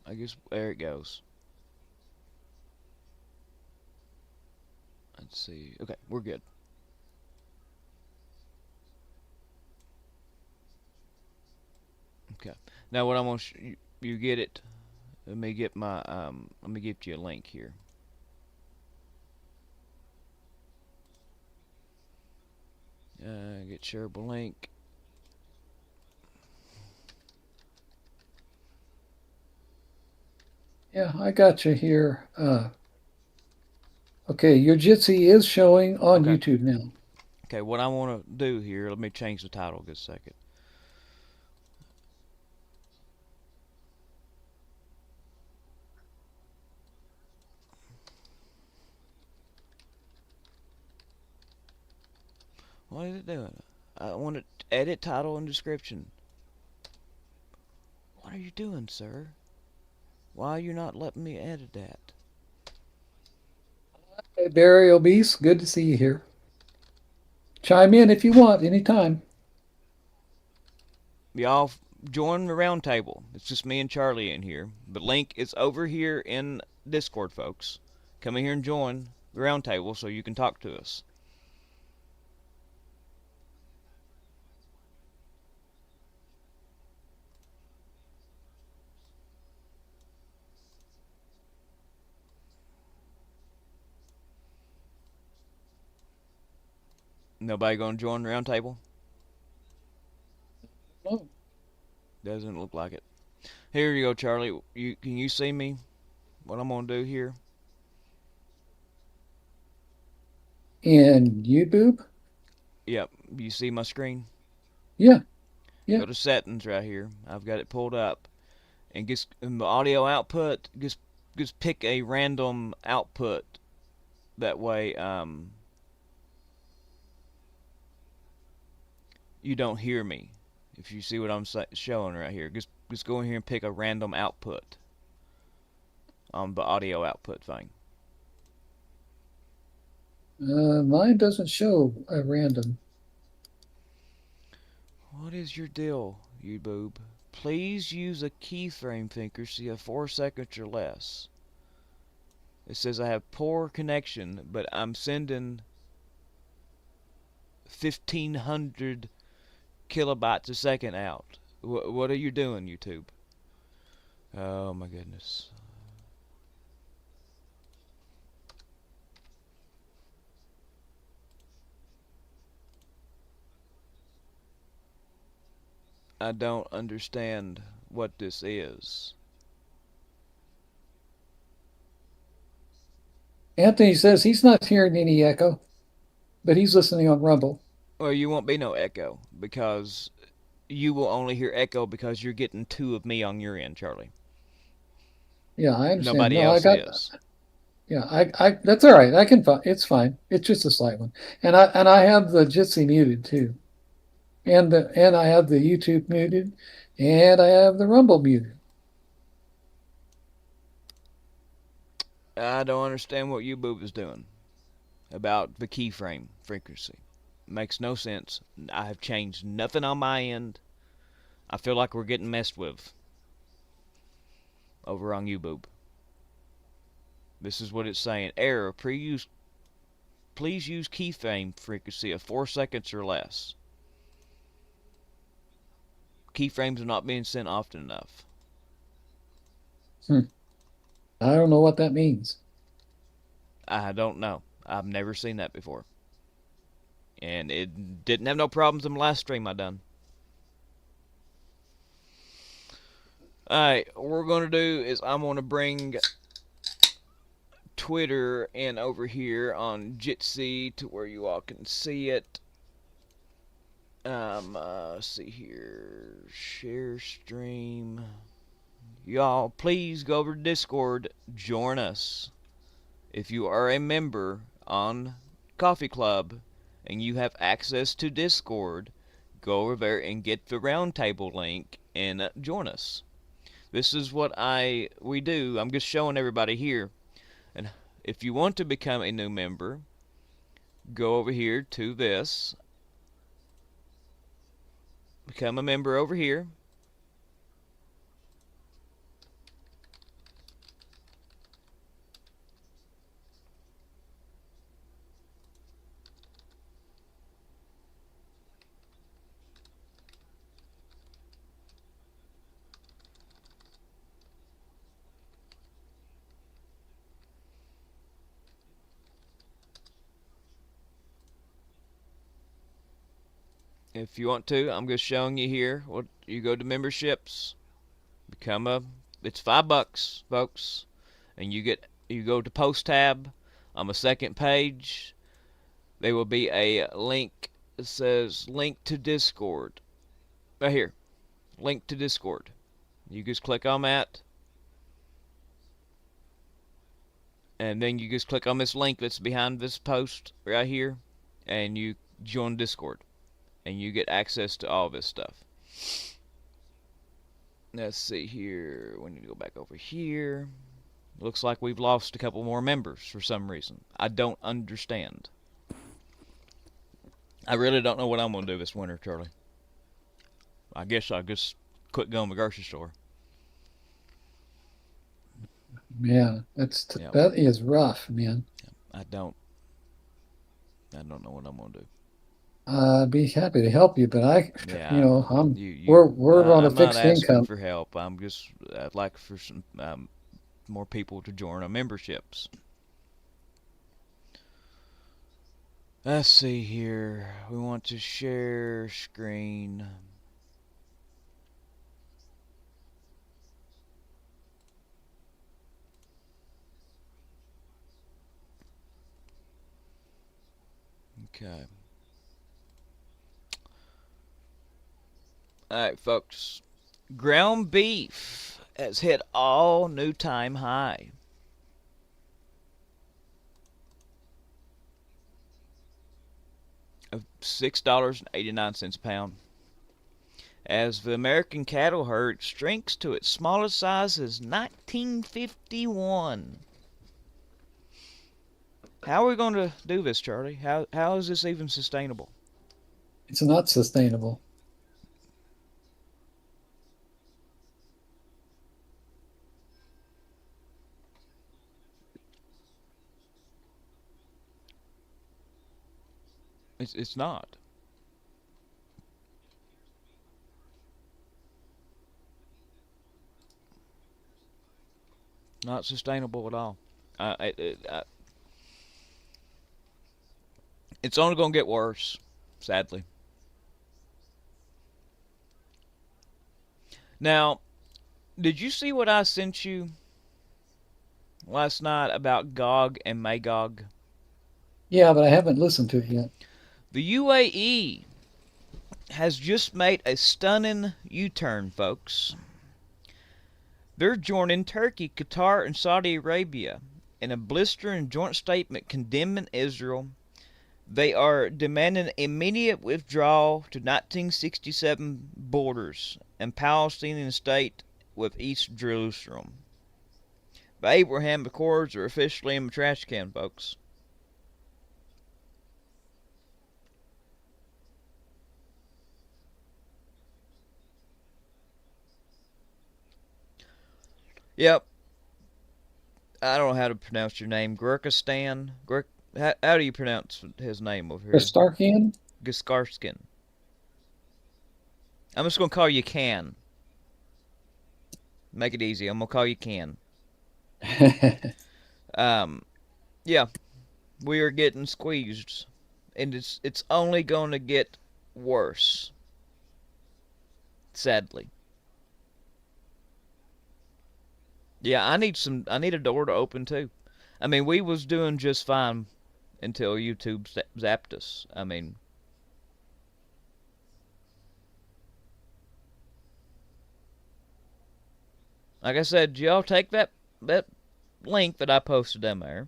I guess there it goes. Let's see. Okay, we're good. Okay. Now what I'm gonna you get it. Let me get my let me give you a link here. Get shareable link. Yeah, I got you here. Okay, your Jitsi is showing on Okay. YouTube now. Okay, what I want to do here, let me change the title just a second. What is it doing? I want to edit title and description. What are you doing, sir? Why are you not letting me edit that? Hey, Barry Obese, good to see you here. Chime in if you want, anytime. Y'all join the round table. It's just me and Charlie in here. The link is over here in Discord, folks. Come in here and join the round table so you can talk to us. Nobody gonna join the round table? Oh, Doesn't look like it. Here you go, Charlie. Can you see me? What I'm gonna do here? and YouTube? Yep. You see my screen? Yeah, yeah. Go to settings right here. I've got it pulled up, and just in the audio output, just pick a random output. That way, you don't hear me. If you see what I'm showing right here, just go in here and pick a random output on the audio output thing. Mine doesn't show a random. What is your deal, you boob? Please use a keyframe frequency of 4 seconds or less. It says I have poor connection, but I'm sending 1,500 kilobytes a second out. What are you doing, YouTube? Oh my goodness. I don't understand what this is. Anthony says he's not hearing any echo, but he's listening on Rumble. Well, you won't be no echo because you will only hear echo because you're getting two of me on your end, Charlie. Yeah, I understand. Nobody No, I else got. is. Yeah, that's all right. I can. It's fine. It's just a slight one, and I have the Jitsi muted too, and I have the YouTube muted, and I have the Rumble muted. I don't understand what you boob is doing about the keyframe frequency. Makes no sense. I have changed nothing on my end. I feel like we're getting messed with over on YouTube. This is what it's saying. Error. Please use keyframe frequency of 4 seconds or less. Keyframes are not being sent often enough. Hmm. I don't know what that means. I don't know. I've never seen that before. And it didn't have no problems in the last stream I done. Alright, what we're going to do is I'm going to bring Twitter in over here on Jitsi to where you all can see it. See here. Share stream. Y'all, please go over to Discord. Join us. If you are a member on Coffee Club and you have access to Discord, go over there and get the roundtable link and join us. This is what we do. I'm just showing everybody here. And if you want to become a new member, go over here to this. Become a member over here. If you want to, I'm just showing you here. What you go to memberships, become a. It's $5, folks, and you go to post tab on the second page. There will be a link that says link to Discord right here. Link to Discord. You just click on that, and then you just click on this link that's behind this post right here, and you join Discord, and you get access to all this stuff. Let's see here. We need to go back over here. Looks like we've lost a couple more members for some reason. I don't understand. I really don't know what I'm going to do this winter, Charlie. I guess I'll just quit going to the grocery store. Yeah, Yep. that is rough, man. I don't. I don't know what I'm going to do. I'd be happy to help you, but Yeah, we're on a I'm not fixed asking income. for help. I'd like for some more people to join our memberships. Let's see here. We want to share screen. Okay. All right, folks. Ground beef has hit all new time high. Of $6.89 a pound, as the American cattle herd shrinks to its smallest size since 1951. How are we going to do this, Charlie? How is this even sustainable? It's not sustainable. It's not. Not sustainable at all. It's only going to get worse, sadly. Now, did you see what I sent you last night about Gog and Magog? Yeah, but I haven't listened to it yet. The UAE has just made a stunning U-turn, folks. They're joining Turkey, Qatar, and Saudi Arabia in a blistering joint statement condemning Israel. They are demanding immediate withdrawal to 1967 borders and Palestinian state with East Jerusalem. The Abraham Accords are officially in the trash can, folks. Yep, I don't know how to pronounce your name. Gurkistan? How do you pronounce his name over here? Starkian? Giskarskin. I'm just going to call you Can. Make it easy. I'm going to call you Can. Um, yeah, we are getting squeezed. And it's only going to get worse. Sadly. Yeah, I need a door to open too. I mean, we was doing just fine until YouTube zapped us. I mean, like I said, y'all take that link that I posted in there.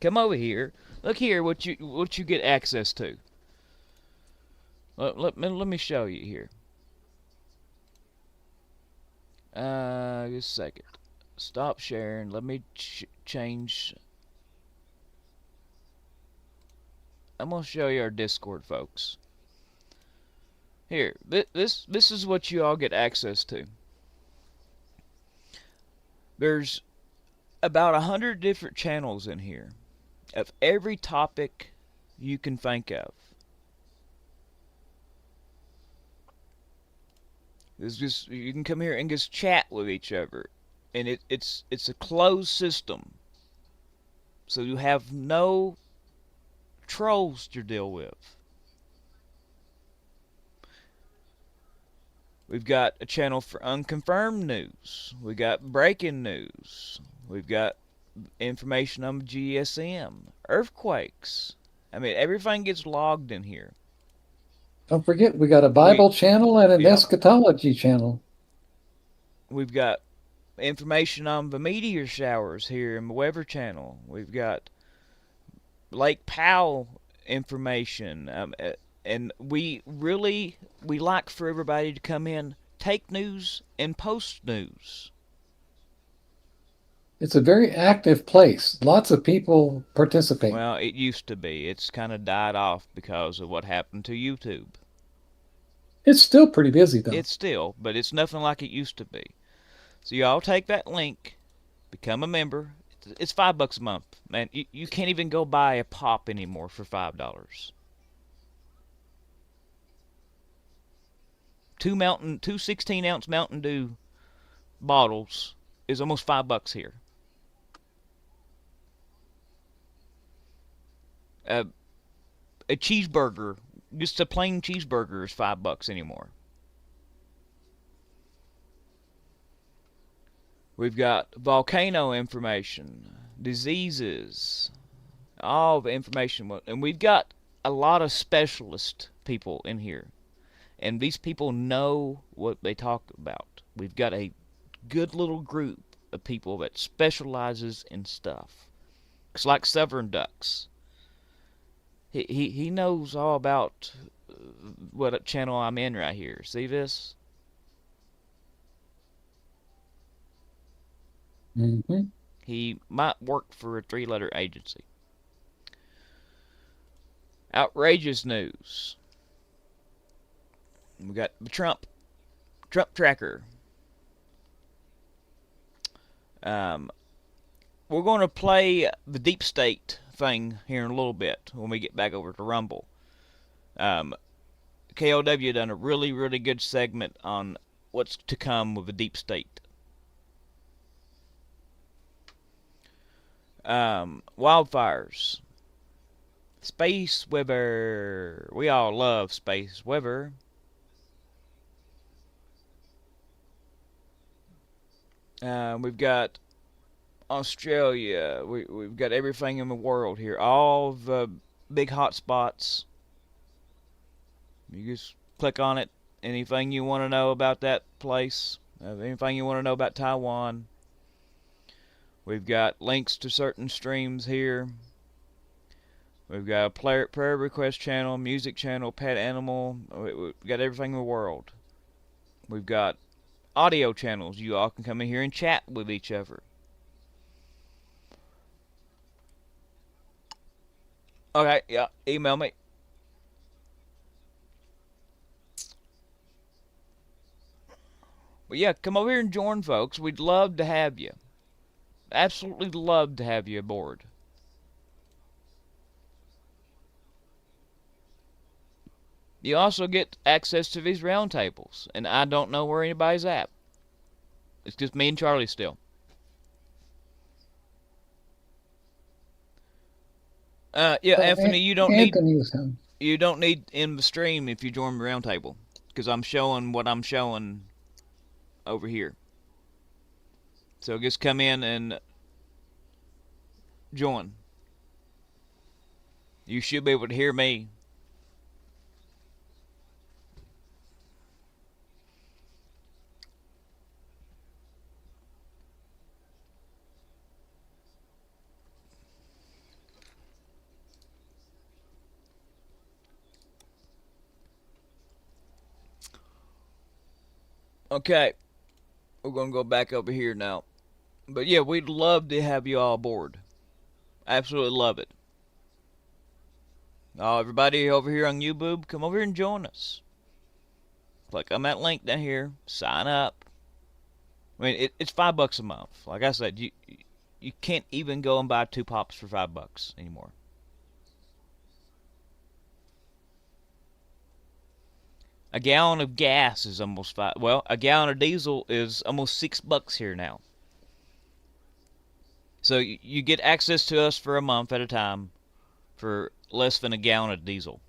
Come over here. Look here what you get access to. Let me show you here. Just a second. Stop sharing. Let me change. I'm gonna show you our Discord, folks. Here, this is what you all get access to. There's about 100 different channels in here of every topic you can think of. It's just you can come here and just chat with each other, and it's a closed system, so you have no trolls to deal with. We've got a channel for unconfirmed news. We got breaking news. We've got information on GSM, earthquakes. I mean, everything gets logged in here. Don't forget, we got a We, Bible channel and an yep, eschatology channel. we've got information on the meteor showers here in the Weather Channel. We've got Lake Powell information, and we like for everybody to come in, take news, and post news. It's a very active place. Lots of people participate. Well, it used to be. It's kind of died off because of what happened to YouTube. It's still pretty busy though. It's still, but it's nothing like it used to be. So y'all take that link, become a member. It's $5 a month, man. You can't even go buy a pop anymore for $5. Two 16-ounce Mountain Dew bottles is almost $5 here. Uh, a cheeseburger, just a plain cheeseburger, is $5 anymore. We've got volcano information, diseases, all the information, and we've got a lot of specialist people in here, and these people know what they talk about. We've got a good little group of people that specializes in stuff. It's like Severn Ducks. He knows all about what channel I'm in right here. See this? Hmm. He might work for a three-letter agency. Outrageous news. We got the Trump tracker. We're going to play the deep state thing here in a little bit when we get back over to Rumble. KLW done a really good segment on what's to come with the deep state. Wildfires. Space weather. We all love space weather. We've got Australia. We've got everything in the world here. All the big hot spots. You just click on it. Anything you want to know about that place. Anything you want to know about Taiwan. We've got links to certain streams here. We've got a prayer request channel, music channel, pet animal. We've got everything in the world. We've got audio channels. You all can come in here and chat with each other. Okay, yeah, email me. But yeah, come over here and join, folks. We'd love to have you. Absolutely love to have you aboard. You also get access to these roundtables, and I don't know where anybody's at. It's just me and Charlie still. Yeah, Anthony, Anthony was him. you don't need in the stream if you join the roundtable, because I'm showing what I'm showing over here. So just come in and join. You should be able to hear me. Okay, we're gonna go back over here now. But yeah, we'd love to have you all aboard. Absolutely love it. Oh, everybody over here on YouTube, come over here and join us. Click on that link down here. Sign up. I mean, it's $5 a month. Like I said, you can't even go and buy two pops for $5 anymore. A gallon of gas is almost five. Well, a gallon of diesel is almost $6 here now. So you get access to us for a month at a time for less than a gallon of diesel.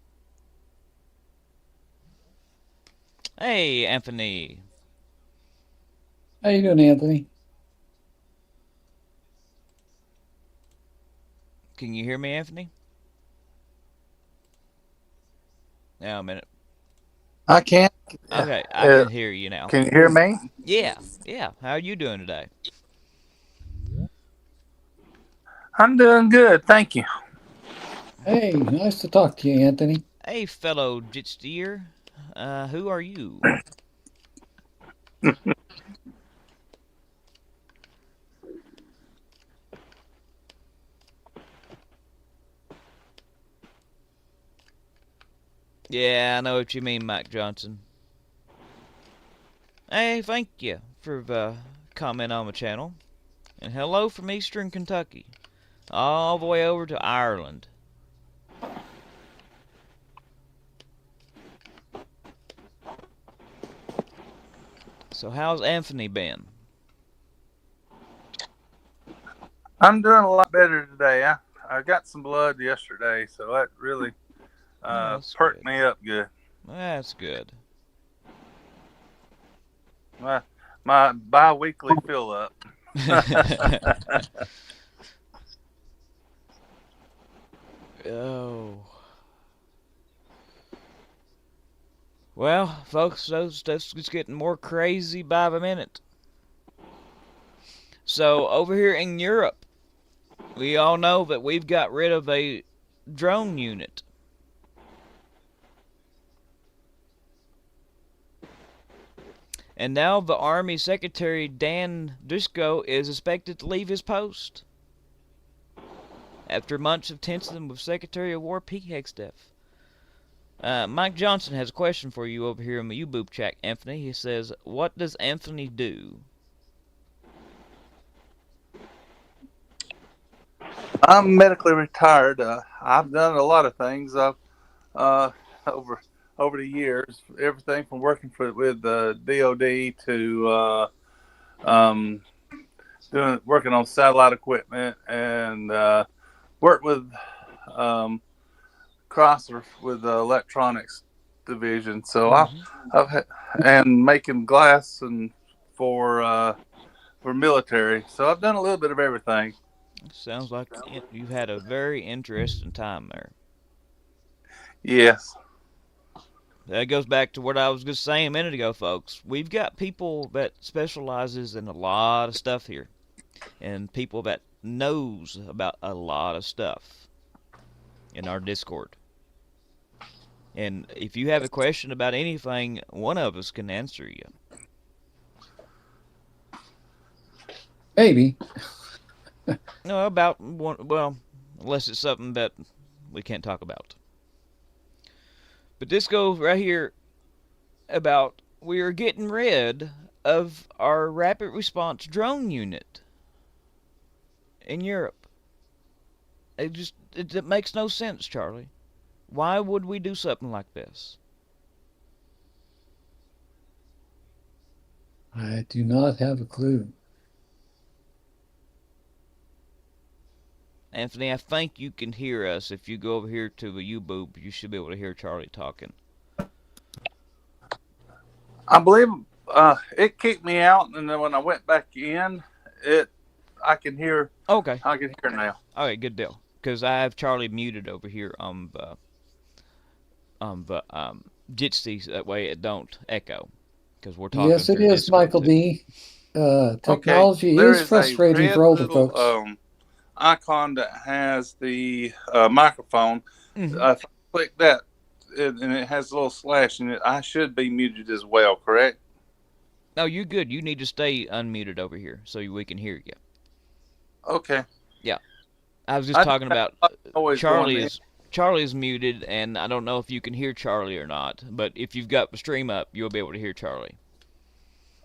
Hey, Anthony. How you doing, Anthony? Can you hear me, Anthony? Now a minute. I can. Okay, I Uh, can hear you now. can you hear me? Yeah, yeah. How are you doing today? I'm doing good, thank you. Hey, nice to talk to you, Anthony. Hey, fellow jitsteer. Who are you? Yeah, I know what you mean, Mike Johnson. Hey, thank you for comment on my channel. And hello from Eastern Kentucky, all the way over to Ireland. So how's Anthony been? I'm doing a lot better today. I got some blood yesterday, so that really Oh, that's perked good. me up good. That's good. My my bi-weekly fill up. Oh. Well, folks, those stuff's just getting more crazy by the minute. So over here in Europe, we all know that we've got rid of a drone unit. And now the Army Secretary Dan Dusko is expected to leave his post after months of tension with Secretary of War Pete Hegseth. Mike Johnson has a question for you over here in the YouTube chat, Anthony. He says, what does Anthony do? I'm medically retired. I've done a lot of things. I've uh, over over the years, everything from working with DoD to um, doing working on satellite equipment and worked with um, Chrysler with the electronics division. So Mm-hmm. I've had, and making glass and for for military. So I've done a little bit of everything. Sounds like you've had a very interesting time there. Yes. That goes back to what I was just saying a minute ago, folks. We've got people that specializes in a lot of stuff here, and people that knows about a lot of stuff in our Discord. And if you have a question about anything, one of us can answer you. Maybe. No, about one. Well, unless it's something that we can't talk about. But this goes right here about we are getting rid of our rapid response drone unit in Europe. It makes no sense, Charlie. Why would we do something like this? I do not have a clue. Anthony, I think you can hear us. If you go over here to the U-boob, you should be able to hear Charlie talking. I believe it kicked me out, and then when I went back in, it I can hear. Okay. I can hear now. Okay, good deal. Because I have Charlie muted over here on the Jitsi, that way it don't echo. Because we're talking Yes, it through is, Discord Michael too. D. Okay, Technology there is is a frustrating for red older little folks. icon that has the microphone. Mm-hmm. If I click that, and it has a little slash in it, I should be muted as well, correct? No, you're good. You need to stay unmuted over here so we can hear you. Okay. Yeah, I was just I just talking have about a lot of noise Charlie going in. is Charlie is muted, and I don't know if you can hear Charlie or not. But if you've got the stream up, you'll be able to hear Charlie.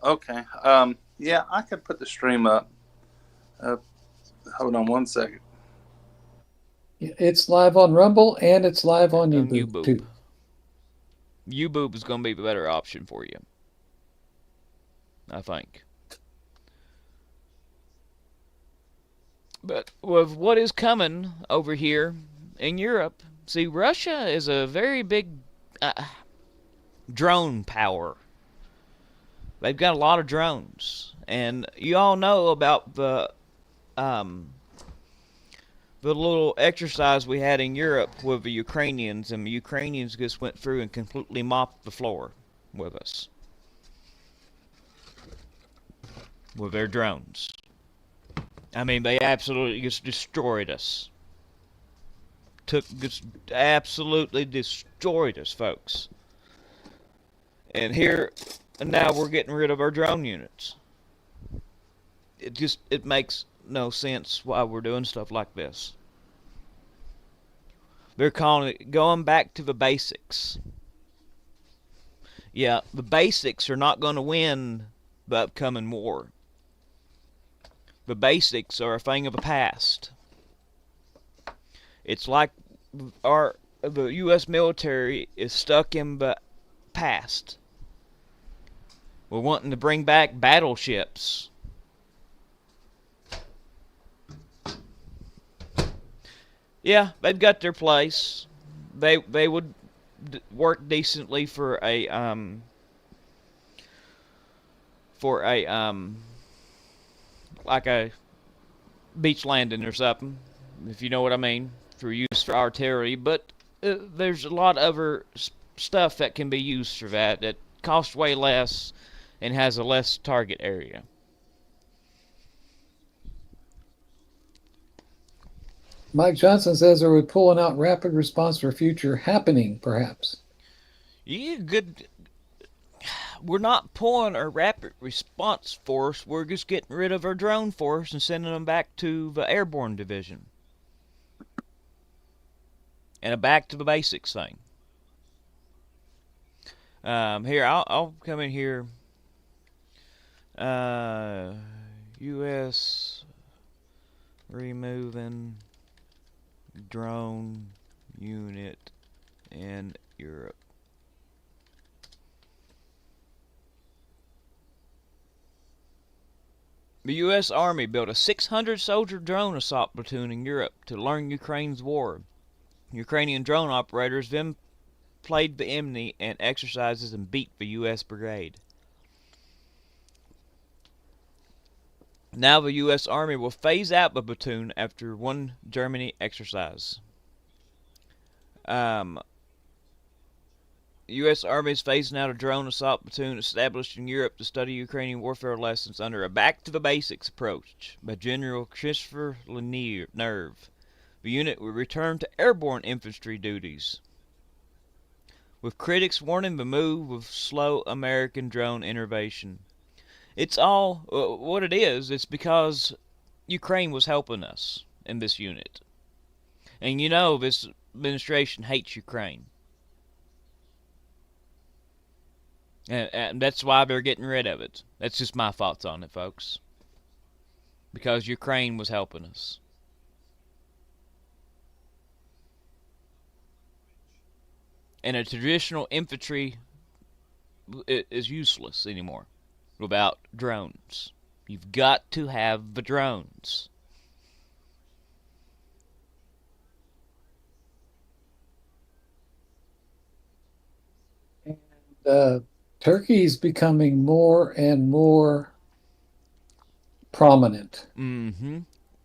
Okay. Yeah, I could put the stream up. Uh, hold on one second. It's live on Rumble and it's live on On YouTube YouBoob. too. YouBoob is going to be the better option for you, I think. But with what is coming over here in Europe, see, Russia is a very big, drone power. They've got a lot of drones, and you all know about the little exercise we had in Europe with the Ukrainians, and the Ukrainians just went through and completely mopped the floor with us with their drones. I mean, they absolutely just destroyed us. Just absolutely destroyed us, folks. And here, and now we're getting rid of our drone units. It makes no sense why we're doing stuff like this. They're calling it going back to the basics. Yeah, the basics are not going to win the upcoming war. The basics are a thing of the past. It's like the U.S. military is stuck in the past. We're wanting to bring back battleships. Yeah, they've got their place. They would work decently for a like a beach landing or something, if you know what I mean, for use for artillery. But there's a lot of other stuff that can be used for that costs way less and has a less target area. Mike Johnson says, are we pulling out rapid response for future happening, perhaps? Yeah, good. We're not pulling our rapid response force. We're just getting rid of our drone force and sending them back to the airborne division. And a back to the basics thing. Here, I'll come in here. U.S. removing drone unit in Europe. The U.S. Army built a 600-soldier drone assault platoon in Europe to learn Ukraine's war. Ukrainian drone operators then played the enemy in exercises and beat the U.S. brigade. Now the U.S. Army will phase out the platoon after one Germany exercise. U.S. Army is phasing out a drone assault platoon established in Europe to study Ukrainian warfare lessons under a back-to-the-basics approach by General Christopher Nerve. The unit will return to airborne infantry duties, with critics warning the move with slow American drone innovation. It's all what it is. It's because Ukraine was helping us in this unit. And you know this administration hates Ukraine. And that's why they're getting rid of it. That's just my thoughts on it, folks. Because Ukraine was helping us. And a traditional infantry is useless anymore without drones. You've got to have the drones. And Turkey's becoming more and more prominent. Mm-hmm.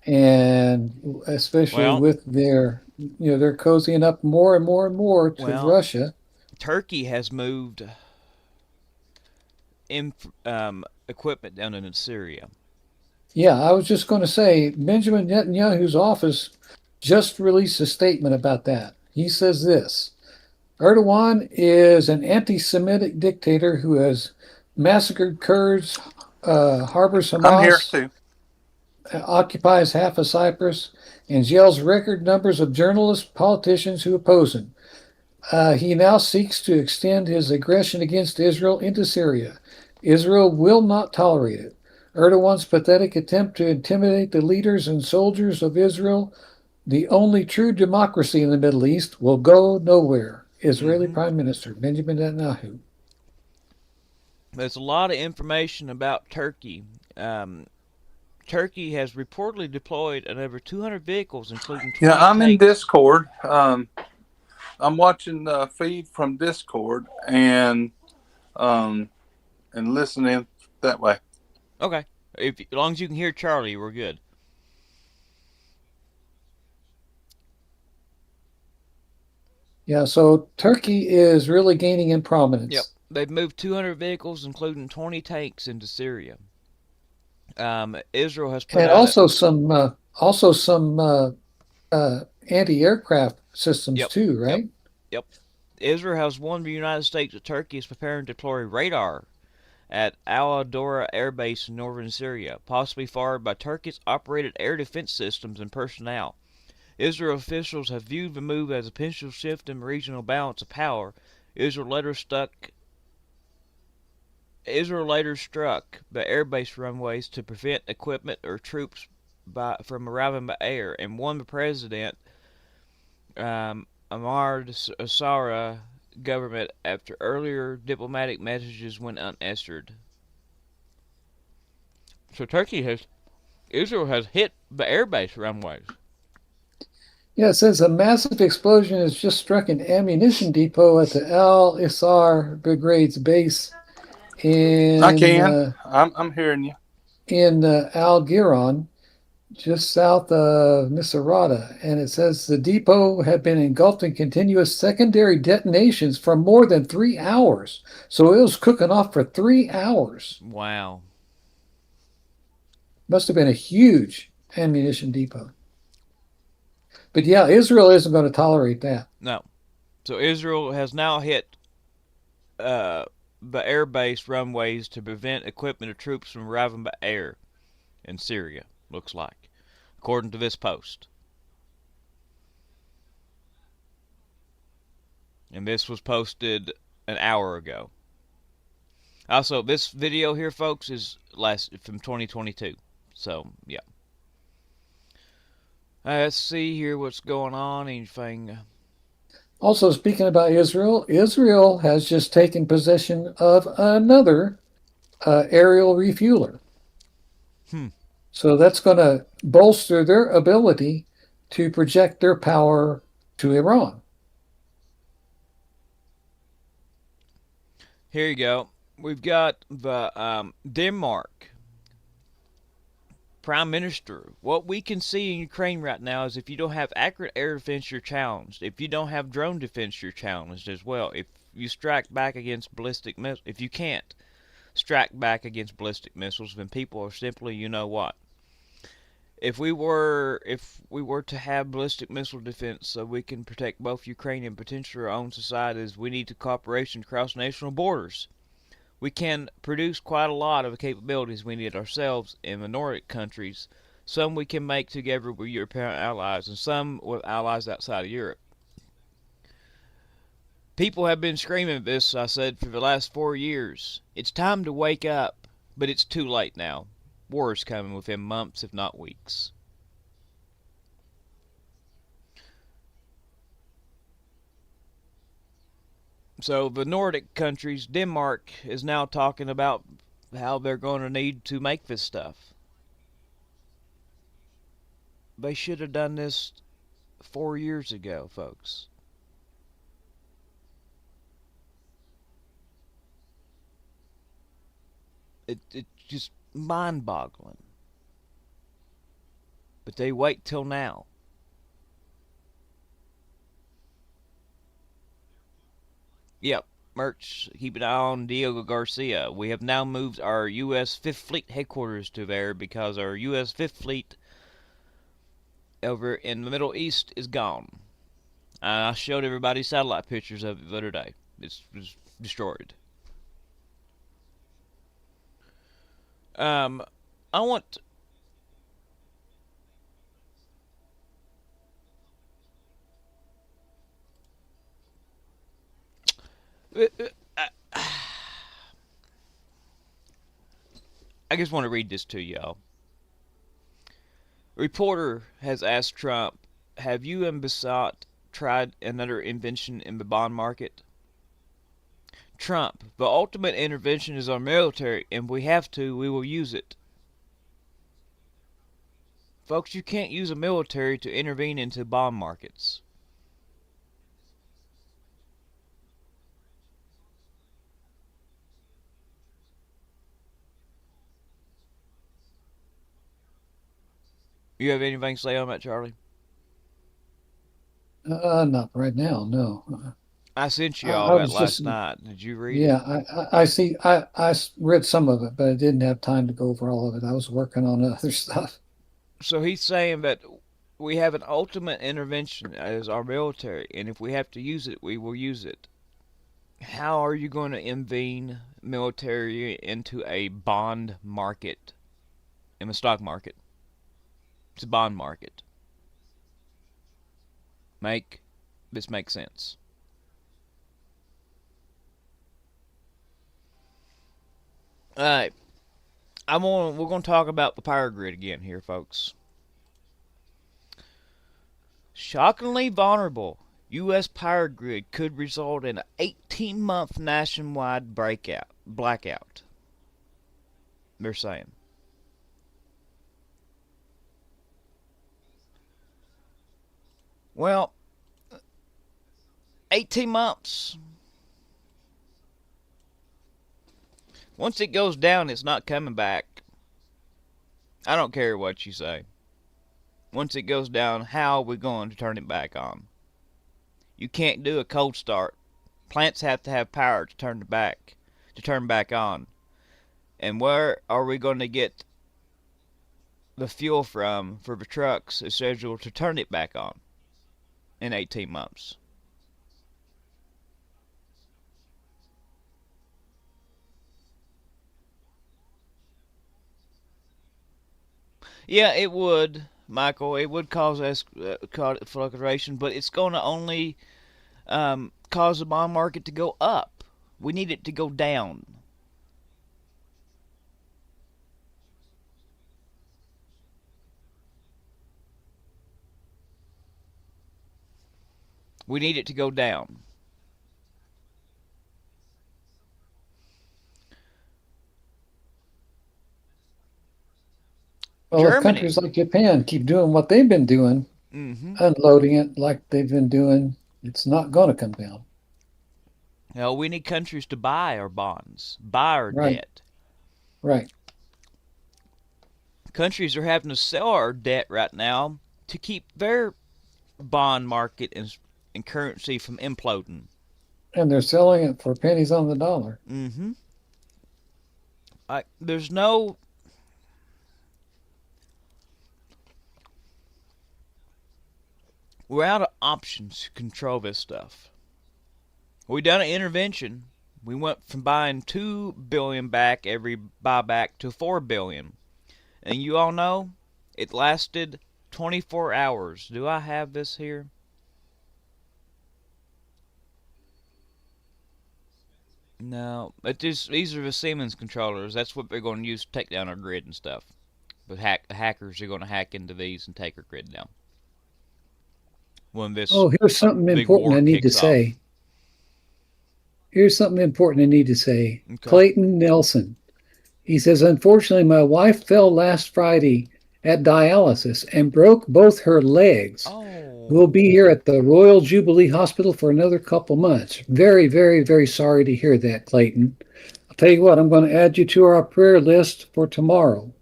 And especially with their, they're cozying up more and more and more to Russia. Turkey has moved equipment down into Syria. Yeah, I was just going to say, Benjamin Netanyahu's office just released a statement about that. He says this: Erdogan is an anti-Semitic dictator who has massacred Kurds, harbors Hamas, I'm here too. Occupies half of Cyprus, and jails record numbers of journalists, politicians who oppose him. He now seeks to extend his aggression against Israel into Syria. Israel will not tolerate it. Erdogan's pathetic attempt to intimidate the leaders and soldiers of Israel, the only true democracy in the Middle East, will go nowhere. Israeli Prime Minister Benjamin Netanyahu. There's a lot of information about Turkey. Turkey has reportedly deployed over 200 vehicles, including 20 I'm tanks. in Discord. I'm watching the feed from Discord, and um, and listen in that way. Okay. If as long as you can hear Charlie, we're good. Yeah, so Turkey is really gaining in Yep. prominence. They've moved 200 vehicles, including 20 tanks, into Syria. Israel has put And out a. also some anti-aircraft systems Yep. too, Yep. right? Yep. Israel has warned the United States that Turkey is preparing to deploy radar at Al Adora Air Base in northern Syria, possibly fired by Turkish operated air defense systems and personnel. Israel officials have viewed the move as a potential shift in regional balance of power. Israel later stuck Israel later struck the airbase runways to prevent equipment or troops from arriving by air, and warned the president Ahmad Assara government after earlier diplomatic messages went unanswered. So Israel has hit the airbase runways. Yeah, it says a massive explosion has just struck an ammunition depot at the Al Isar Brigade's base I in can. uh, I'm hearing you. Al Giron, just south of Misrata, and it says the depot had been engulfed in continuous secondary detonations for more than 3 hours. So it was cooking off for 3 hours. Wow. Must have been a huge ammunition depot. But yeah, Israel isn't going to tolerate that. No. So Israel has now hit uh, the airbase runways to prevent equipment or troops from arriving by air in Syria, looks like, according to this post. And this was posted an hour ago. Also, this video here, folks, is from 2022. So, yeah. Let's see here what's going on. Anything. Also, speaking about Israel, Israel has just taken possession of another aerial refueler. Hmm. So that's going to bolster their ability to project their power to Iran. Here you go. We've got the Denmark Prime Minister. What we can see in Ukraine right now is if you don't have accurate air defense, you're challenged. If you don't have drone defense, you're challenged as well. If you strike back against ballistic missiles, if you can't strike back against ballistic missiles, then people are simply, you know what? If we were to have ballistic missile defense so we can protect both Ukraine and potentially our own societies, we need to cooperation across national borders. We can produce quite a lot of the capabilities we need ourselves in the Nordic countries. Some we can make together with European allies, and some with allies outside of Europe. People have been screaming this, I said, for the last 4 years. It's time to wake up, but it's too late now. War is coming within months, if not weeks. So the Nordic countries, Denmark is now talking about how they're going to need to make this stuff. They should have done this 4 years ago, folks. It's just mind-boggling. But they wait till now. Yep, Merch, keep an eye on Diego Garcia. We have now moved our U.S. 5th Fleet headquarters to there because our U.S. 5th Fleet over in the Middle East is gone. I showed everybody satellite pictures of it the other day. It's destroyed. I want. I just want to read this to y'all. A reporter has asked Trump, "Have you and Bassett tried another invention in the bond market?" Trump, "The ultimate intervention is our military, and if we have to, we will use it." Folks, you can't use a military to intervene into bond markets. You have anything to say on that, Charlie? Not right now, no. I sent you all I that was just, last night. Did you read it? yeah, I see. Read some of it, but I didn't have time to go over all of it. I was working on other stuff. So he's saying that we have an ultimate intervention as our military, and if we have to use it, we will use it. How are you going to intervene military into a bond market, in the stock market? It's a bond market. Make this make sense? All right, we're going to talk about the power grid again here, folks. Shockingly vulnerable, U.S. power grid could result in an 18-month nationwide blackout. They're saying. Well, 18 months. Once it goes down, it's not coming back. I don't care what you say. Once it goes down, how are we going to turn it back on? You can't do a cold start. Plants have to have power to turn back on. And where are we going to get the fuel from for the trucks is scheduled to turn it back on in 18 months? Yeah, it would, Michael. It would cause fluctuation, but it's going to only cause the bond market to go up. We need it to go down. We need it to go down. Well, if Germany. countries like Japan keep doing what they've been doing, Mm-hmm. unloading it like they've been doing, it's not going to come down. No, we need countries to buy our bonds, buy our Right, debt. right. Countries are having to sell our debt right now to keep their bond market and currency from imploding. And they're selling it for pennies on the dollar. Mm-hmm. There's no. We're out of options to control this stuff. We done an intervention. We went from buying 2 billion back every buyback to 4 billion, and you all know it lasted 24 hours. Do I have this here? No, these are the Siemens controllers. That's what they're going to use to take down our grid and stuff. But hackers are going to hack into these and take our grid down when this Oh, here's something big important war I need to kicks off. say. Here's something important I need to say. Okay. Clayton Nelson. He says, unfortunately, my wife fell last Friday at dialysis and broke both her legs. We'll Oh, be here at the Royal Jubilee Hospital for another couple months. Very, very, very sorry to hear that, Clayton. I'll tell you what, I'm going to add you to our prayer list for tomorrow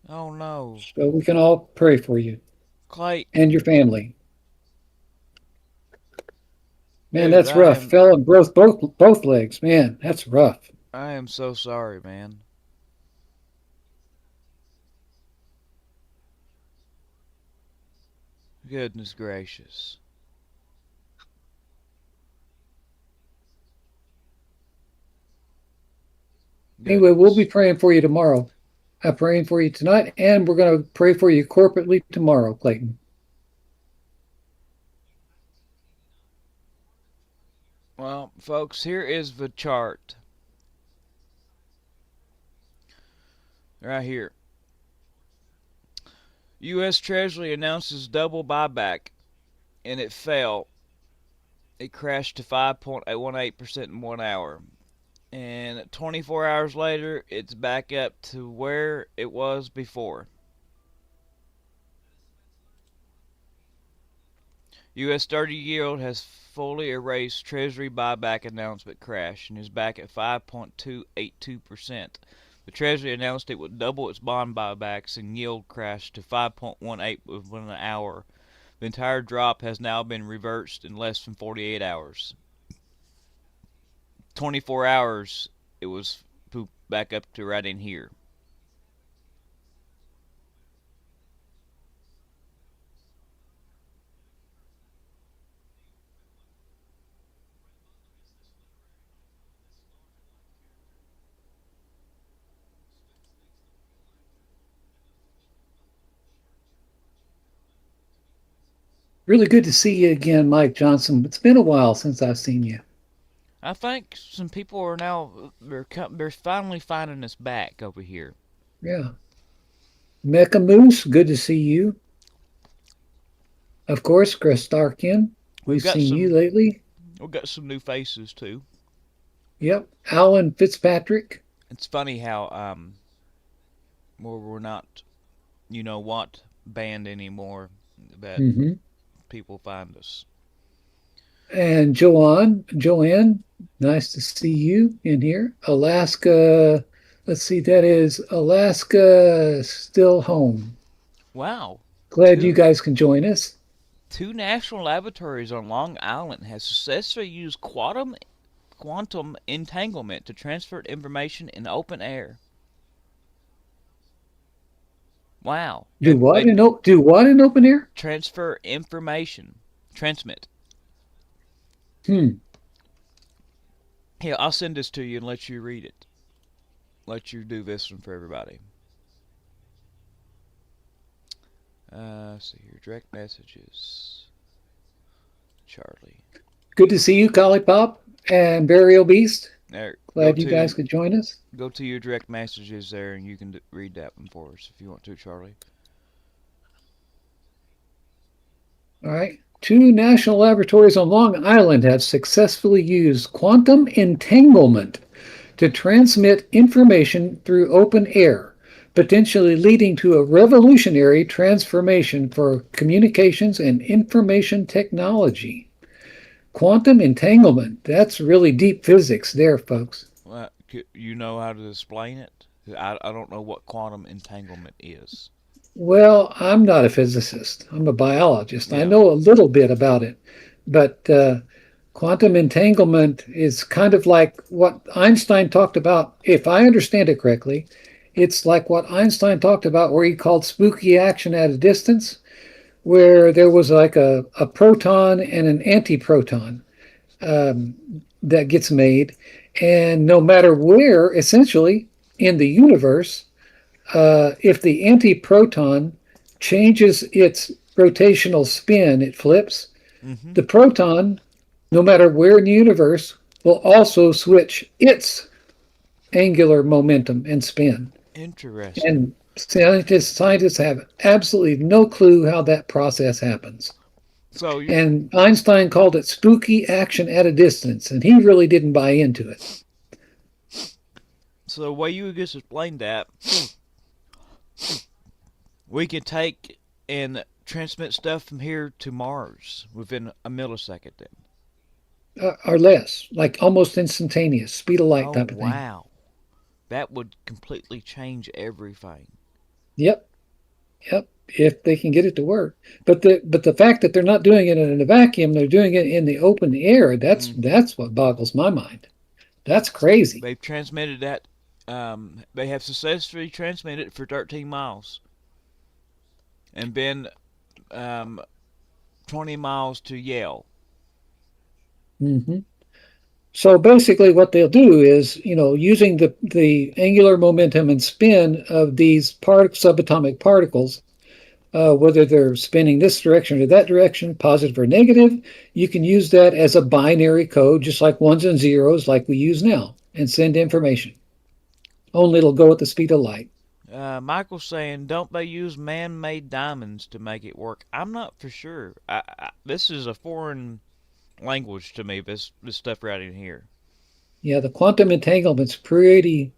oh no, so we can all pray for you and Clayton, your family. Man, dude, that's rough. Fell and broke both legs. Man, that's rough. I am so sorry, man. Goodness gracious. Anyway, we'll be Goodness. praying for you tomorrow. I'm praying for you tonight, and we're going to pray for you corporately tomorrow, Clayton. Well, folks, here is the chart right here. U.S. Treasury announces double buyback, and it fell. It crashed to 5.18% in 1 hour. And 24 hours later, it's back up to where it was before. U.S. 30 yield has fully erased Treasury buyback announcement crash and is back at 5.282%. The Treasury announced it would double its bond buybacks and yield crashed to 5.18 within an hour. The entire drop has now been reversed in less than 48 hours. 24 hours, it was back up to right in here. Really good to see you again, Mike Johnson. It's been a while since I've seen you. I think some people are now they're finally finding us back over here. Yeah. Mecha Moose, good to see you. Of course, Chris Starkin. We've We've got seen you some lately. we've got some new faces too. Yep. Alan Fitzpatrick. It's funny how we're not what band anymore, but Hmm. people find us. And Joanne, nice to see you in here. Alaska, let's see, that is Alaska Still Home. Wow, Glad you two guys can join us. two national laboratories on Long Island have successfully used quantum entanglement to transfer information in open air. Wow, they Do what in open air? transfer information, transmit. Hmm. Here, I'll send this to you and let you read it. Let you do this one for everybody. Let's see here, direct messages, Charlie. Good to see you, Collie Pop and Burial Beast. There, Glad you guys could join us. go to your direct messages there, and you can read that one for us if you want to, Charlie. All right. Two national laboratories on Long Island have successfully used quantum entanglement to transmit information through open air, potentially leading to a revolutionary transformation for communications and information technology. Quantum entanglement, that's really deep physics there, folks. Well, you know how to explain it? I don't know what quantum entanglement is. Well, I'm not a physicist, I'm a biologist. I Yeah. know a little bit about it, but quantum entanglement is kind of like what Einstein talked about. If I understand it correctly, it's like what Einstein talked about, where he called spooky action at a distance, where there was like a proton and an antiproton um, that gets made. And no matter where, essentially, in the universe, if the antiproton changes its rotational spin, it flips, Mm-hmm. the proton, no matter where in the universe, will also switch its angular momentum and spin. Interesting. And scientists have absolutely no clue how that process happens. So you, And Einstein called it spooky action at a distance, and he really didn't buy into it. so the way you just explained that, we can take and transmit stuff from here to Mars within a millisecond. Then. Or less, like almost instantaneous, speed of light Oh type of thing. wow, that would completely change everything. Yep, yep. If they can get it to work, but the fact that they're not doing it in a vacuum, they're doing it in the open air. That's Mm-hmm. that's what boggles my mind. That's crazy. They've transmitted that. They have successfully transmitted for 13 miles and been um, 20 miles to Yale. Hmm. So basically, what they'll do is, using the angular momentum and spin of these subatomic particles, whether they're spinning this direction or that direction, positive or negative, you can use that as a binary code, just like ones and zeros, like we use now, and send information. Only it'll go at the speed of light. Michael's saying, don't they use man-made diamonds to make it work? I'm not for sure. This is a foreign language to me. This stuff right in here. Yeah, the quantum entanglement's pretty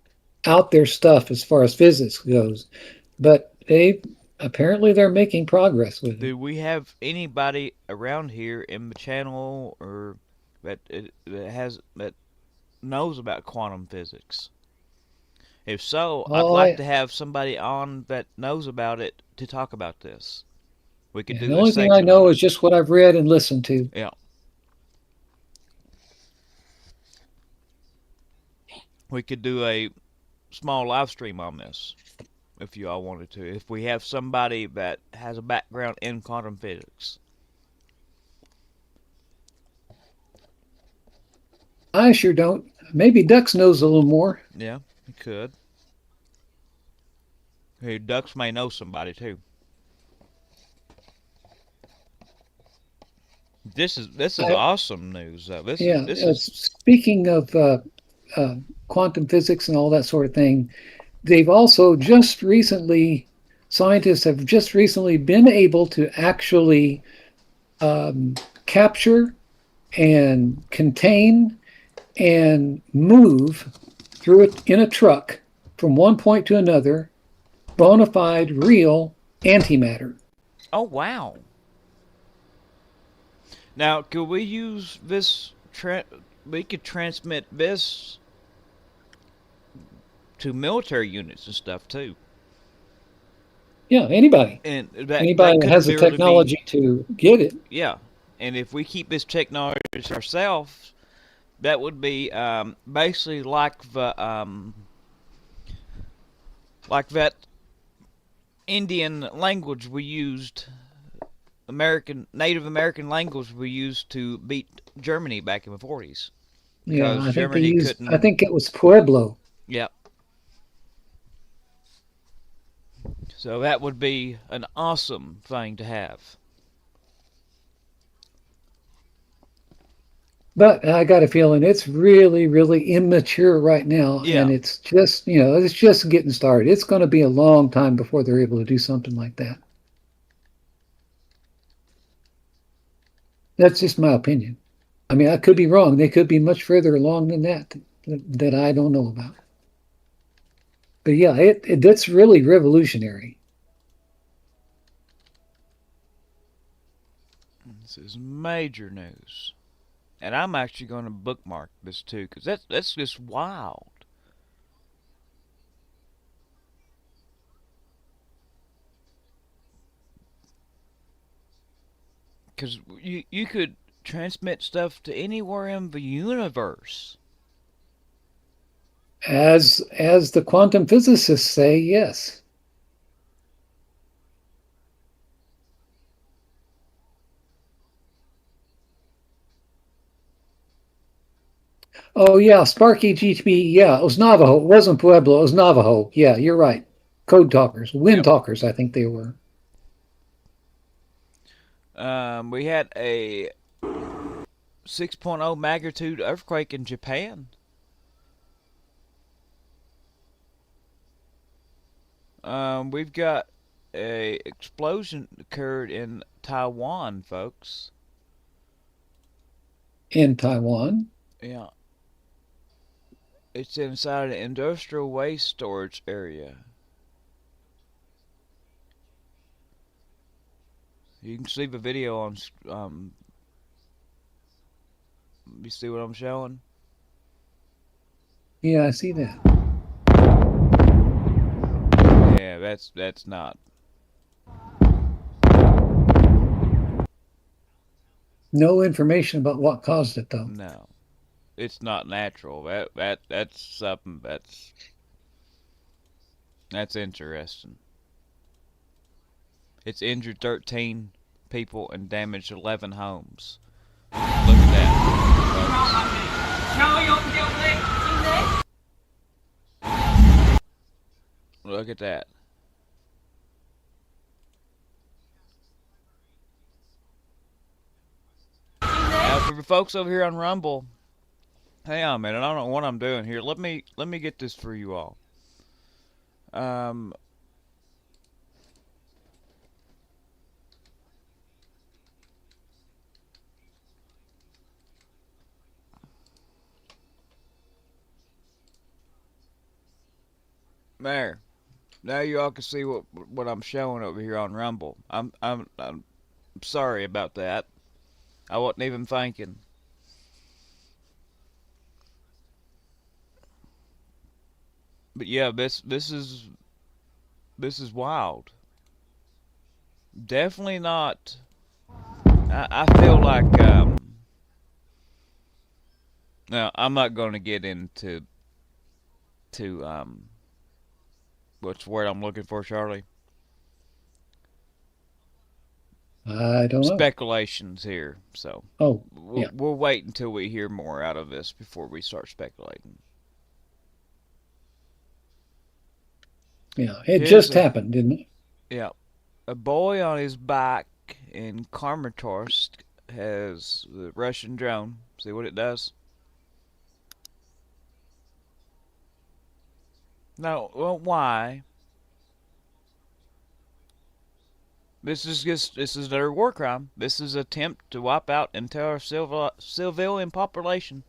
out there stuff as far as physics goes, but they're making progress with it. Do we have anybody around here in the channel or that knows about quantum physics? If so, I'd Oh, like to have somebody on that knows about it to talk about this. We could yeah, the do a only thing I segment on know it. is just what I've read and listened to. Yeah, we could do a small live stream on this if you all wanted to. If we have somebody that has a background in quantum physics. I sure don't. Maybe Dux knows a little more. Yeah, we could. Hey, Ducks may know somebody too. This is I, awesome news. This is yeah. this is Speaking of uh, quantum physics and all that sort of thing, they've also just recently, scientists have just recently been able to actually um, capture and contain and move through it in a truck from one point to another, bona fide, real antimatter. oh wow. Now, could we use this? We could transmit this to military units and stuff too, Yeah, anybody. and that Anybody that could has the barely be. technology to get it. Yeah, and if we keep this technology ourselves, that would be basically like that Indian language we used, American Native American language we used to beat Germany back in the 40s Yeah, because I think they Germany used, I couldn't. think it was Pueblo. Yeah, so that would be an awesome thing to have. But I got a feeling it's really, really immature right now. Yeah, And it's just, it's just getting started. It's going to be a long time before they're able to do something like that. That's just my opinion. I mean, I could be wrong. They could be much further along than that I don't know about. But yeah, that's really revolutionary. this is major news, and I'm actually going to bookmark this too because that's just wild. Because you could transmit stuff to anywhere in the universe. As the quantum physicists say, yes. Oh yeah, Sparky GTP. Yeah, it was Navajo. It wasn't Pueblo. It was Navajo. Yeah, you're right. Code talkers, wind Yep. talkers. I think they were. We had a 6.0 magnitude earthquake in Japan. We've got a explosion occurred in Taiwan, folks. In Taiwan. Yeah, it's inside an industrial waste storage area. You can see the video on. You see what I'm showing? Yeah, I see that. Yeah, that's not. No information about what caused it, though. No, it's not natural. That's something that's interesting. It's injured 13 people and damaged 11 homes. Look at that, folks. Look at that. Now, for the folks over here on Rumble, hang on a minute. I don't know what I'm doing here. Let me get this for you all. Um, there. Now you all can see what I'm showing over here on Rumble. I'm sorry about that. I wasn't even thinking. But yeah, this is wild. Definitely not. I feel like now I'm not going to get into to what's the word I'm looking for, Charlie? I don't know. Speculations here. So Oh, we'll, yeah, we'll wait until we hear more out of this before we start speculating. yeah. It Here's just a happened, didn't it? yeah, a boy on his bike in Kramatorsk has the Russian drone. See what it does? No, well, why? This is their war crime. This is an attempt to wipe out entire civilian population.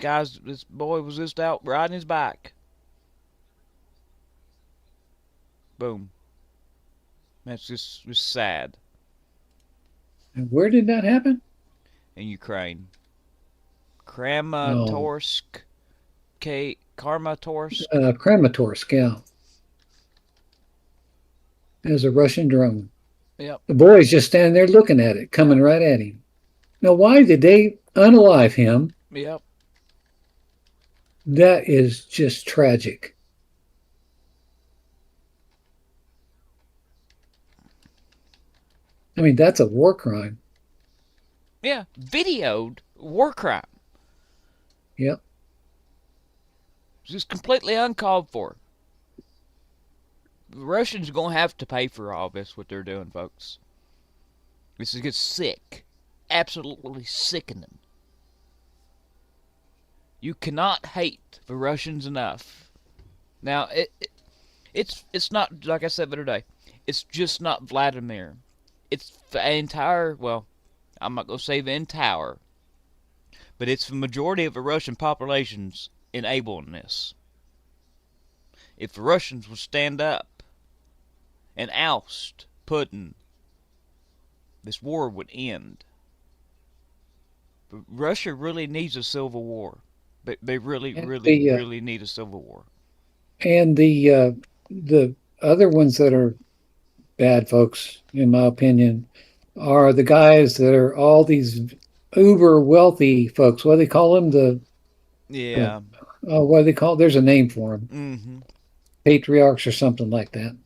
Guys, this boy was just out riding his bike. Boom. That's just sad. And where did that happen? In Ukraine. Oh, Kramatorsk. Kramatorsk. Kramatorsk, yeah. There's a Russian drone. Yep. The boy's just standing there looking at it, coming right at him. Now, why did they unalive him? Yep. That is just tragic. I mean, that's a war crime. Yeah. Videoed war crime. Yep. Just completely uncalled for. The Russians are going to have to pay for all this, what they're doing, folks. This is gets sick. Absolutely sickening. You cannot hate the Russians enough. Now, it's not, like I said the other day, it's just not Vladimir. It's the entire, well, I'm not going to say the entire, but it's the majority of the Russian population's enabling this. If the Russians would stand up and oust Putin, this war would end. But Russia really needs a civil war. They really, And really, the really need a civil war. and the other ones that are bad folks, in my opinion, are the guys that are all these uber wealthy folks. What do they call them? The Yeah. what do they call? There's a name for them, Mm-hmm. patriarchs or something like that.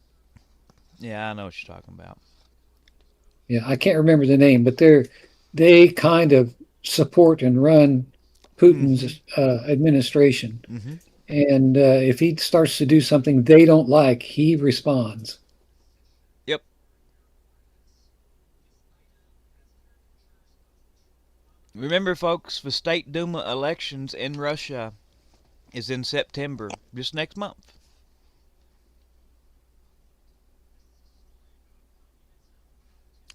Yeah, I know what you're talking about. Yeah, I can't remember the name, but they kind of support and run Mm-hmm. Putin's administration. Mm-hmm. And if he starts to do something they don't like, he responds. Yep. Remember, folks, the State Duma elections in Russia is in September, just next month.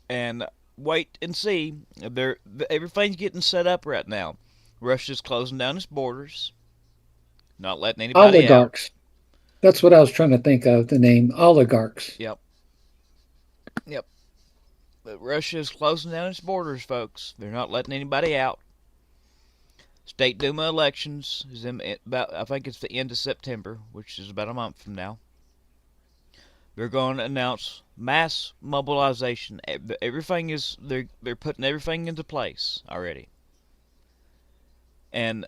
And wait and see. Everything's getting set up right now. Russia's closing down its borders, not letting anybody out. Oligarchs. That's what I was trying to think of, the name oligarchs. Yep. Yep. But Russia's closing down its borders, folks. They're not letting anybody out. State Duma elections is in about, I think it's the end of September, which is about a month from now. They're going to announce mass mobilization. Everything is they're putting everything into place already. And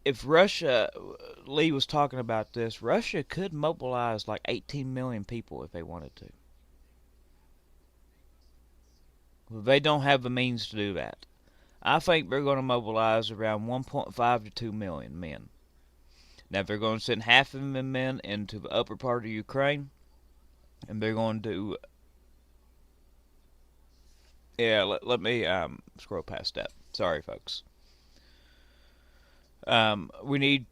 if Russia, Lee was talking about this, Russia could mobilize like 18 million people if they wanted to. They don't have the means to do that. I think they're going to mobilize around 1.5 to 2 million men. Now they're going to send half of them men into the upper part of Ukraine, and they're going to yeah. Let me scroll past that. Sorry, folks. We need,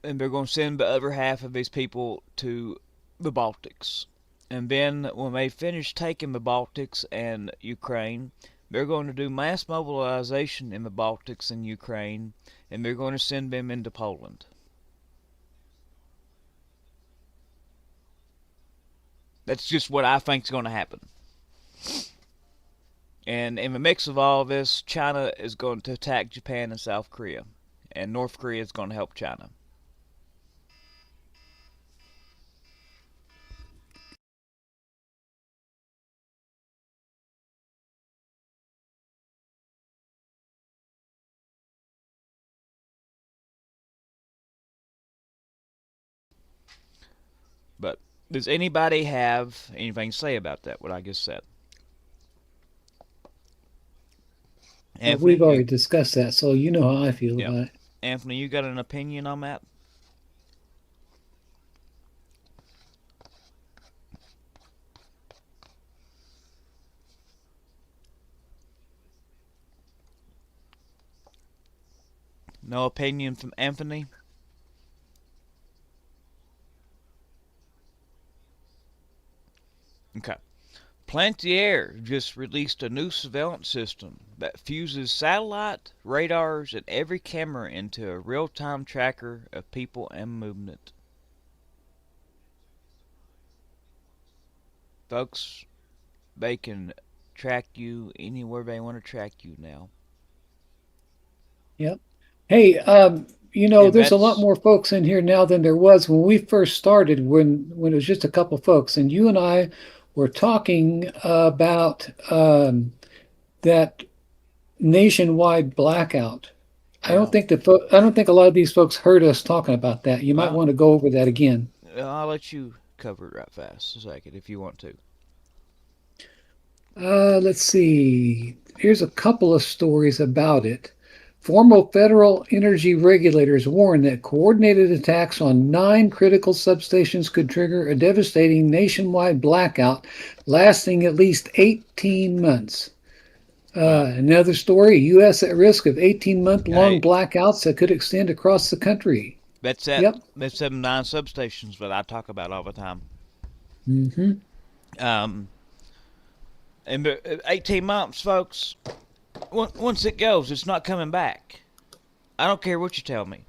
and they're going to send the other half of these people to the Baltics. And then when they finish taking the Baltics and Ukraine, they're going to do mass mobilization in the Baltics and Ukraine, and they're going to send them into Poland. That's just what I think is going to happen. And in the mix of all of this, China is going to attack Japan and South Korea, and North Korea is going to help China. But does anybody have anything to say about that? What I just said, Well, Anthony, we've already discussed that, so you know how I feel yeah, about it. Anthony, you got an opinion on that? No opinion from Anthony. Okay. Plantier just released a new surveillance system that fuses satellite, radars, and every camera into a real time tracker of people and movement. Folks, they can track you anywhere they want to track you now. Yep. Hey, And there's a lot that's, more folks in here now than there was when we first started, when it was just a couple folks, and you and I were talking about that nationwide blackout. yeah. I don't think a lot of these folks heard us talking about that. You might Well, want to go over that again. I'll let you cover it right fast a second if you want to. Let's see. Here's a couple of stories about it. Former federal energy regulators warn that coordinated attacks on 9 critical substations could trigger a devastating nationwide blackout lasting at least 18 months. Well, Another story, U.S. at risk of 18-month long hey, blackouts that could extend across the country. Yep. that's them 9 substations that I talk about all the time. Hmm. Um, and 18 months, folks. Once it goes, it's not coming back. I don't care what you tell me.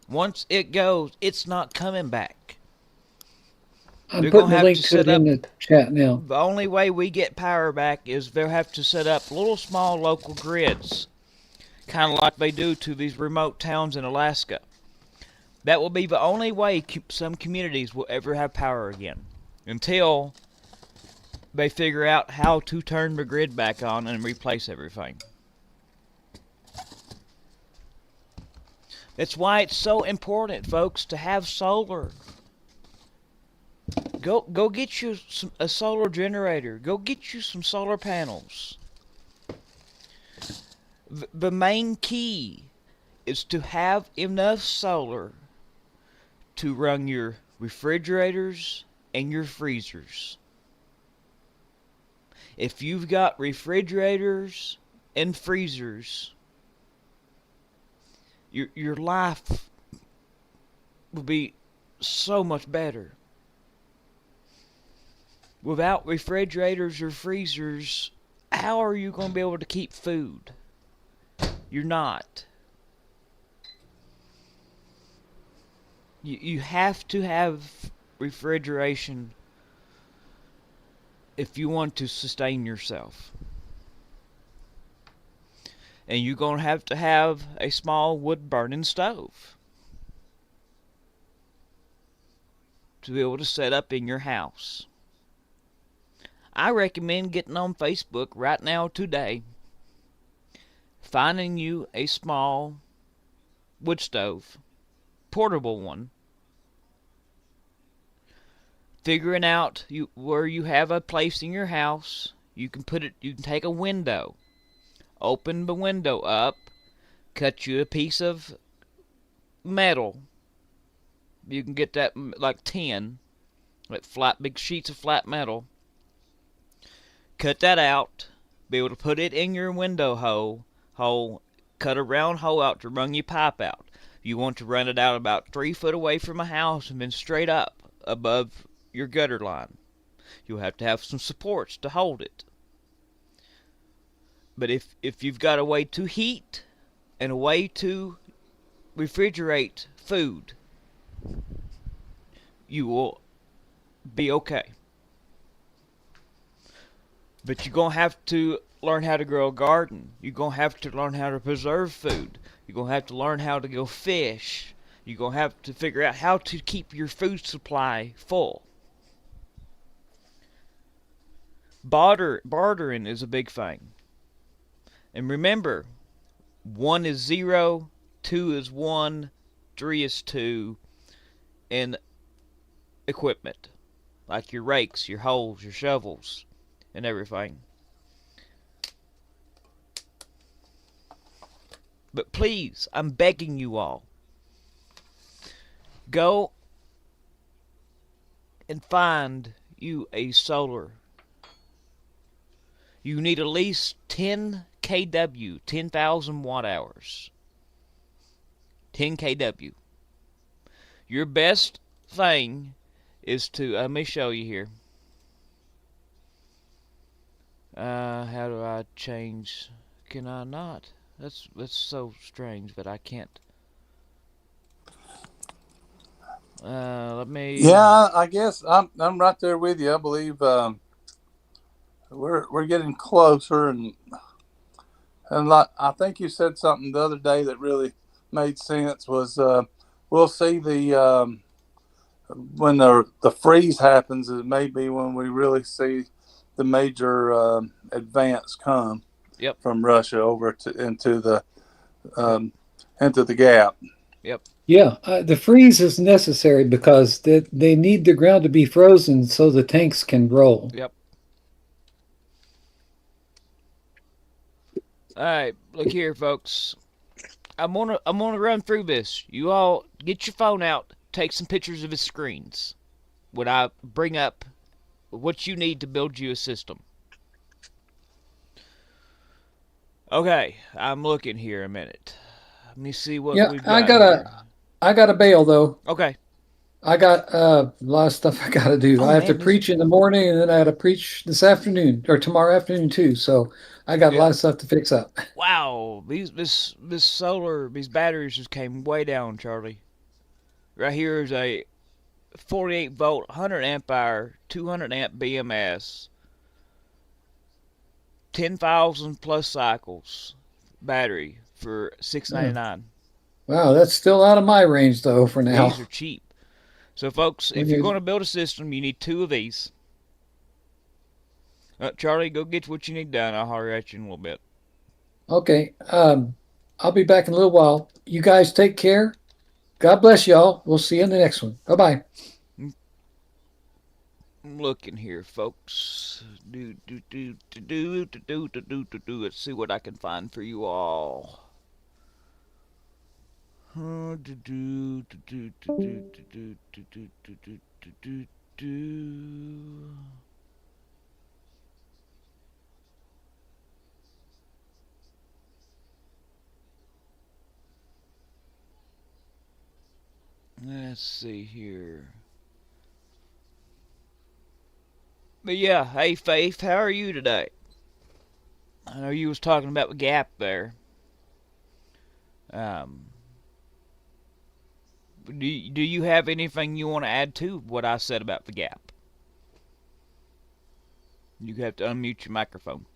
Once it goes, it's not coming back. I'm They're putting gonna the have link to to set it in up. the chat now. The only way we get power back is they'll have to set up little small local grids, kind of like they do to these remote towns in Alaska. That will be the only way some communities will ever have power again, until they figure out how to turn the grid back on and replace everything. That's why it's so important, folks, to have solar. Go get you a solar generator. Go get you some solar panels. The main key is to have enough solar to run your refrigerators and your freezers. If you've got refrigerators and freezers, your life will be so much better. Without refrigerators or freezers, how are you going to be able to keep food? You're not. You have to have refrigeration if you want to sustain yourself. And you're going to have a small wood burning stove to be able to set up in your house. I recommend getting on Facebook right now today, finding you a small wood stove, portable one, figuring out where you have a place in your house. You can take a window, open the window up, cut you a piece of metal. You can get that like tin, like big sheets of flat metal. Cut that out, be able to put it in your window hole, cut a round hole out to run your pipe out. You want to run it out about 3 foot away from a house and then straight up above your gutter line. You'll have to have some supports to hold it. But if you've got a way to heat and a way to refrigerate food, you will be okay. But you're going to have to learn how to grow a garden. You're going to have to learn how to preserve food. You're going to have to learn how to go fish. You're going to have to figure out how to keep your food supply full. Bartering is a big thing. And remember, 1 is 0, 2 is 1, 3 is 2, and equipment, like your rakes, your holes, your shovels, and everything. But please, I'm begging you all, go and find you a solar. You need at least 10 kW, 10,000 watt hours. 10 kW. Your best thing is to, let me show you here. How do I change? Can I not? That's so strange that I can't. Let me. Yeah, I guess I'm right there with you. I believe we're getting closer, and like I think you said something the other day that really made sense was we'll see the when the freeze happens. It may be when we really see the major advance come Yep. from Russia over um, into the gap. Yep. Yeah, the freeze is necessary because they need the ground to be frozen so the tanks can roll. Yep. All right. Look here, folks. I'm gonna run through this. You all get your phone out. Take some pictures of his screens. When I bring up what you need to build you a system. Okay, I'm looking here a minute. Let me see what Yeah, we've got here. I got to bail though. Okay. I got a lot of stuff I got to do. Oh I have to man, this preach in the morning and then I got to preach this afternoon or tomorrow afternoon too. So I got a yeah. lot of stuff to fix up. Wow, these batteries just came way down, Charlie. Right here is a 48 volt, 100 amp hour, 200 amp BMS, 10,000 plus cycles battery for Oh, 699. wow, that's still out of my range though for These now. are cheap. So folks, When if you're you going to build a system, you need two of these. Charlie, go get what you need done. I'll holler at you in a little bit. Okay, I'll be back in a little while. You guys take care. God bless y'all. We'll see you in the next one. Bye bye. I'm looking here, folks. Let's see what I can find for you all. Let's see here. But yeah, hey Faith, how are you today? I know you was talking about the gap there. Um, do you have anything you want to add to what I said about the gap? You have to unmute your microphone.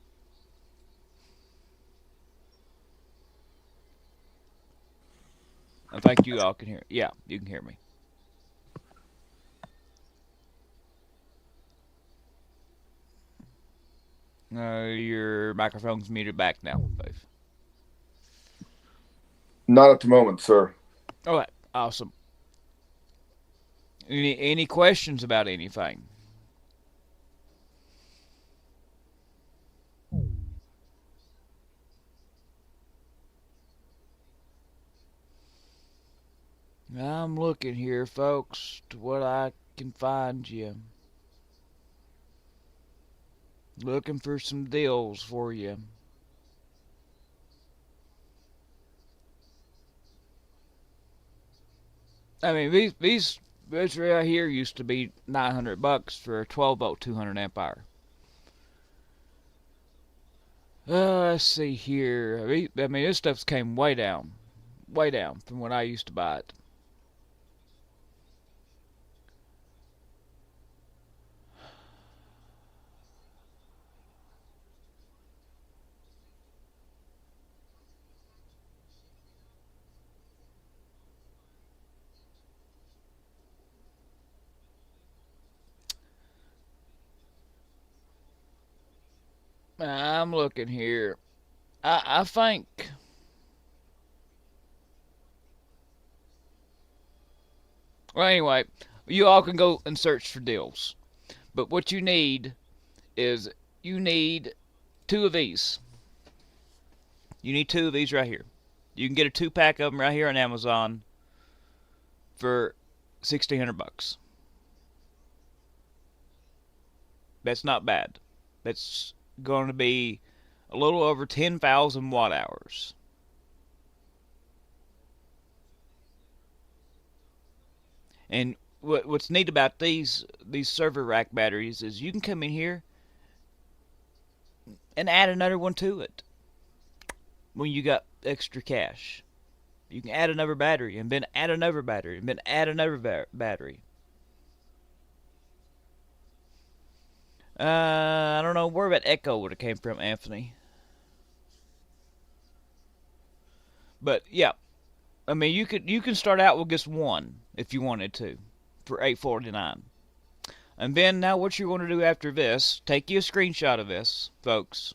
I think you all can hear. Yeah, you can hear me. Your microphone's muted back now, Faith. Not at the moment, sir. All right, awesome. Any questions about anything? I'm looking here, folks, to what I can find you. Looking for some deals for you. I mean, this right here used to be $900 for a 12 volt 200 amp hour. Let's see here. I mean, this stuff's came way down from when I used to buy it. I'm looking here. I think. Well, anyway, You all can go and search for deals. But what you need is you need two of these. You need two of these right here. You can get a 2-pack of them right here on Amazon for $1,600. That's not bad. That's going to be a little over 10,000 watt hours. And what's neat about these server rack batteries is you can come in here and add another one to it when you got extra cash. You can add another battery and then add another battery and then add another battery. I don't know where that echo would have came from, Anthony. But yeah, I mean you can start out with just one if you wanted to for $849. And then now what you're going to do after this, take you a screenshot of this, folks.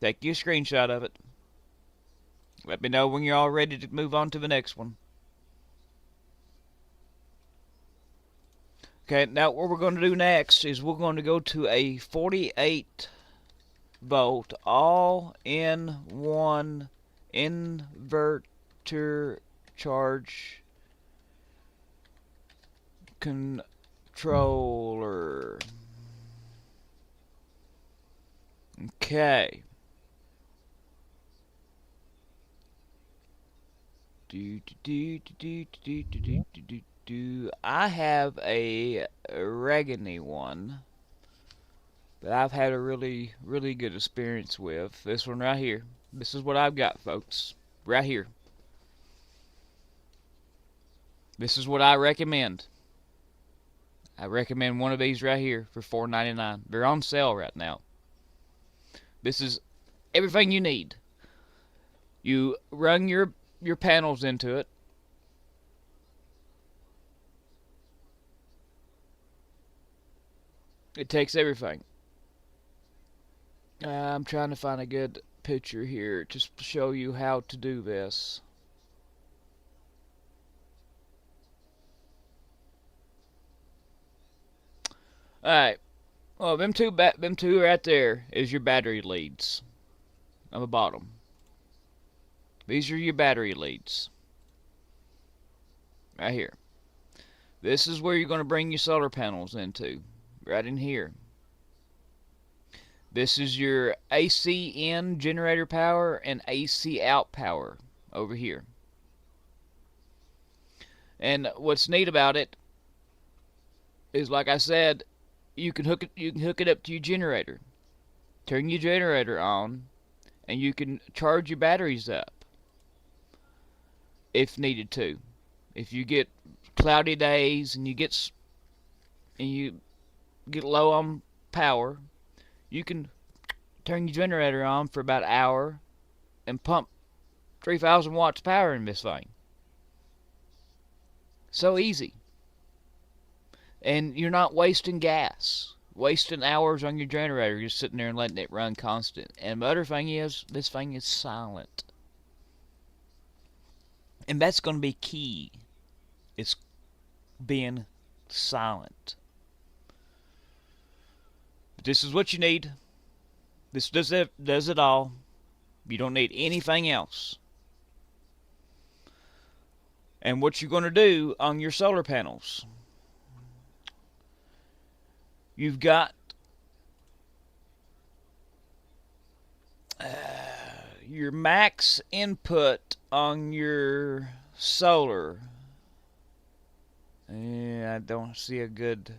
Take you a screenshot of it. Let me know when you're all ready to move on to the next one. Okay, now what we're going to do next is we're going to go to a 48 volt all-in-one inverter charge controller. Okay. I have a Regani one that I've had a really good experience with. This one right here. This is what I've got, folks. Right here. This is what I recommend. I recommend one of these right here for $4.99. They're on sale right now. This is everything you need. You run your panels into it. It takes everything. I'm trying to find a good picture here just to show you how to do this. Alright. Well, them two right there is your battery leads on the bottom. These are your battery leads. Right here. This is where you're going to bring your solar panels into. Right in here. This is your AC in generator power and AC out power over here. And what's neat about it is, like I said, you can hook it up to your generator. Turn your generator on and you can charge your batteries up if needed to. If you get cloudy days and you get low on power, you can turn your generator on for about an hour and pump 3,000 watts power in this thing. So easy. And you're not wasting gas, wasting hours on your generator, just sitting there and letting it run constant. And the other thing is, this thing is silent. And that's going to be key. It's being silent. But this is what you need. This does it all. You don't need anything else. And what you're going to do on your solar panels, you've got your max input on your solar. I don't see a good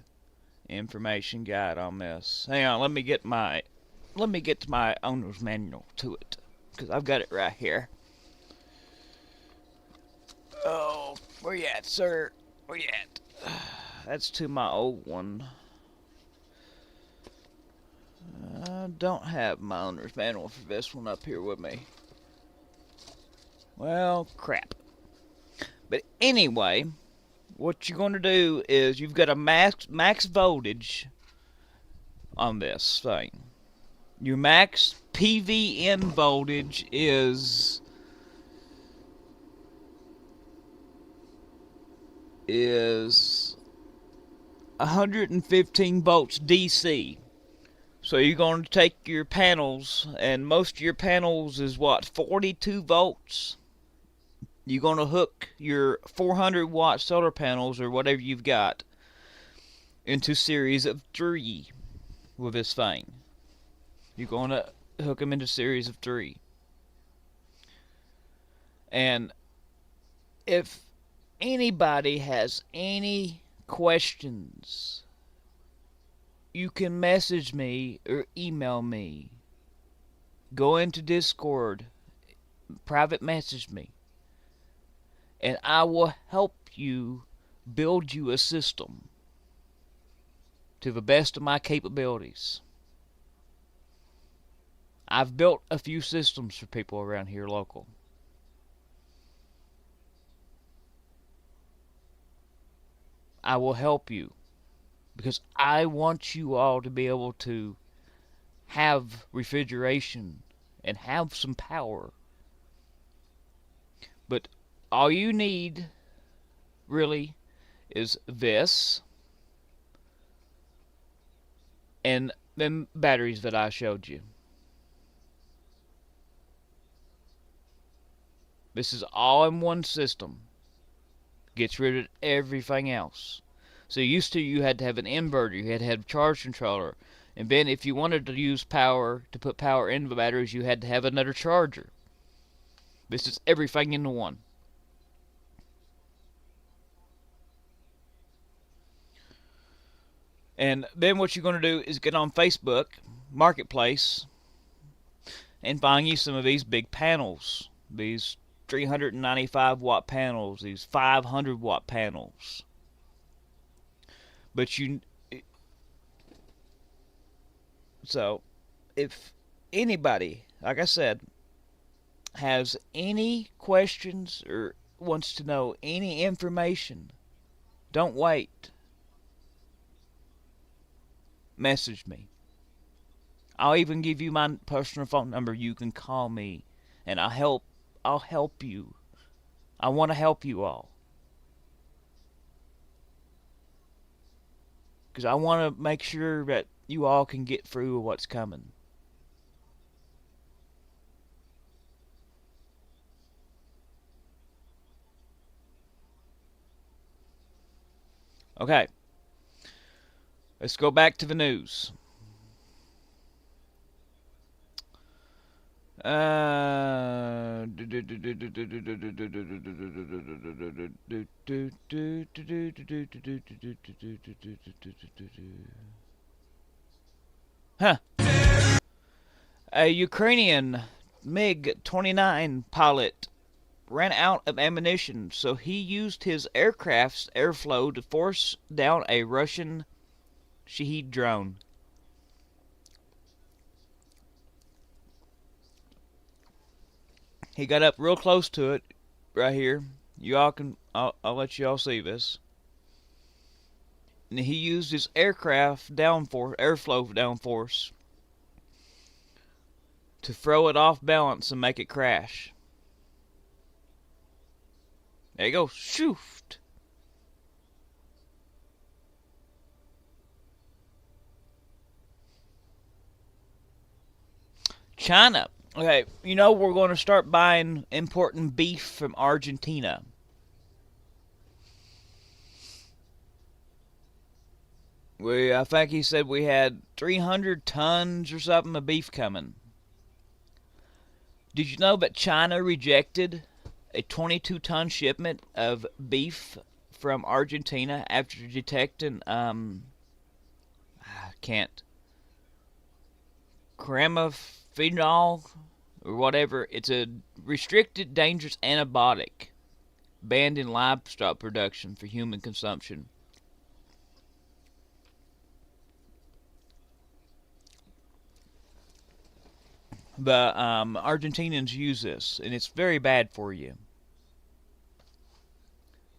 information guide on this. Hang on, let me get to my owner's manual to it, because I've got it right here. Oh, where you at, sir? Where you at? That's to my old one. I don't have my owner's manual for this one up here with me. Well, crap. But anyway, what you're going to do is you've got a max voltage on this thing. Your max PVN voltage is is 115 volts DC. So you're going to take your panels, and most of your panels is what, 42 volts? You're going to hook your 400 watt solar panels or whatever you've got into series of 3 with this thing. You're going to hook them into series of 3. And if anybody has any questions, you can message me or email me. Go into Discord, private message me, and I will help you build you a system to the best of my capabilities. I've built a few systems for people around here local. I will help you because I want you all to be able to have refrigeration and have some power. But all you need really is this and them batteries that I showed you. This is all in one system. Gets rid of everything else. So used to you had to have an inverter, you had to have a charge controller, and then if you wanted to use power to put power into the batteries, you had to have another charger. This is everything into one. And then what you're going to do is get on Facebook Marketplace and find you some of these big panels. These 395 watt panels, these 500 watt panels. But so if anybody, like I said, has any questions or wants to know any information, don't wait. Message me. I'll even give you my personal phone number. You can call me and I'll help you. I want to help you all. Because I want to make sure that you all can get through what's coming. Okay. Let's go back to the news. Huh. A Ukrainian MiG-29 pilot ran out of ammunition, so he used his aircraft's airflow to force down a Russian Shahed drone. He got up real close to it, right here. I'll let you all see this. And he used his aircraft airflow downforce, to throw it off balance and make it crash. There you go, shoofed. China. Okay, we're going to start importing beef from Argentina. I think he said we had 300 tons or something of beef coming. Did you know that China rejected a 22-ton shipment of beef from Argentina after detecting Cramaphenol or whatever? It's a restricted dangerous antibiotic banned in livestock production for human consumption. The Argentinians use this, and it's very bad for you.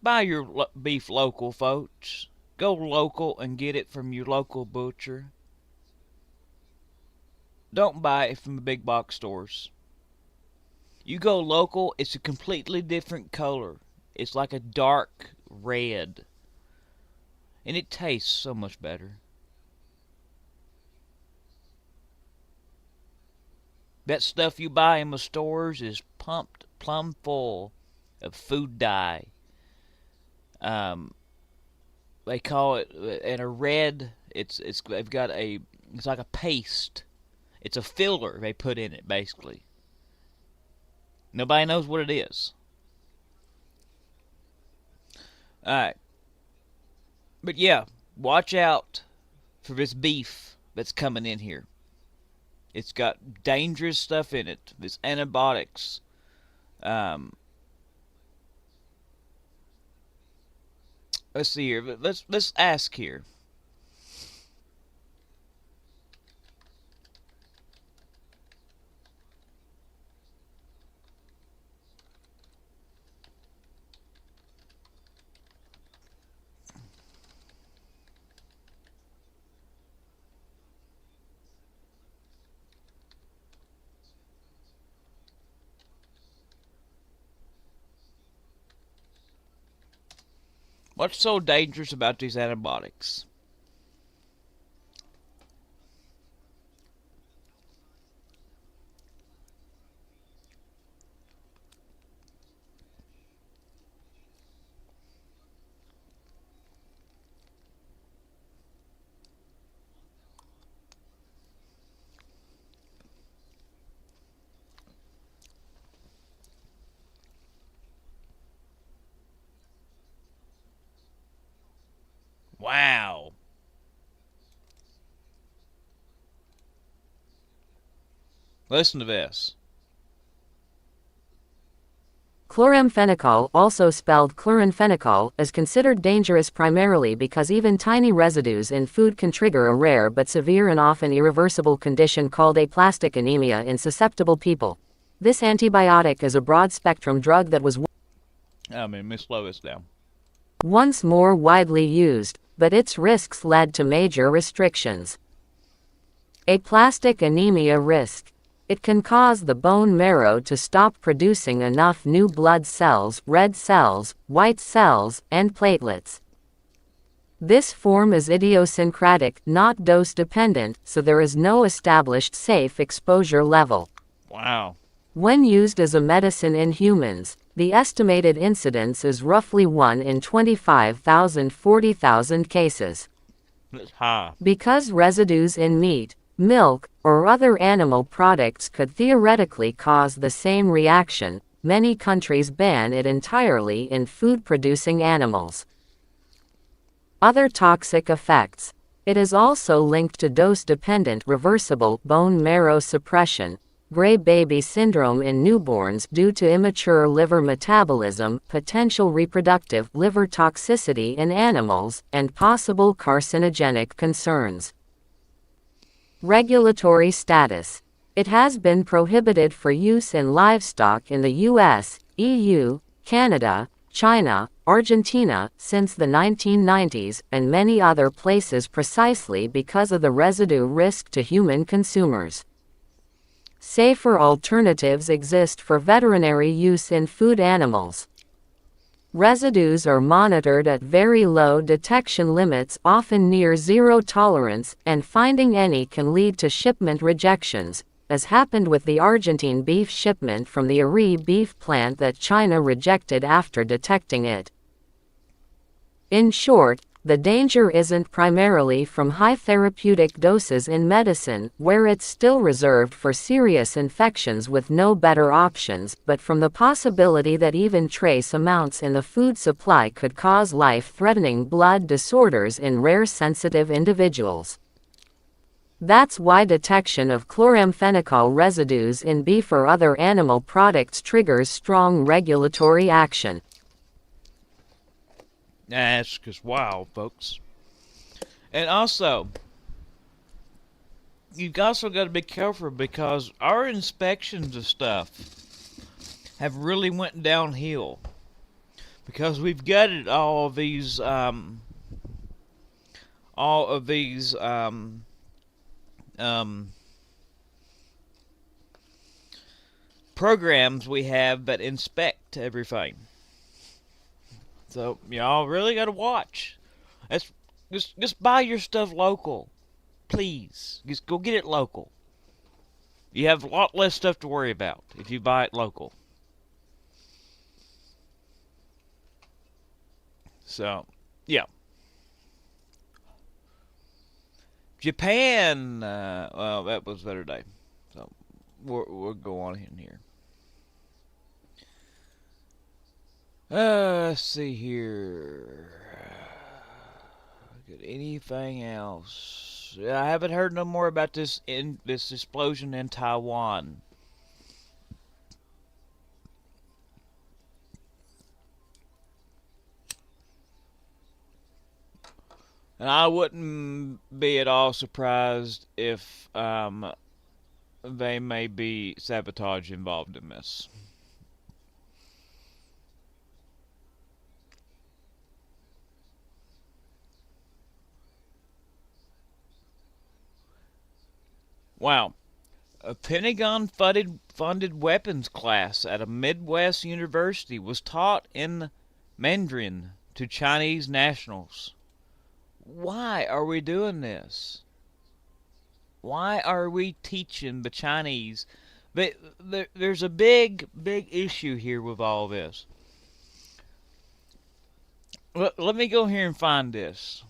Buy your beef local, folks. Go local and get it from your local butcher. Don't buy it from the big box stores. You go local, it's a completely different color. It's like a dark red. And it tastes so much better. That stuff you buy in the stores is pumped plumb full of food dye. Um, they call it in a red. It's they've got a it's like a paste. It's a filler they put in it basically. Nobody knows what it is. All right, but yeah, watch out for this beef that's coming in here. It's got dangerous stuff in it. This antibiotics. Um, let's see here. Let's ask here. What's so dangerous about these antibiotics? Wow. Listen to this. Chloramphenicol, also spelled chloramphenicol, is considered dangerous primarily because even tiny residues in food can trigger a rare but severe and often irreversible condition called aplastic anemia in susceptible people. This antibiotic is a broad-spectrum drug that was Slow this down. once more widely used, but its risks led to major restrictions. Aplastic anemia risk. It can cause the bone marrow to stop producing enough new blood cells, red cells, white cells, and platelets. This form is idiosyncratic, not dose-dependent, so there is no established safe exposure level. Wow. When used as a medicine in humans, the estimated incidence is roughly 1 in 25,000 40,000 cases. That's high. Because residues in meat, milk, or other animal products could theoretically cause the same reaction, many countries ban it entirely in food-producing animals. Other toxic effects. It is also linked to dose-dependent reversible bone marrow suppression, gray baby syndrome in newborns due to immature liver metabolism, potential reproductive liver toxicity in animals, and possible carcinogenic concerns. Regulatory status. It has been prohibited for use in livestock in the US, EU, Canada, China, Argentina since the 1990s, and many other places precisely because of the residue risk to human consumers. Safer alternatives exist for veterinary use in food animals. Residues are monitored at very low detection limits, often near zero tolerance, and finding any can lead to shipment rejections, as happened with the Argentine beef shipment from the Ari beef plant that China rejected after detecting it. In short, the danger isn't primarily from high therapeutic doses in medicine, where it's still reserved for serious infections with no better options, but from the possibility that even trace amounts in the food supply could cause life-threatening blood disorders in rare sensitive individuals. That's why detection of chloramphenicol residues in beef or other animal products triggers strong regulatory action. That's just wow, folks. And also, you've also got to be careful because our inspections of stuff have really went downhill because we've gutted all of these programs we have that inspect everything. So y'all really got to watch. That's just buy your stuff local, please. Just go get it local. You have a lot less stuff to worry about if you buy it local. So, yeah. Japan. Well, that was better day. So we'll go on in here. Let's see here. Anything else? I haven't heard no more about this explosion in Taiwan. And I wouldn't be at all surprised if they may be sabotage involved in this. Wow. A Pentagon funded weapons class at a Midwest university was taught in Mandarin to Chinese nationals. Why are we doing this? Why are we teaching the Chinese? There's a big issue here with all this. Let me go here and find this.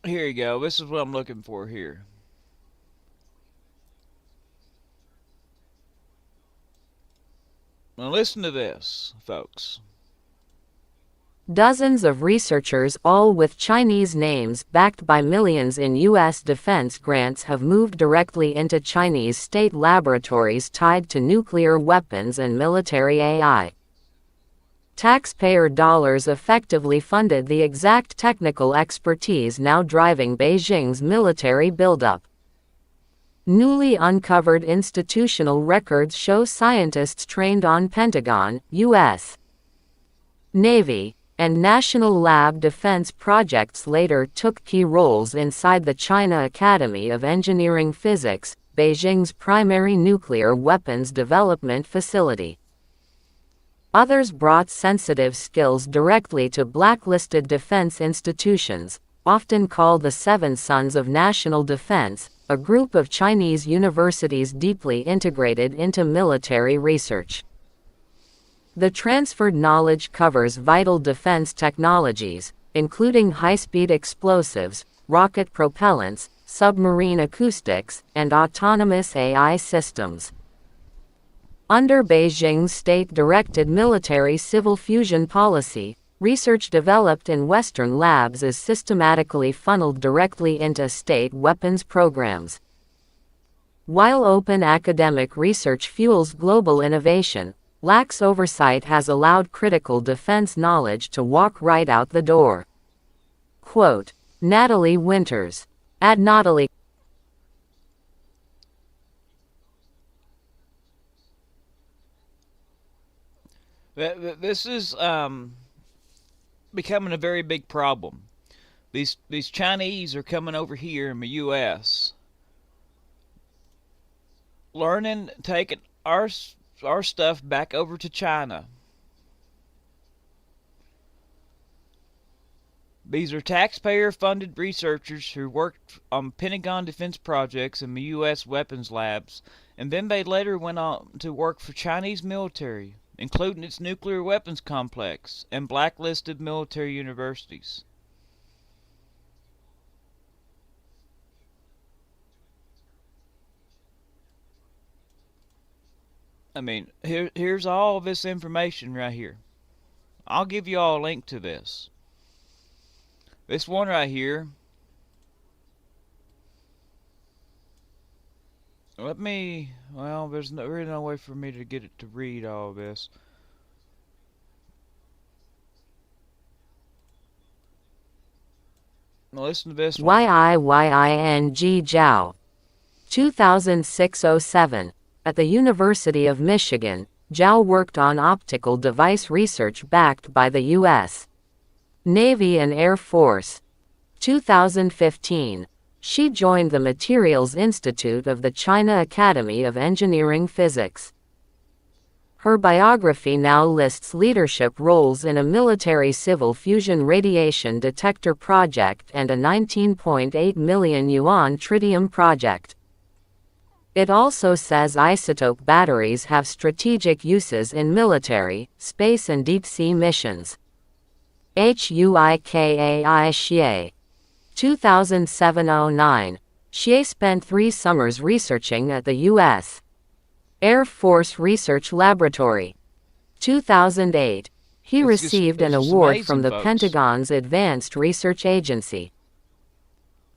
Here you go. This is what I'm looking for here. Now listen to this, folks. Dozens of researchers, all with Chinese names, backed by millions in U.S. defense grants, have moved directly into Chinese state laboratories tied to nuclear weapons and military AI. Taxpayer dollars effectively funded the exact technical expertise now driving Beijing's military buildup. Newly uncovered institutional records show scientists trained on Pentagon, U.S. Navy, and national lab defense projects later took key roles inside the China Academy of Engineering Physics, Beijing's primary nuclear weapons development facility. Others brought sensitive skills directly to blacklisted defense institutions, often called the Seven Sons of National Defense, a group of Chinese universities deeply integrated into military research. The transferred knowledge covers vital defense technologies, including high-speed explosives, rocket propellants, submarine acoustics, and autonomous AI systems. Under Beijing's state-directed military-civil fusion policy, research developed in Western labs is systematically funneled directly into state weapons programs. While open academic research fuels global innovation, lax oversight has allowed critical defense knowledge to walk right out the door. Quote, Natalie Winters. At Natalie. This is becoming a very big problem. These Chinese are coming over here in the U.S. learning, taking our stuff back over to China. These are taxpayer-funded researchers who worked on Pentagon defense projects in the U.S. weapons labs, and then they later went on to work for Chinese military, including its nuclear weapons complex and blacklisted military universities. I mean, here's all this information right here. I'll give you all a link to this. This one right here. Well, there's really no way for me to get it to read all this. Now listen to this one. Ying Zhao. 2006-07. At the University of Michigan, Zhao worked on optical device research backed by the U.S. Navy and Air Force. 2015. She joined the Materials Institute of the China Academy of Engineering Physics. Her biography now lists leadership roles in a military civil fusion radiation detector project and a 19.8 million yuan tritium project. It also says isotope batteries have strategic uses in military, space and deep-sea missions. Huikai Xie. 2007-09. Xie spent 3 summers researching at the U.S. Air Force Research Laboratory. 2008. He received an award amazing, from the folks. Pentagon's Advanced Research Agency.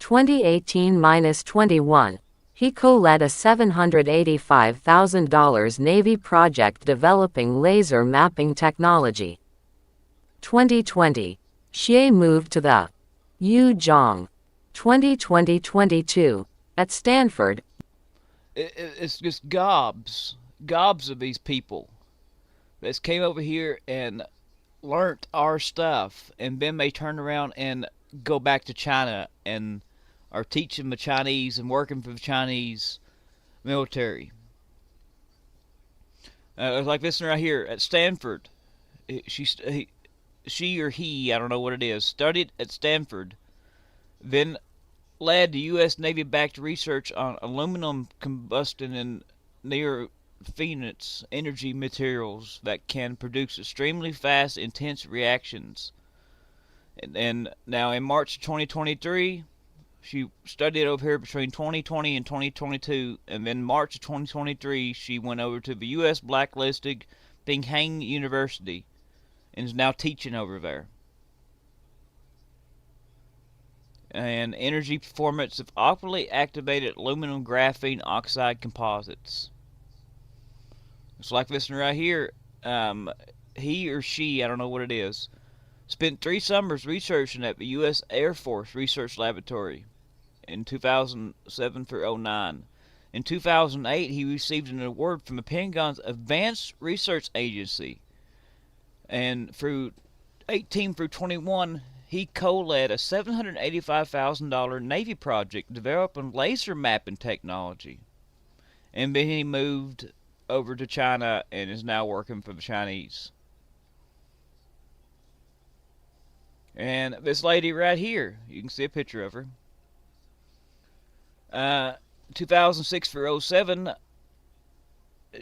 2018-21. He co-led a $785,000 Navy project developing laser mapping technology. 2020. Xie moved to the Yuzhong. 2020-22. At Stanford. It's just gobs of these people that came over here and learnt our stuff, and then they turn around and go back to China and are teaching the Chinese and working for the Chinese military. Like this one right here at Stanford. She or he, I don't know what it is, studied at Stanford, then led the U.S. Navy-backed research on aluminum combustion and near finite energy materials that can produce extremely fast, intense reactions. And now in March 2023, she studied over here between 2020 and 2022, and then March of 2023, she went over to the U.S. blacklisted Binghang University and is now teaching over there. And energy performance of optically activated aluminum graphene oxide composites. It's like this one right here. He or she, I don't know what it is, spent 3 summers researching at the U.S. Air Force Research Laboratory in 2007 through 09. In 2008, he received an award from the Pentagon's Advanced Research Agency. And through 18 through 21, he co-led a $785,000 Navy project developing laser mapping technology. And then he moved over to China and is now working for the Chinese. And this lady right here, you can see a picture of her. 2006 through 07,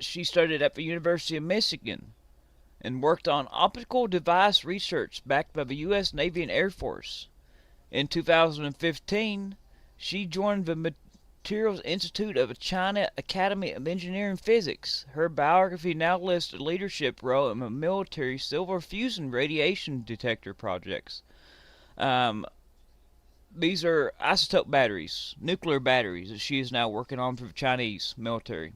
she studied at the University of Michigan and worked on optical device research backed by the U.S. Navy and Air Force. In 2015, she joined the Materials Institute of the China Academy of Engineering Physics. Her biography now lists a leadership role in the military silver fusion radiation detector projects. These are isotope batteries, nuclear batteries, that she is now working on for the Chinese military.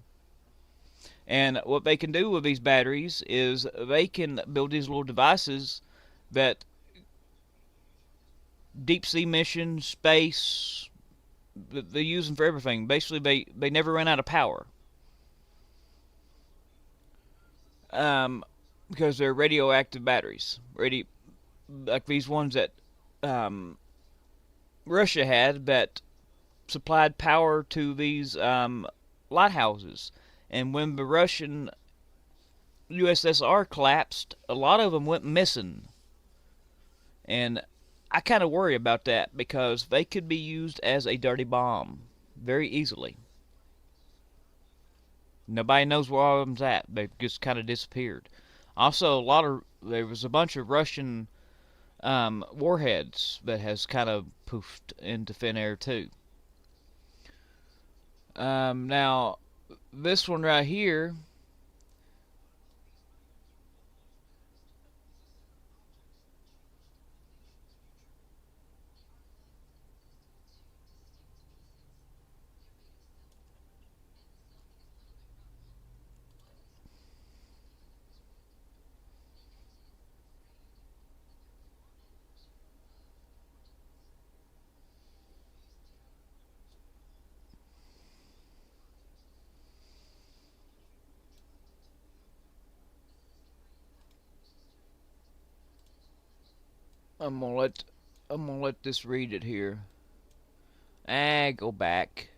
And what they can do with these batteries is they can build these little devices that deep sea missions, space, they use them for everything. Basically, they never run out of power. Because they're radioactive batteries. Like these ones that Russia had that supplied power to these lighthouses. And when the Russian USSR collapsed, a lot of them went missing. And I kind of worry about that because they could be used as a dirty bomb very easily. Nobody knows where all of them's at. They've just kind of disappeared. Also, there was a bunch of Russian warheads that has kind of poofed into thin air too. Now, this one right here, I'm gonna let this read it here. Go back.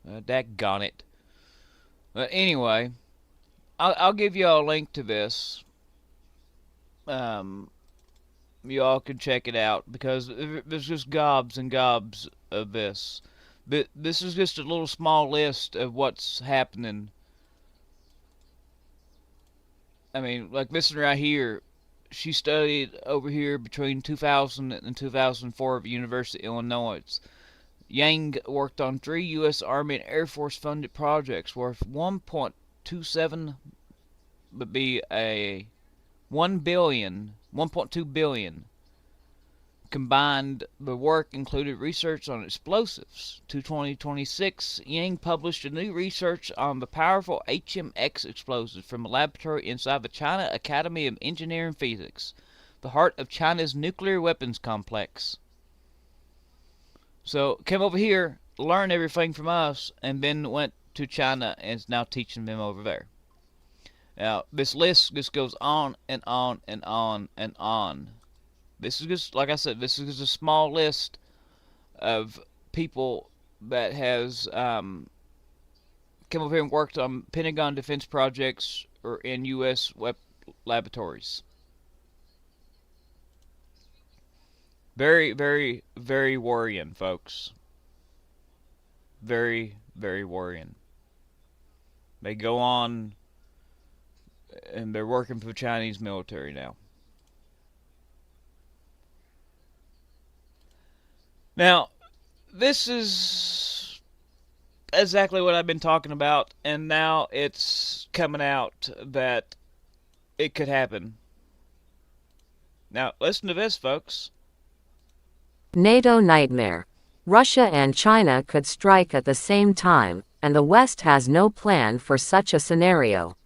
Daggone it. But anyway, I'll give you all a link to this. Um, you all can check it out because there's just gobs and gobs of this. But this is just a little small list of what's happening. I mean, like this one right here, she studied over here between 2000 and 2004 at the University of Illinois. Yang worked on 3 U.S. Army and Air Force funded projects worth 1.27 would be a 1.2 billion. Combined, the work included research on explosives. To 2026, Yang published a new research on the powerful HMX explosives from a laboratory inside the China Academy of Engineering and Physics, the heart of China's nuclear weapons complex. So, came over here, learned everything from us, and then went to China and is now teaching them over there. Now, this list just goes on and on and on and on. This is just, like I said, this is just a small list of people that has come over here and worked on Pentagon defense projects or in U.S. laboratories. Very, very, very worrying, folks. Very, very worrying. They go on and they're working for the Chinese military now. Now, this is exactly what I've been talking about, and now it's coming out that it could happen. Now, listen to this, folks. NATO nightmare. Russia and China could strike at the same time, and the West has no plan for such a scenario.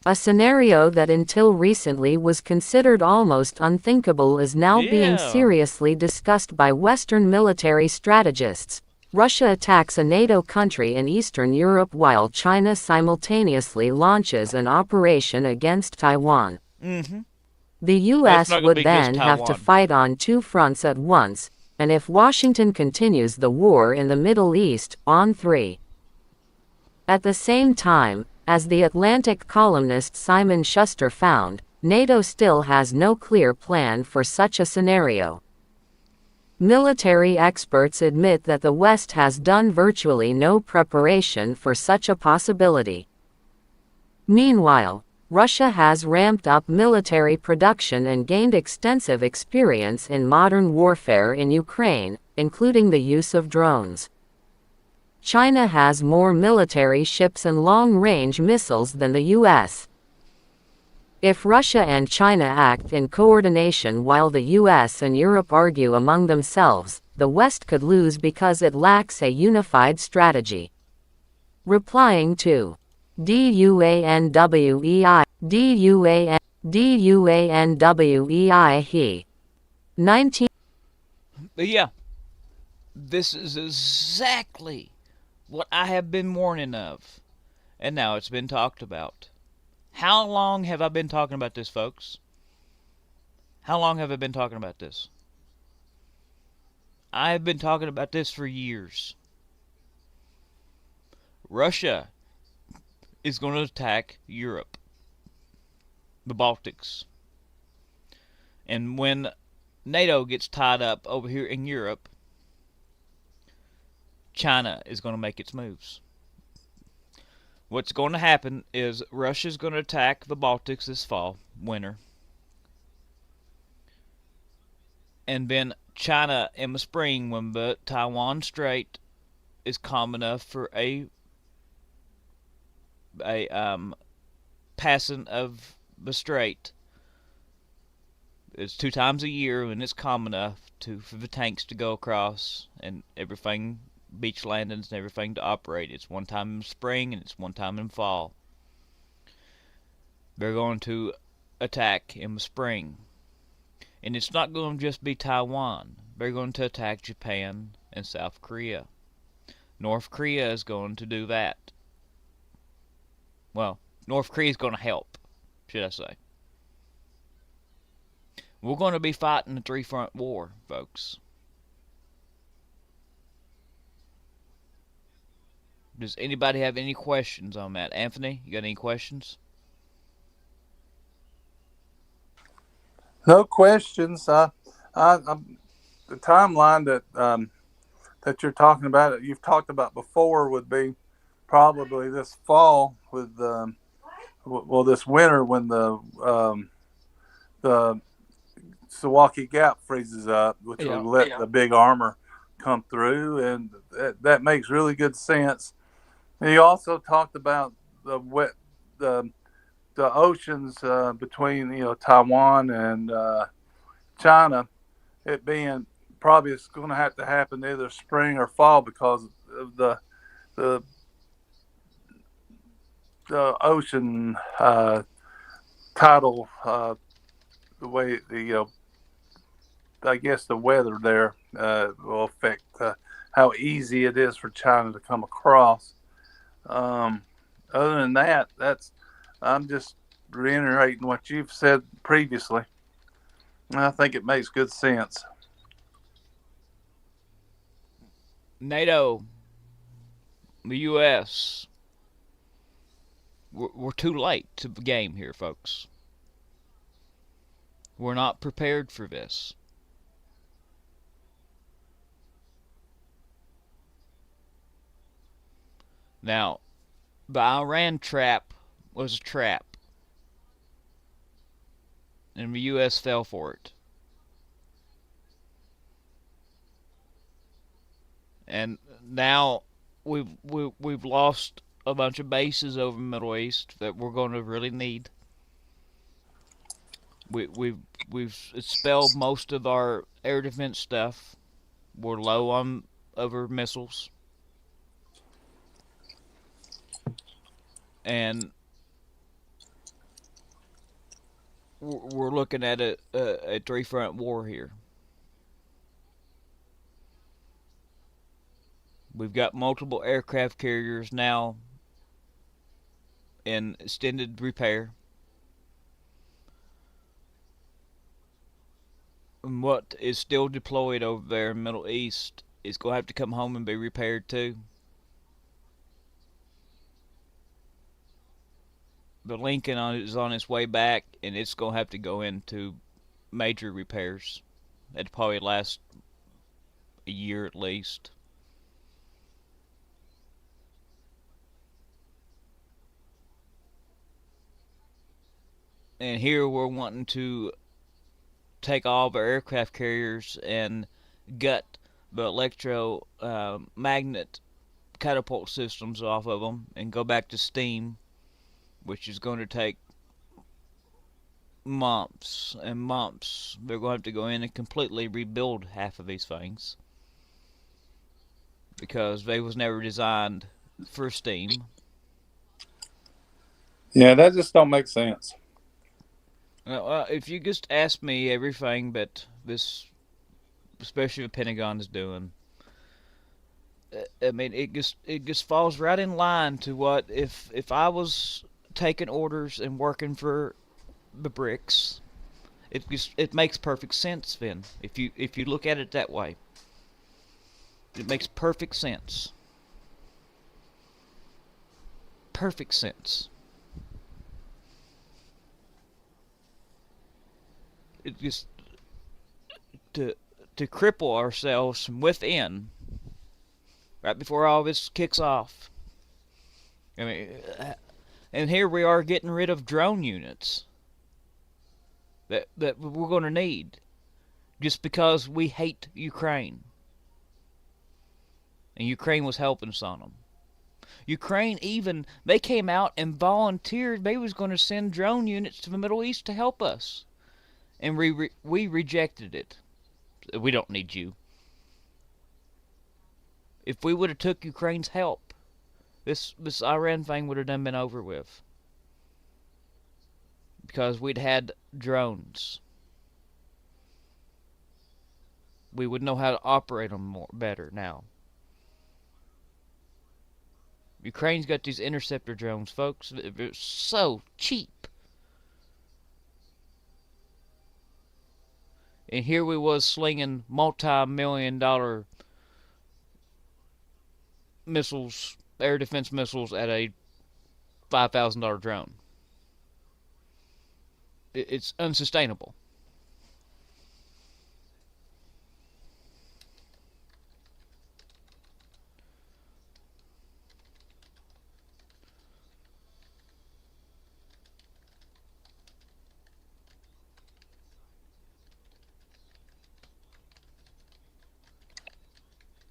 A scenario that until recently was considered almost unthinkable is now being seriously discussed by Western military strategists. Russia attacks a NATO country in Eastern Europe while China simultaneously launches an operation against Taiwan. The U.S. would then have to fight on 2 fronts at once, and if Washington continues the war in the Middle East, on 3. At the same time, as the Atlantic columnist Simon Schuster found, NATO still has no clear plan for such a scenario. Military experts admit that the West has done virtually no preparation for such a possibility. Meanwhile, Russia has ramped up military production and gained extensive experience in modern warfare in Ukraine, including the use of drones. China has more military ships and long-range missiles than the U.S. If Russia and China act in coordination while the U.S. and Europe argue among themselves, the West could lose because it lacks a unified strategy. Replying to DUANWEI, he 19. But yeah, this is exactly what I have been warning of, and now it's been talked about. How long have I been talking about this, folks? How long have I been talking about this? I have been talking about this for years. Russia is going to attack Europe, the Baltics. And when NATO gets tied up over here in Europe, China is going to make its moves. What's going to happen is Russia's going to attack the Baltics this fall, winter. And then China in the spring, when the Taiwan Strait is calm enough for a passing of the strait. It's 2 times a year when it's calm enough for the tanks to go across and everything, beach landings and everything to operate. It's 1 time in spring and it's 1 time in fall. They're going to attack in the spring. And it's not going to just be Taiwan. They're going to attack Japan and South Korea. North Korea is going to do that. Well, North Korea is going to help, should I say. We're going to be fighting the three-front war, folks. Does anybody have any questions on that? Anthony, you got any questions? No questions. The timeline that you're talking about, you've talked about before, would be probably this fall with this winter when the Milwaukee Gap freezes up, which will let the big armor come through, and that makes really good sense. And you also talked about the the oceans between Taiwan and China, it being probably it's going to have to happen either spring or fall because of the the ocean tidal the way I guess the weather there will affect how easy it is for China to come across. Um, Other than that, I'm just reiterating what you've said previously. I think it makes good sense. NATO, the U.S., we're too late to the game here, folks. We're not prepared for this. Now, the Iran trap was a trap, and the U.S. fell for it. And now we've lost a bunch of bases over the Middle East that we're going to really need. We've expelled most of our air defense stuff. We're low on over missiles, and we're looking at a three-front war here. We've got multiple aircraft carriers now in extended repair. And what is still deployed over there in the Middle East is going to have to come home and be repaired too. The Lincoln is on its way back, and it's going to have to go into major repairs. It'll probably last a year at least. And here we're wanting to take all of our aircraft carriers and gut the electromagnet catapult systems off of them and go back to steam, which is going to take months and months. They're going to have to go in and completely rebuild half of these things because they was never designed for steam. Yeah, that just don't make sense. If you just ask me everything that this, especially the Pentagon, is doing, I mean, it just falls right in line to what if I was taking orders and working for the bricks, it makes perfect sense. Then, if you look at it that way, it makes perfect sense. Perfect sense. It just to cripple ourselves from within right before all this kicks off. I mean, and here we are getting rid of drone units that we're going to need just because we hate Ukraine. And Ukraine was helping us on them. Ukraine even, they came out and volunteered they was going to send drone units to the Middle East to help us. And we rejected it. We don't need you. If we would have took Ukraine's help, this Iran thing would have done been over with. Because we'd had drones. We would know how to operate them better now. Ukraine's got these interceptor drones, folks. They're so cheap. And here we was slinging multi-million-dollar missiles, air defense missiles, at a $5,000 drone. It's unsustainable.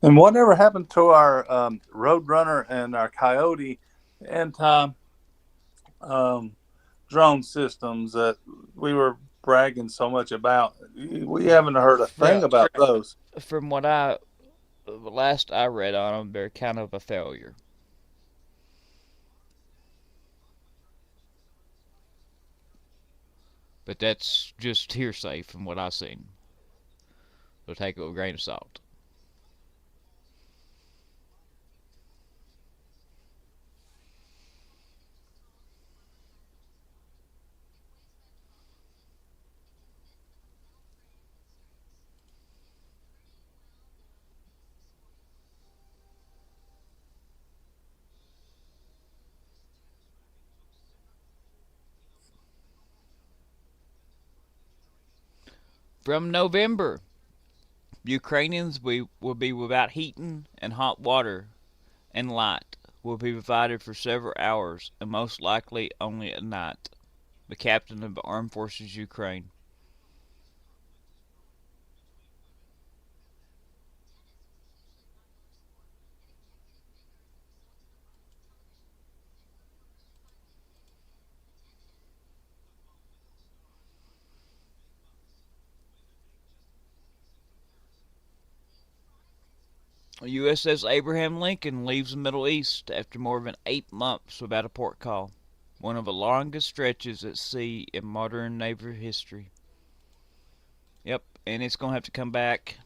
And whatever happened to our Roadrunner and our Coyote anti drone systems that we were bragging so much about? We haven't heard a thing about those. From what I last I read on them, they're kind of a failure. But that's just hearsay from what I've seen. So take it with a grain of salt. From November, Ukrainians will be without heating and hot water, and light will be provided for several hours and most likely only at night. The captain of the Armed Forces Ukraine. USS Abraham Lincoln leaves the Middle East after more than 8 months without a port call. One of the longest stretches at sea in modern naval history. Yep, and it's going to have to come back.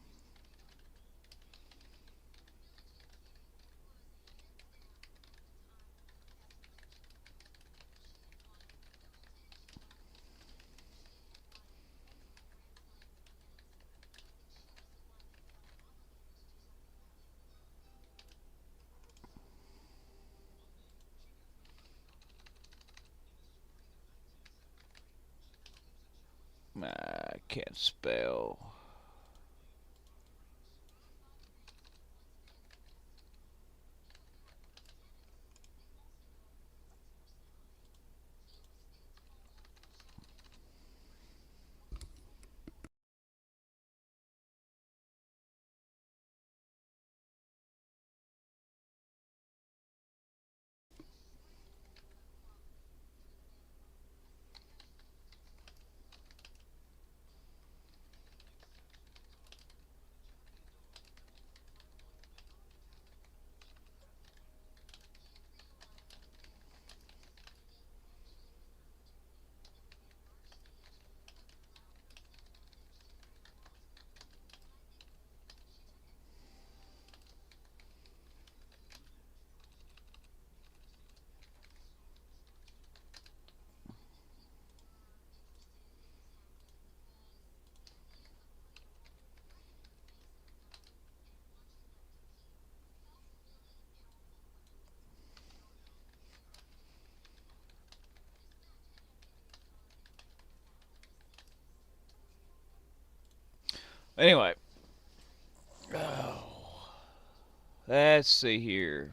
I can't spell. Anyway, let's see here.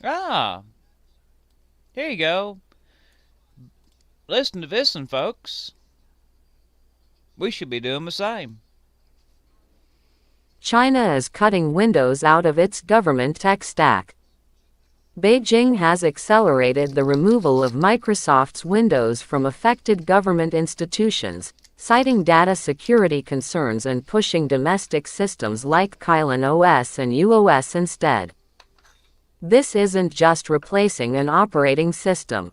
Ah, here you go. Listen to this one, folks. We should be doing the same. China is cutting Windows out of its government tech stack. Beijing has accelerated the removal of Microsoft's Windows from affected government institutions, citing data security concerns and pushing domestic systems like Kylin OS and UOS instead. This isn't just replacing an operating system.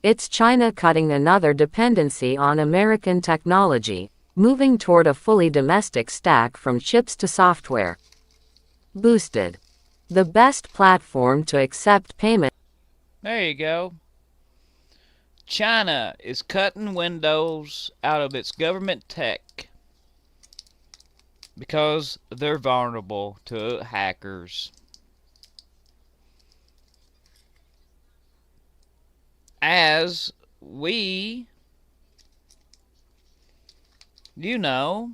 It's China cutting another dependency on American technology, moving toward a fully domestic stack from chips to software. Boosted. The best platform to accept payment. There you go. China is cutting windows out of its government tech because they're vulnerable to hackers. As we, you know,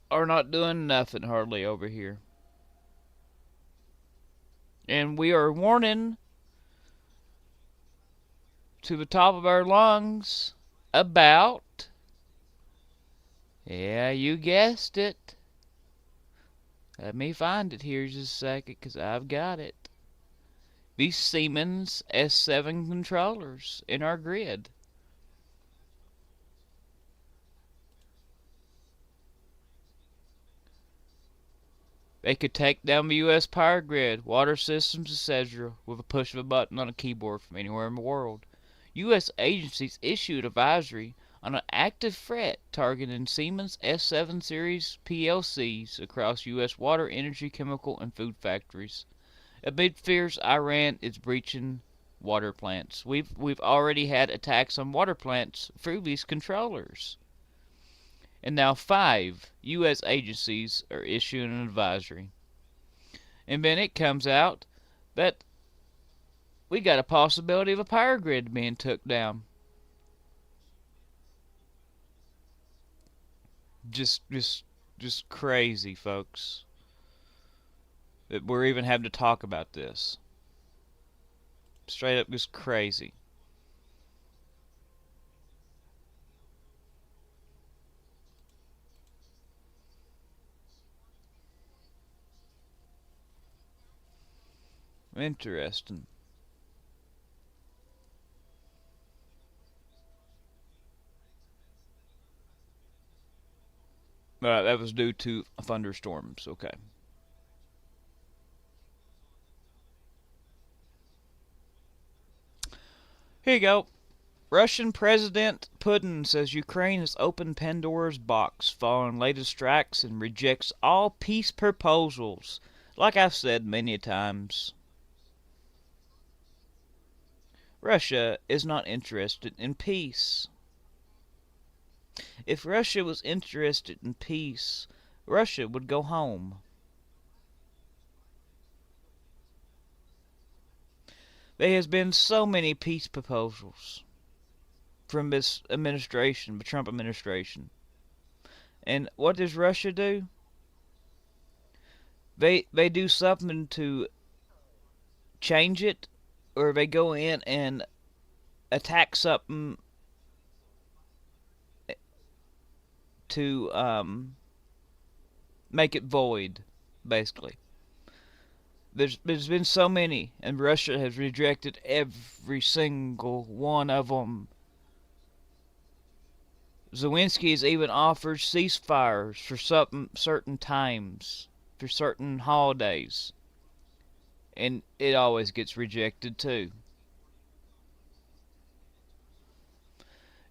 are not doing nothing hardly over here. And we are warning to the top of our lungs about, yeah, you guessed it. Let me find it here just a second, because I've got it. These Siemens S7 controllers in our grid. They could take down the U.S. power grid, water systems, etc. with a push of a button on a keyboard from anywhere in the world. U.S. agencies issued advisory on an active threat targeting Siemens S7 series PLCs across U.S. water, energy, chemical, and food factories. Amid fears Iran is breaching water plants. We've already had attacks on water plants through these controllers. And now 5 U.S. agencies are issuing an advisory. And then it comes out that we got a possibility of a power grid being took down. Just crazy, folks. That we're even having to talk about this. Straight up just crazy. Interesting. That was due to thunderstorms. Okay. Here you go. Russian President Putin says Ukraine has opened Pandora's box following latest strikes and rejects all peace proposals. Like I've said many times, Russia is not interested in peace. If Russia was interested in peace, Russia would go home. There has been so many peace proposals from this administration, the Trump administration. And what does Russia do? They do something to change it, or they go in and attack something to make it void, basically. There's been so many, and Russia has rejected every single one of them. Zelensky has even offered ceasefires for certain times, for certain holidays, and it always gets rejected too.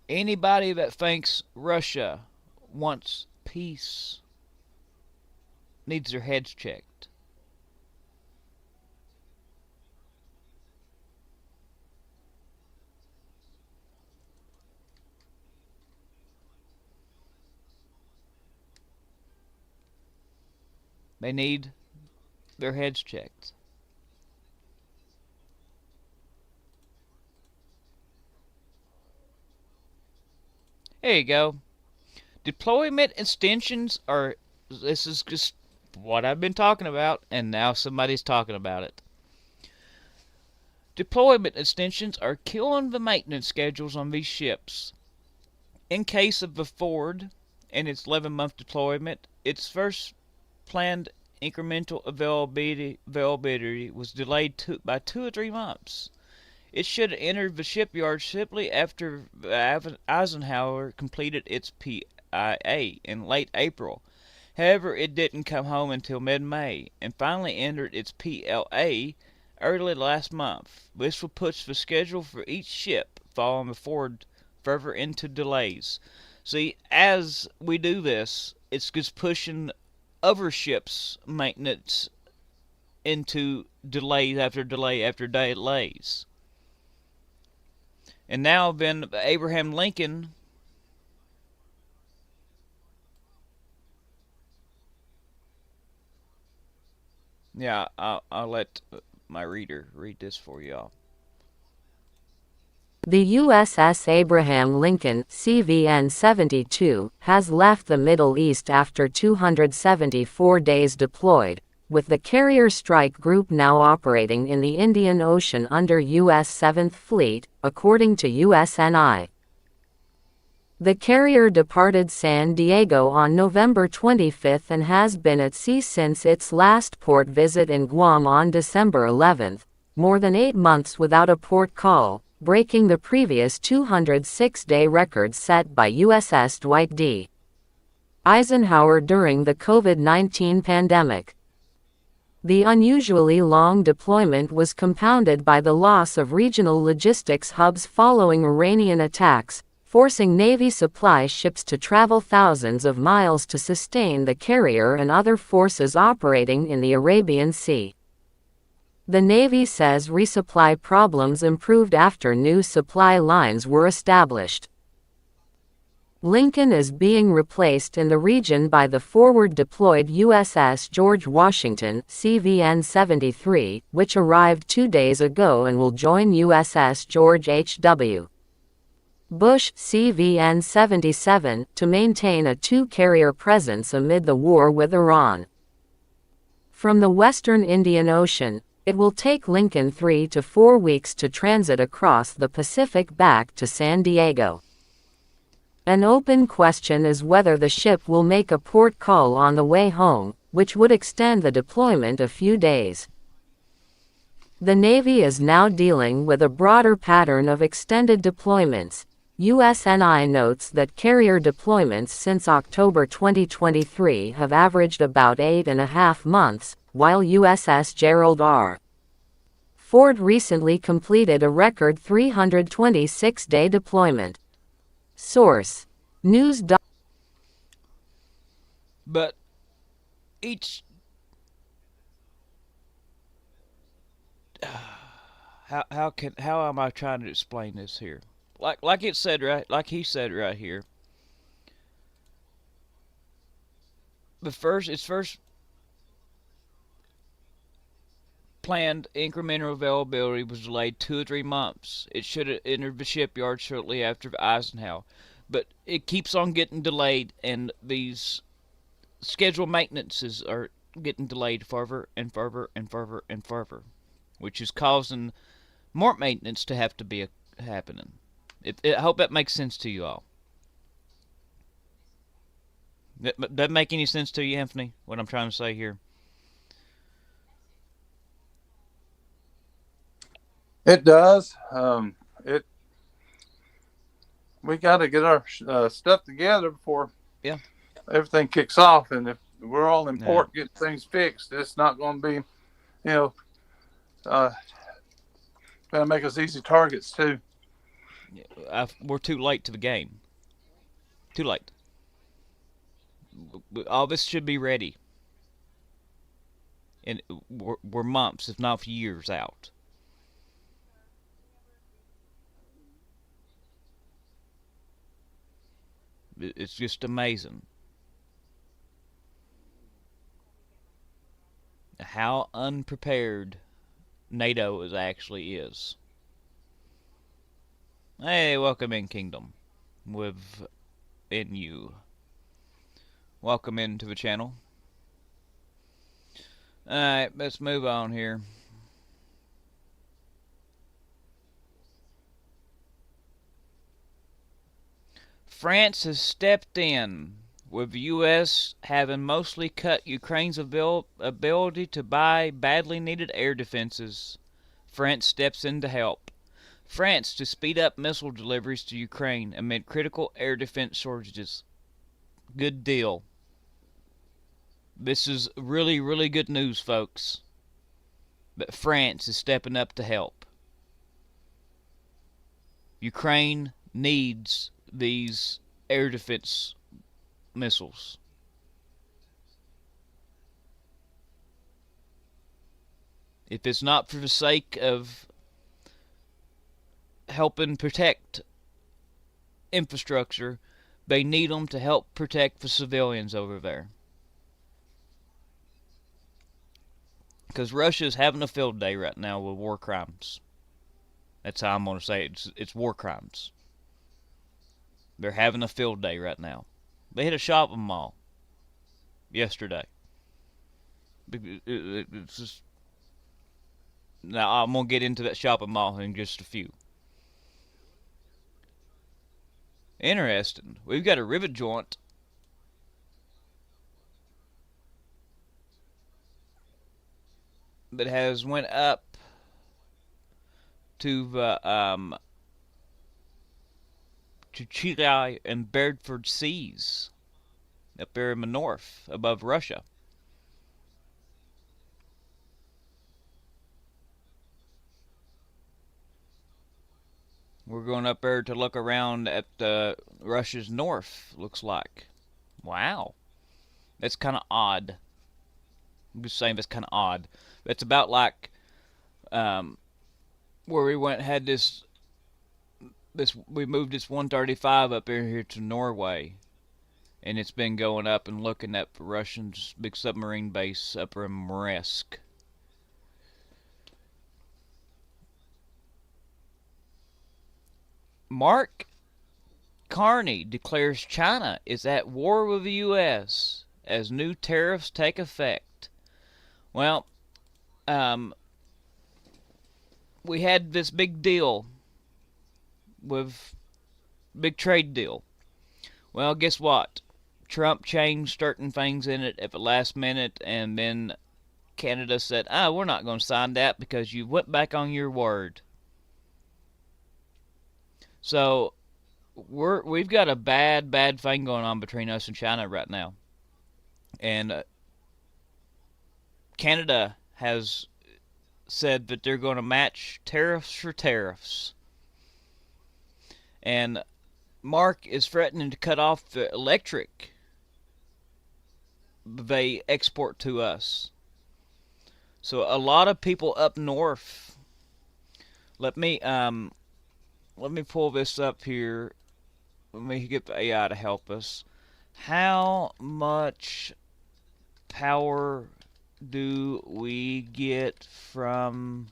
Anybody that thinks Russia wants peace needs their heads checked. They need their heads checked. There you go. Deployment extensions are, this is just what I've been talking about, and now somebody's talking about it. Deployment extensions are killing the maintenance schedules on these ships. In case of the Ford and its 11-month deployment, its first planned incremental availability was delayed by 2 or 3 months. It should have entered the shipyard simply after Eisenhower completed its PIA in late April. However, it didn't come home until mid-May and finally entered its PLA early last month. This will push the schedule for each ship following the Ford further into delays. See, as we do this, it's just pushing other ships' maintenance into delays after delay after delays. And now then Abraham Lincoln, yeah, I'll let my reader read this for y'all. The USS Abraham Lincoln CVN-72 has left the Middle East after 274 days deployed, with the carrier strike group now operating in the Indian Ocean under U.S. 7th Fleet, according to USNI. The carrier departed San Diego on November 25 and has been at sea since its last port visit in Guam on December 11, more than 8 months without a port call, breaking the previous 206-day record set by USS Dwight D. Eisenhower during the COVID-19 pandemic. The unusually long deployment was compounded by the loss of regional logistics hubs following Iranian attacks, forcing Navy supply ships to travel thousands of miles to sustain the carrier and other forces operating in the Arabian Sea. The Navy says resupply problems improved after new supply lines were established. Lincoln is being replaced in the region by the forward-deployed USS George Washington CVN-73, which arrived 2 days ago and will join USS George H.W. Bush CVN-77 to maintain a two-carrier presence amid the war with Iran. From the western Indian Ocean, it will take Lincoln 3 to 4 weeks to transit across the Pacific back to San Diego. An open question is whether the ship will make a port call on the way home, which would extend the deployment a few days. The Navy is now dealing with a broader pattern of extended deployments. USNI notes that carrier deployments since October 2023 have averaged about 8.5 months, while USS Gerald R. Ford recently completed a record 326-day deployment. Source: News. But each how am I trying to explain this here? Like it said right, like he said right here. Its first planned incremental availability was delayed 2 or 3 months. It should have entered the shipyard shortly after Eisenhower, but it keeps on getting delayed, and these scheduled maintenances are getting delayed further and further and further and further, which is causing more maintenance to have to be happening. I hope that makes sense to you all. That make any sense to you, Anthony? What I'm trying to say here? It does. We got to get our stuff together before everything kicks off. And if we're all in port getting things fixed, it's not going to be, going to make us easy targets too. We're too late to the game. Too late. All this should be ready. And we're months, if not years out. It's just amazing how unprepared NATO actually is. Hey, welcome in, Kingdom. Within you. Welcome into the channel. Alright, let's move on here. France has stepped in, with the U.S. having mostly cut Ukraine's ability to buy badly needed air defenses. France steps in to help. France to speed up missile deliveries to Ukraine amid critical air defense shortages. Good deal. This is really, really good news, folks. But France is stepping up to help. Ukraine needs these air defense missiles. If it's not for the sake of helping protect infrastructure, they need them to help protect the civilians over there. Because Russia's having a field day right now with war crimes. That's how I'm going to say it. It's war crimes. They're having a field day right now. They hit a shopping mall yesterday. It's just, now I'm going to get into that shopping mall in just a few. Interesting. We've got a rivet joint that has went up to the to Chile and Bedford Seas up there in the north above Russia. We're going up there to look around at Russia's north, looks like. Wow. That's kind of odd. I'm just saying that's kind of odd. That's about like where we went had this we moved this 135 up here to Norway, and it's been going up and looking at Russian's big submarine base up in Murmansk. Mark Carney declares China is at war with the U.S. as new tariffs take effect. Well, we had this big deal with big trade deal. Well, guess what? Trump changed certain things in it at the last minute, and then Canada said, we're not going to sign that because you went back on your word. So we've got a bad thing going on between us and China right now. And Canada has said that they're going to match tariffs for tariffs. And Mark is threatening to cut off the electric they export to us. So a lot of people up north. Let me pull this up here. Let me get the AI to help us. How much power do we get from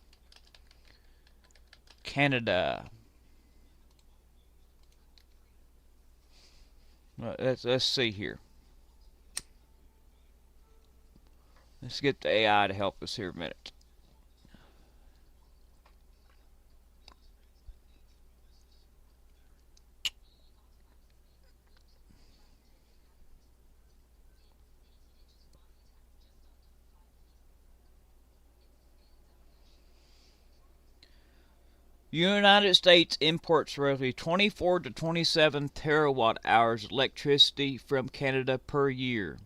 Canada? Let's see here. Let's get the AI to help us here a minute. The United States imports roughly 24 to 27 terawatt hours of electricity from Canada per year.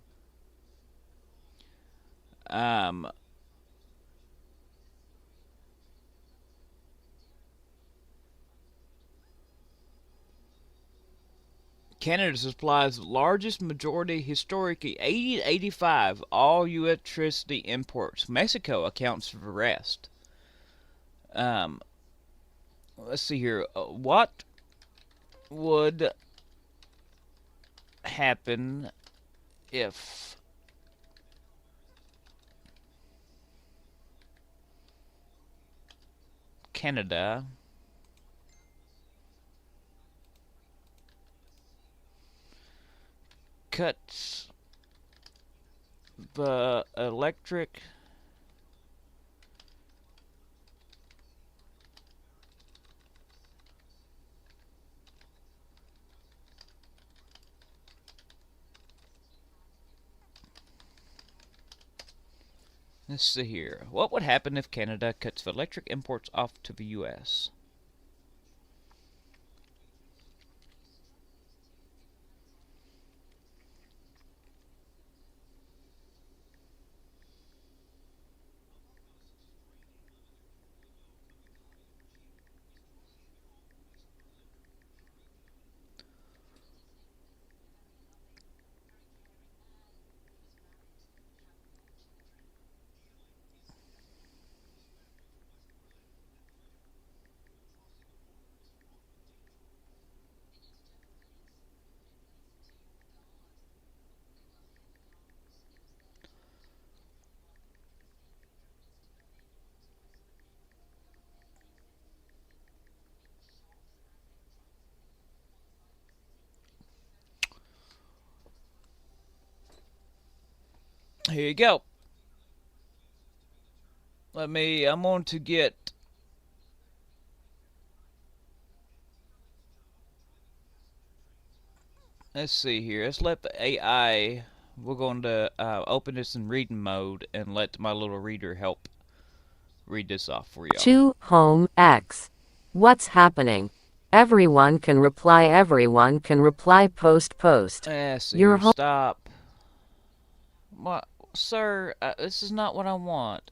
Canada supplies the largest majority, historically 80 to 85, all electricity imports. Mexico accounts for the rest. Let's see here. What would happen if Canada cuts the electric Let's see here. What would happen if Canada cuts the electric imports off to the U.S.? Here you go. I'm going to get, let's see here. Let's let the AI, we're going to open this in reading mode and let my little reader help read this off for y'all. 2 Home X. What's happening? Everyone can reply. Everyone can reply. Post. Let's see Your here. home. Stop. What? Sir, this is not what I want.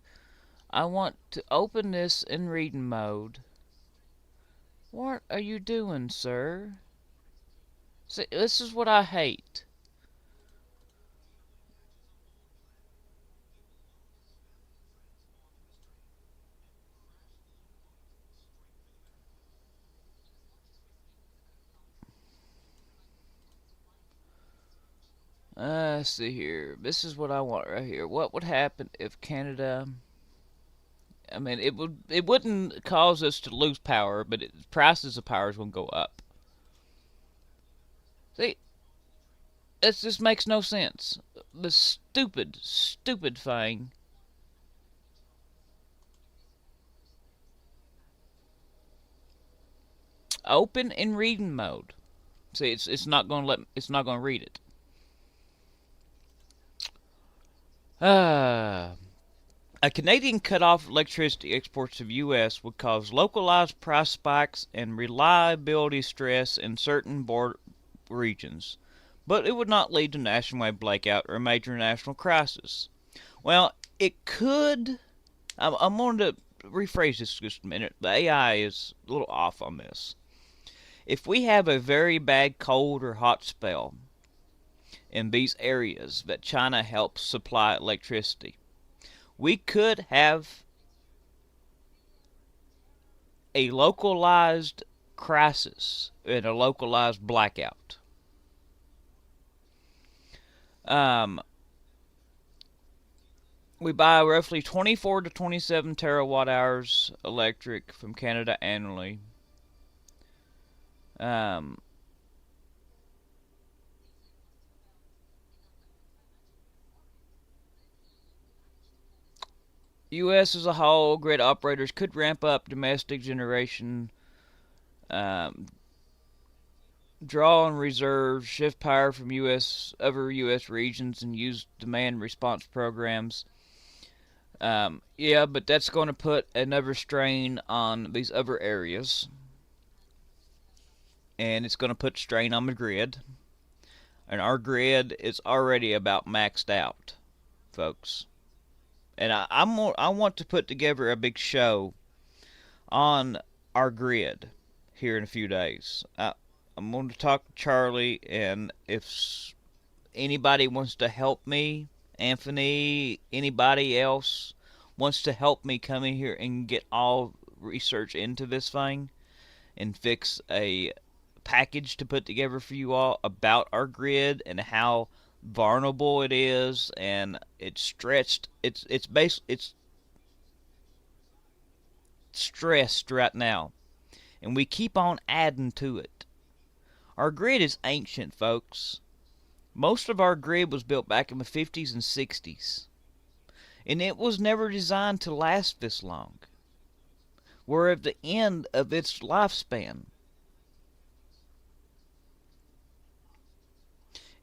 I want to open this in reading mode. What are you doing, sir? See, this is what I hate. Let's see here. This is what I want right here. What would happen if Canada? I mean, it wouldn't cause us to lose power, but prices of power will go up. See, this just makes no sense. The stupid thing. Open in reading mode. See, it's not gonna read it. A Canadian cut off electricity exports to the U.S. would cause localized price spikes and reliability stress in certain border regions, but it would not lead to nationwide blackout or a major national crisis. Well, it could. I'm going to rephrase this just a minute. The AI is a little off on this. If we have a very bad cold or hot spell in these areas that China helps supply electricity, we could have a localized crisis and a localized blackout. We buy roughly 24 to 27 terawatt hours electric from Canada annually. Um, U.S. as a whole, grid operators could ramp up domestic generation, um, draw on reserves, shift power from other U.S. regions, and use demand response programs. Yeah, but that's going to put another strain on these other areas, and it's going to put strain on the grid. And our grid is already about maxed out, folks. And I want to put together a big show on our grid here in a few days. I'm going to talk to Charlie, and if anybody wants to help me, Anthony, anybody else wants to help me come in here and get all research into this thing and fix a package to put together for you all about our grid and how vulnerable it is, and it's stretched. It's stressed right now, and we keep on adding to it. Our grid is ancient, folks. Most of our grid was built back in the 50s and 60s, and it was never designed to last this long. We're at the end of its lifespan.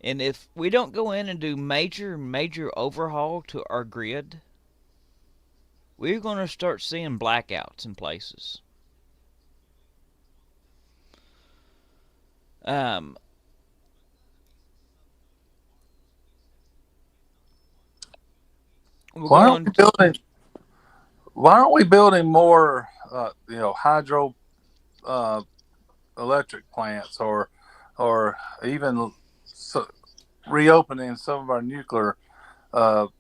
And if we don't go in and do major overhaul to our grid, we're going to start seeing blackouts in places. Um, we're Why aren't going we to, building? Why aren't we building more, hydro uh, electric plants, or even reopening some of our nuclear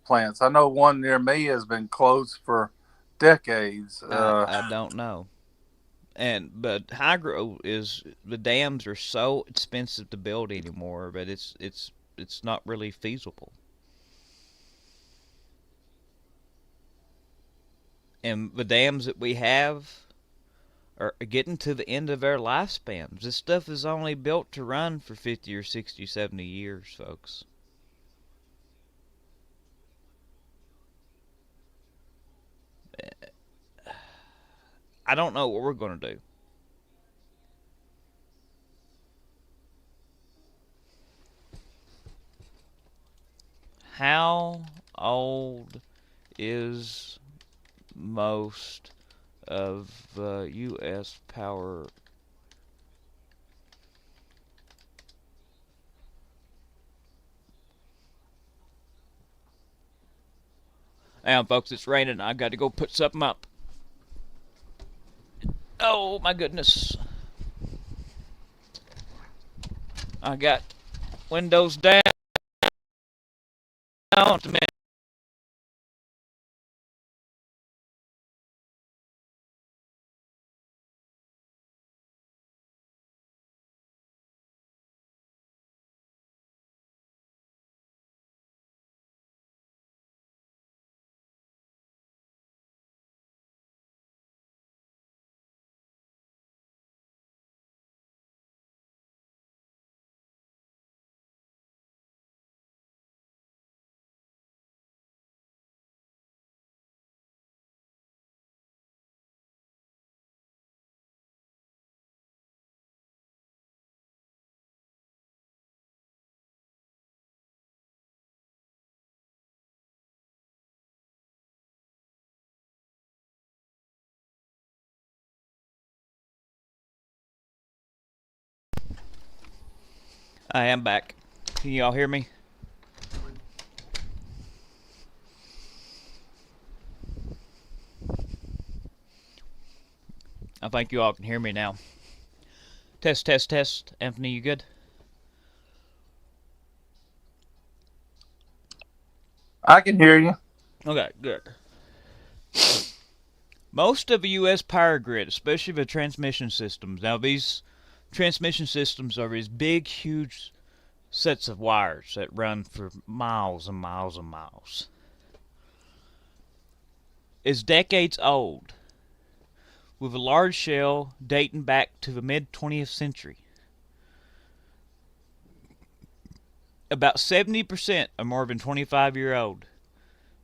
plants? I know one near me has been closed for decades. I don't know. But hydro is, the dams are so expensive to build anymore, but it's not really feasible. And the dams that we have are getting to the end of their lifespans. This stuff is only built to run for 50 or 60, 70 years, folks. I don't know what we're going to do. How old is most of U.S. power? Now, folks, it's raining. I got to go put something up. Oh my goodness! I got windows down. A minute. I am back. Can y'all hear me? I think you all can hear me now. Test, test, test. Anthony, you good? I can hear you. Okay, good. Most of the U.S. power grid, especially the transmission systems. Now, these transmission systems are these big, huge sets of wires that run for miles and miles and miles. Is decades old, with a large shell dating back to the mid 20th century. About 70% are more than 25-year old.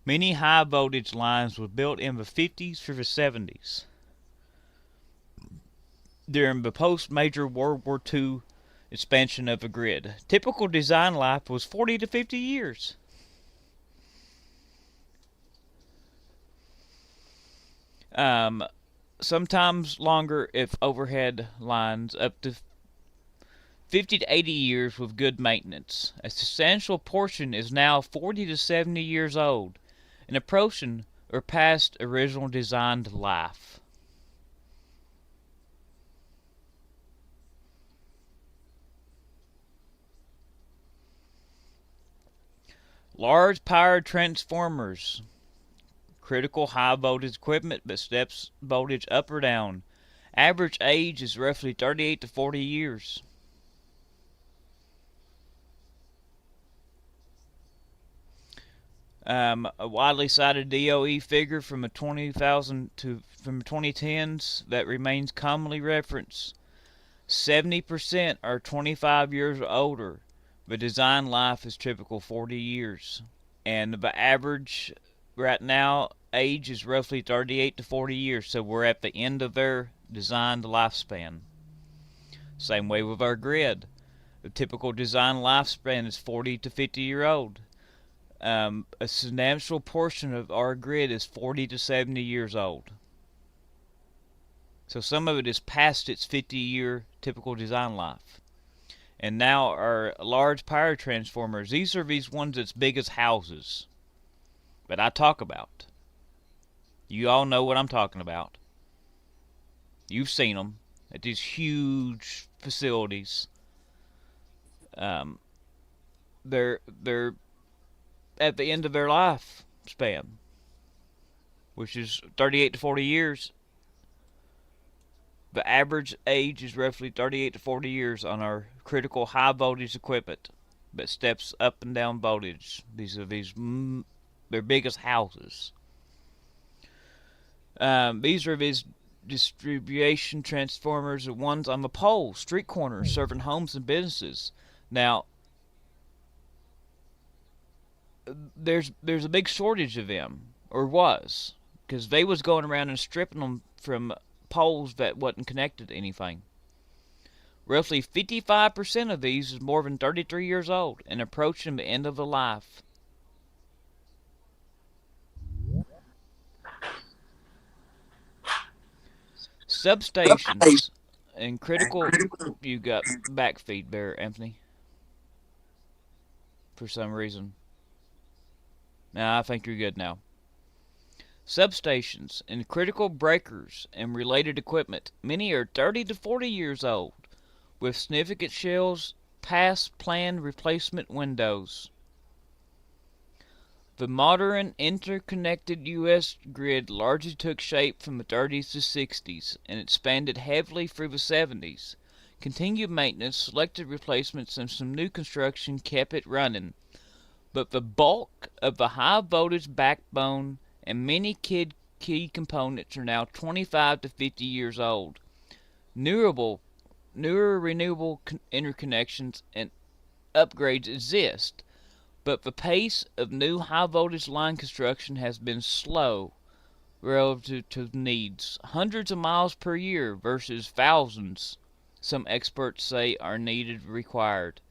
Many high voltage lines were built in the 50s through the 70s. During the post-major World War II expansion of the grid, typical design life was 40 to 50 years. Sometimes longer if overhead lines, up to 50 to 80 years with good maintenance. A substantial portion is now 40 to 70 years old and approaching or past original designed life. Large power transformers, critical high voltage equipment that steps voltage up or down. Average age is roughly 38 to 40 years. A widely cited DOE figure from the 20,000 to from 2010s that remains commonly referenced. 70% are 25 years or older. The design life is typical 40 years. And the average right now age is roughly 38 to 40 years, so we're at the end of their designed lifespan. Same way with our grid. The typical design lifespan is 40 to 50-year old. A substantial portion of our grid is 40 to 70 years old. So some of it is past its 50-year typical design life. And now our large power transformers, these are these ones that's big as houses that I talk about. You all know what I'm talking about. You've seen them at these huge facilities. They're at the end of their lifespan, which is 38 to 40 years. The average age is roughly 38 to 40 years on our critical high voltage equipment that steps up and down voltage. These are their biggest houses. These are these distribution transformers, the ones on the pole, street corners, serving homes and businesses. Now, there's a big shortage of them, or was. because they was going around and stripping them from poles that wasn't connected to anything. Roughly 55% of these is more than 33 years old and approaching the end of a life. Substations and critical. You got backfeed there, Anthony, for some reason. Now I think you're good now. Substations and critical breakers and related equipment, many are 30 to 40 years old, with significant shells past planned replacement windows. The modern interconnected U.S. grid largely took shape from the 30s to 60s and expanded heavily through the 70s. Continued maintenance, selected replacements, and some new construction kept it running, but the bulk of the high voltage backbone and many key components are now 25 to 50 years old. Newer renewable interconnections and upgrades exist, but the pace of new high voltage line construction has been slow relative to needs. Hundreds of miles per year versus thousands, some experts say, are required.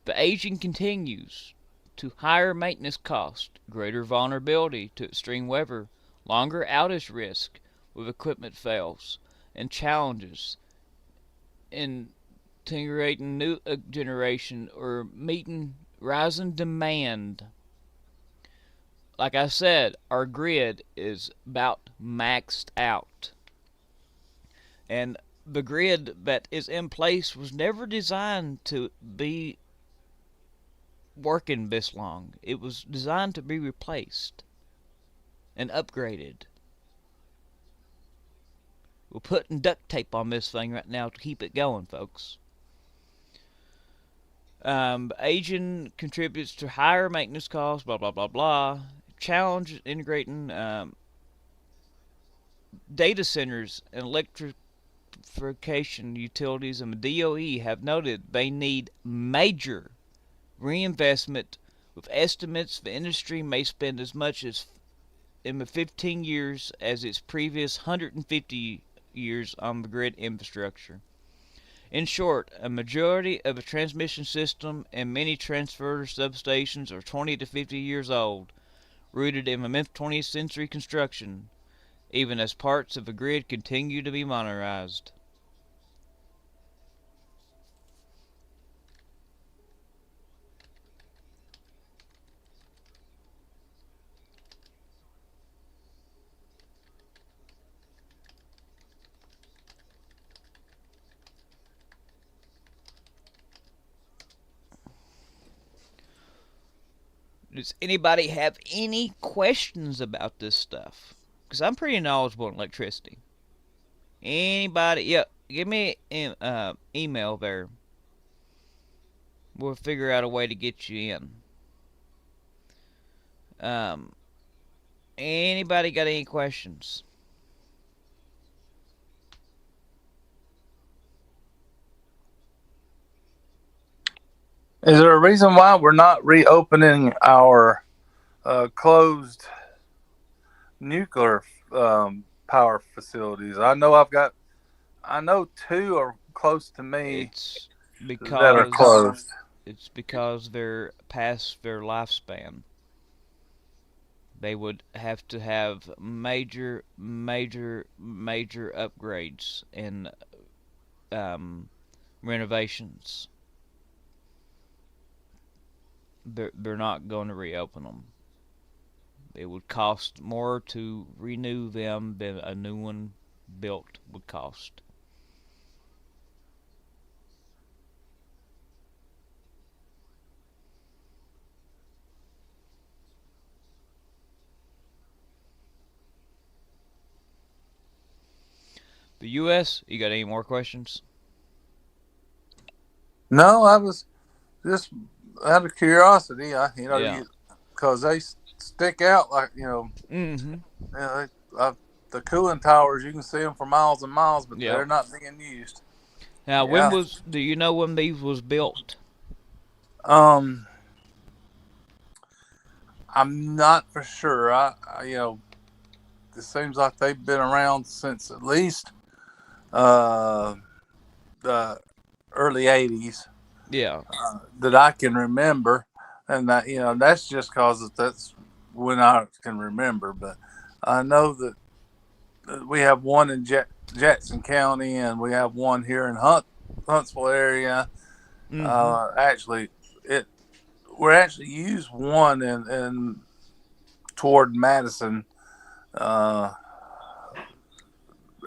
The aging continues to higher maintenance costs, greater vulnerability to extreme weather, longer outage risk with equipment fails, and challenges in integrating new generation or meeting rising demand. Like I said, our grid is about maxed out. And the grid that is in place was never designed to be working this long. It was designed to be replaced and upgraded. We're putting duct tape on this thing right now to keep it going, folks. Aging contributes to higher maintenance costs, blah, blah, blah, blah. Challenge integrating data centers and electrification utilities, and the DOE have noted they need major reinvestment, with estimates the industry may spend as much as in the 15 years as its previous 150 years on the grid infrastructure. In short, a majority of the transmission system and many transformer substations are 20 to 50 years old, rooted in the mid 20th century construction, even as parts of the grid continue to be modernized. Does anybody have any questions about this stuff? Because I'm pretty knowledgeable in electricity. Anybody? Yeah, give me an email there. We'll figure out a way to get you in. Um, Anybody got any questions? Is there a reason why we're not reopening our closed nuclear power facilities? I know two are close to me It's that are because closed. they're past their lifespan. They would have to have major upgrades and um, renovations. They're not going to reopen them. It would cost more to renew them than a new one built would cost. The U.S., you got any more questions? No, I was just out of curiosity. Yeah. Because they stick out like Mm-hmm. the cooling towers. You can see them for miles and miles, but Yep. they're not being used. Now, Yeah. do you know when these was built? I'm not for sure. it seems like they've been around since at least uh, the early '80s Yeah. that I can remember, and that that's just because that's when I can remember. But I know that we have one in Jackson County, and we have one here in Huntsville area. Mm-hmm. Actually, it we're actually use one in toward Madison, uh,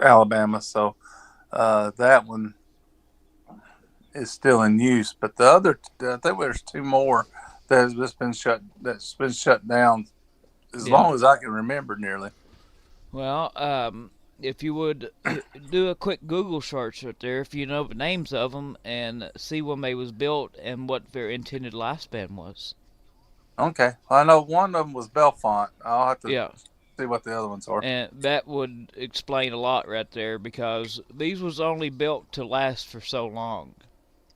Alabama. So that one is still in use. But the other, I think there's two more that's been shut down as Yeah. long as I can remember, nearly. Well, if you would do a quick Google search right there, if you know the names of them, and see when they was built and what their intended lifespan was. Okay, I know one of them was Belfont. I'll have to Yeah. see what the other ones are. And that would explain a lot right there, because these was only built to last for so long,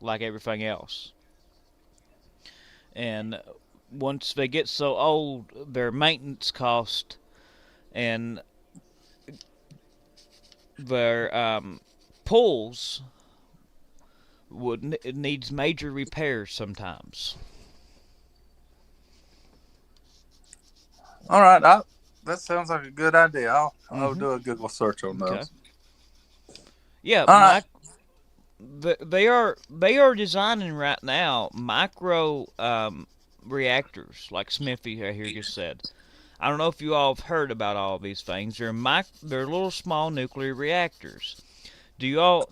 like everything else. And once they get so old, their maintenance cost and their pulls it needs major repairs sometimes. All right, that sounds like a good idea. I'll Mm-hmm. do a Google search on Okay. those. Yeah, All right. they are designing right now micro reactors, like Smithy right here just said. I don't know if you all have heard about all these things. They're little small nuclear reactors. Do you all?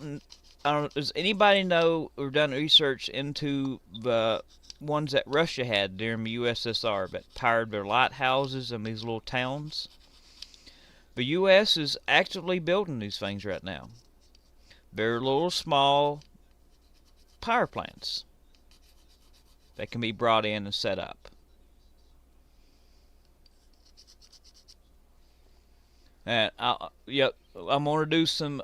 I don't. Does anybody know or done research into the ones that Russia had during the USSR that powered their lighthouses and these little towns? The U.S. is actively building these things right now. They're little small power plants that can be brought in and set up. And yep, I'm gonna do some.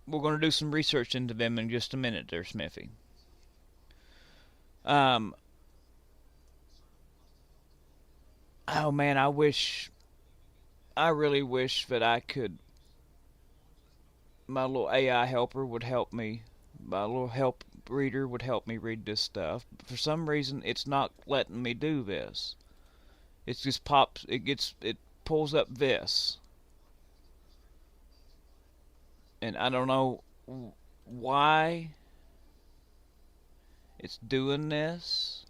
We're gonna do some research into them in just a minute, there, Smithy. Um. Oh man, I wish. I really wish that I could. My little AI helper would help me. My little help reader would help me read this stuff. But for some reason, it's not letting me do this. It just pops. It pulls up this, and I don't know why it's doing this.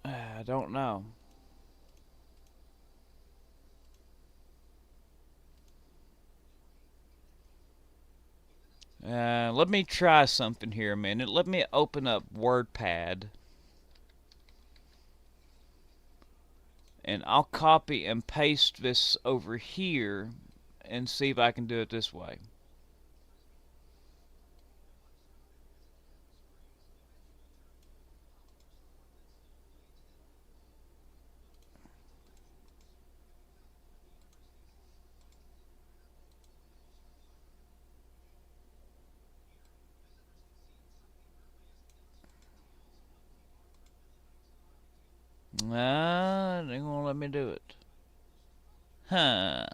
I don't know. Let me try something here a minute. Let me open up WordPad, and I'll copy and paste this over here and see if I can do it this way. They won't let me do it. Huh.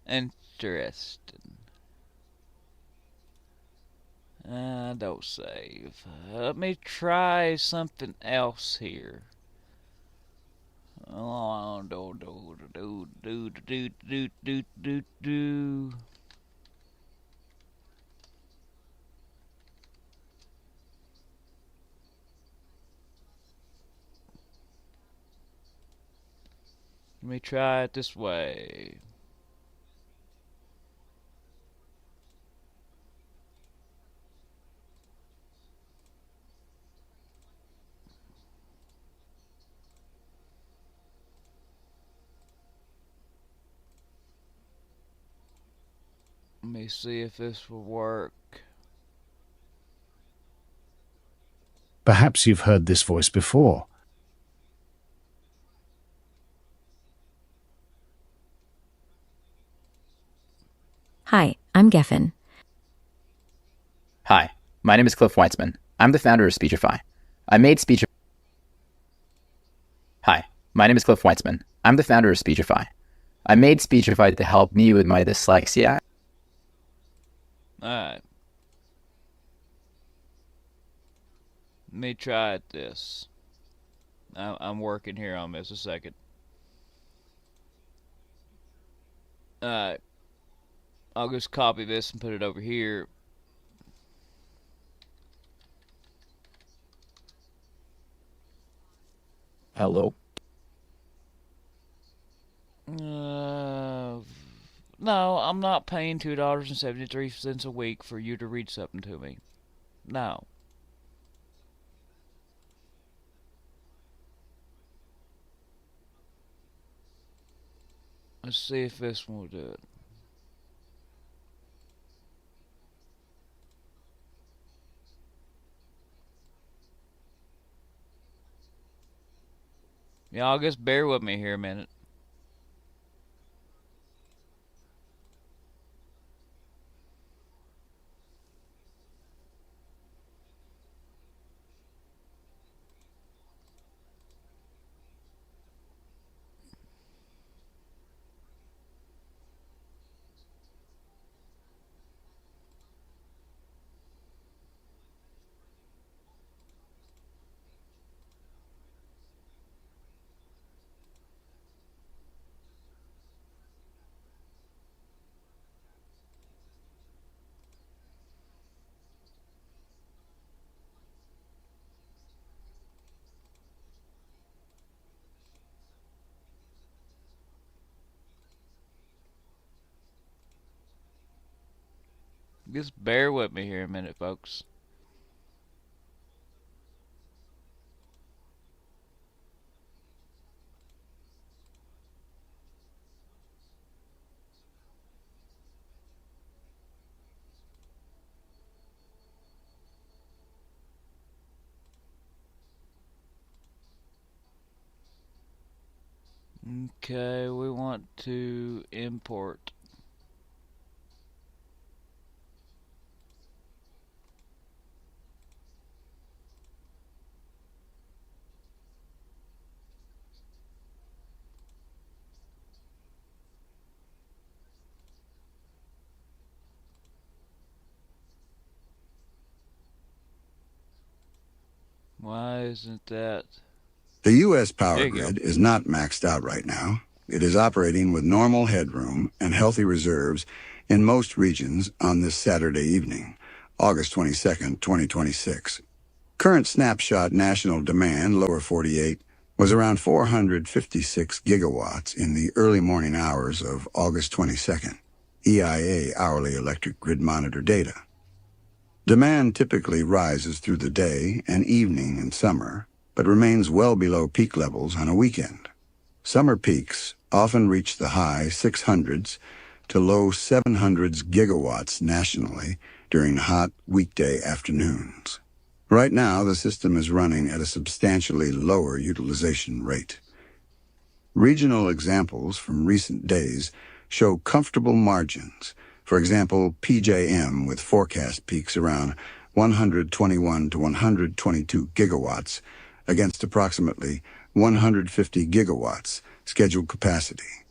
Interesting. Don't save. Let me try something else here. Oh, do. Let me try it this way. Let me see if this will work. Perhaps you've heard this voice before. Hi, I'm Geffen. Hi, my name is Cliff Weitzman. I'm the founder of Speechify. I made Speechify. Hi, my name is Cliff Weitzman. I'm the founder of Speechify. I made Speechify to help me with my dyslexia. Alright. Let me try this. I'm working here on this a second. Alright. I'll just copy this and put it over here. Hello. No, I'm not paying $2.73 a week for you to read something to me. No. Let's see if this one will do it. Y'all just bear with me here a minute. Just bear with me here a minute, folks. Okay, we want to import. Why isn't that? The U.S. There power you go. grid is not maxed out right now. It is operating with normal headroom and healthy reserves in most regions on this Saturday evening, August 22nd, 2026. Current snapshot national demand, lower 48, was around 456 gigawatts in the early morning hours of August 22nd, EIA hourly electric grid monitor data. Demand typically rises through the day and evening in summer, but remains well below peak levels on a weekend. Summer peaks often reach the high 600s to low 700s gigawatts nationally during hot weekday afternoons. Right now, the system is running at a substantially lower utilization rate. Regional examples from recent days show comfortable margins. For example, PJM with forecast peaks around 121 to 122 gigawatts against approximately 150 gigawatts scheduled capacity.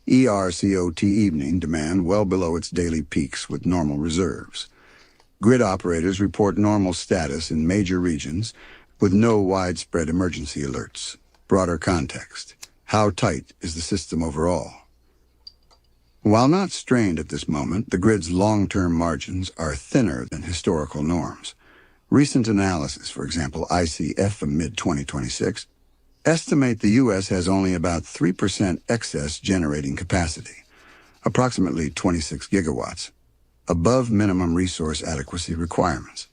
ERCOT evening demand well below its daily peaks with normal reserves. Grid operators report normal status in major regions with no widespread emergency alerts. Broader context. How tight is the system overall? While not strained at this moment, the grid's long-term margins are thinner than historical norms. Recent analysis, for example, ICF from mid-2026, estimate the U.S. has only about 3% excess generating capacity, approximately 26 gigawatts, above minimum resource adequacy requirements.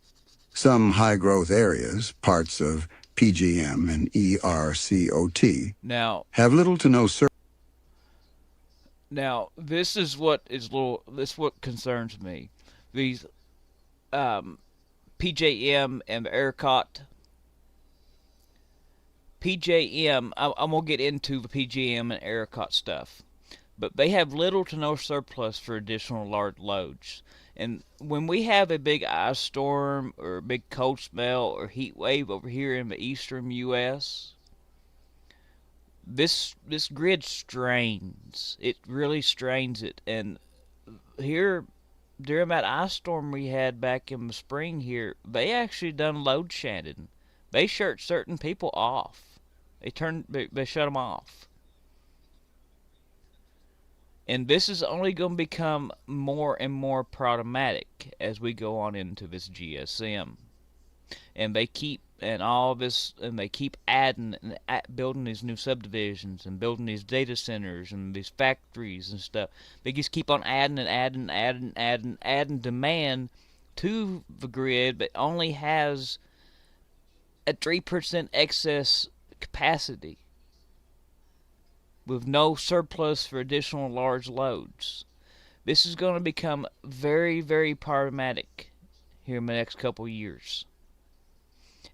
Some high-growth areas, parts of PGM and ERCOT, Now, have little to no service. Now, this is what concerns me. These PJM and ERCOT. PJM, I'm gonna get into the PJM and ERCOT stuff. but they have little to no surplus for additional large loads. And when we have a big ice storm or a big cold spell or heat wave over here in the eastern U.S., this grid strains. It really strains it. And here during that ice storm we had back in the spring here, they actually done load shedding. They shut certain people off. They shut them off. And this is only going to become more and more problematic as we go on into this GSM. And they keep adding and building these new subdivisions and building these data centers and these factories and stuff. They just keep on adding demand to the grid, but only has a 3% excess capacity with no surplus for additional large loads. This is going to become very, very problematic here in the next couple of years.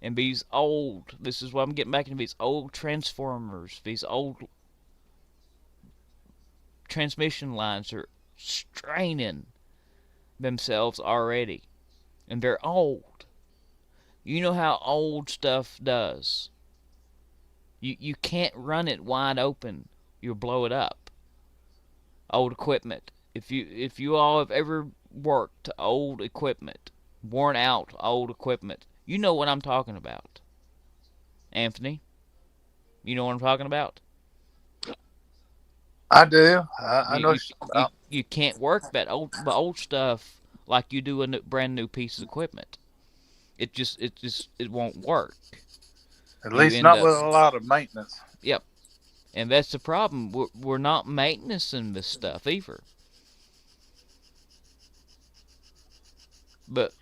And this is why I'm getting back into these old transformers, these old transmission lines are straining themselves already. And they're old. You know how old stuff does. You can't run it wide open. You'll blow it up. Old equipment. If you all have ever worked to old equipment, worn out old equipment, you know what I'm talking about. Anthony, you know what I'm talking about? I do. I know what you're talking about. You can't work the old stuff like you do a brand new piece of equipment. It won't work. At least not with a lot of maintenance. Yep. And that's the problem. We're not maintaining this stuff either. But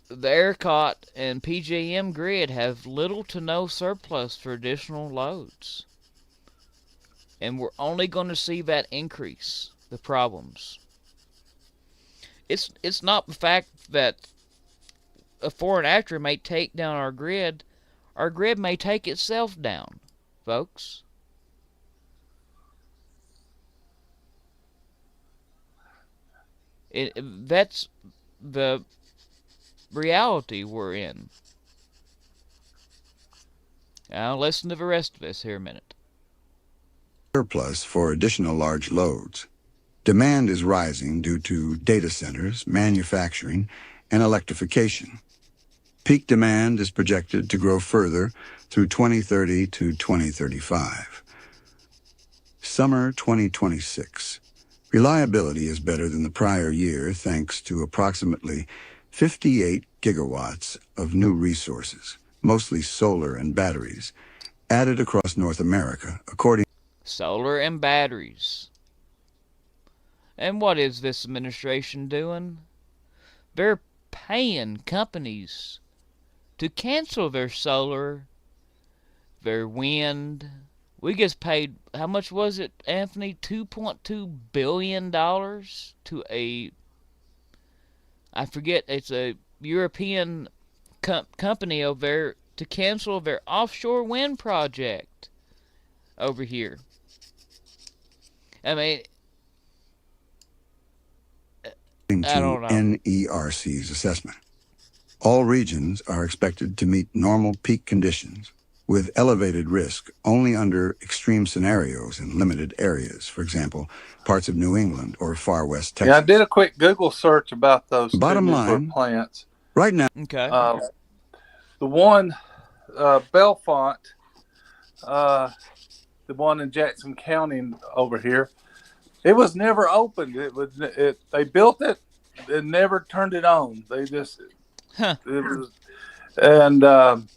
the ERCOT and PJM grid have little to no surplus for additional loads. And we're only going to see that increase the problems. It's not the fact that a foreign actor may take down our grid. Our grid may take itself down, folks. That's the reality we're in. Now listen to the rest of this here a minute. Surplus for additional large loads. Demand is rising due to data centers, manufacturing, and electrification. Peak demand is projected to grow further through 2030 to 2035. Summer 2026. Reliability is better than the prior year thanks to approximately 58 gigawatts of new resources, mostly solar and batteries, added across North America, according solar and batteries. And what is this administration doing? They're paying companies to cancel their solar, their wind. We just paid, how much was it, Anthony? $2.2 billion to I forget, it's a European company over there to cancel their offshore wind project over here. I mean, I don't know. NERC's assessment. All regions are expected to meet normal peak conditions, with elevated risk only under extreme scenarios in limited areas, for example, parts of New England or far west Texas. Yeah, I did a quick Google search about those Bottom two nuclear line, plants. Right now, okay. The one, Bellefonte, the one in Jackson County over here, it was never opened. They built it and never turned it on. They just, it was, and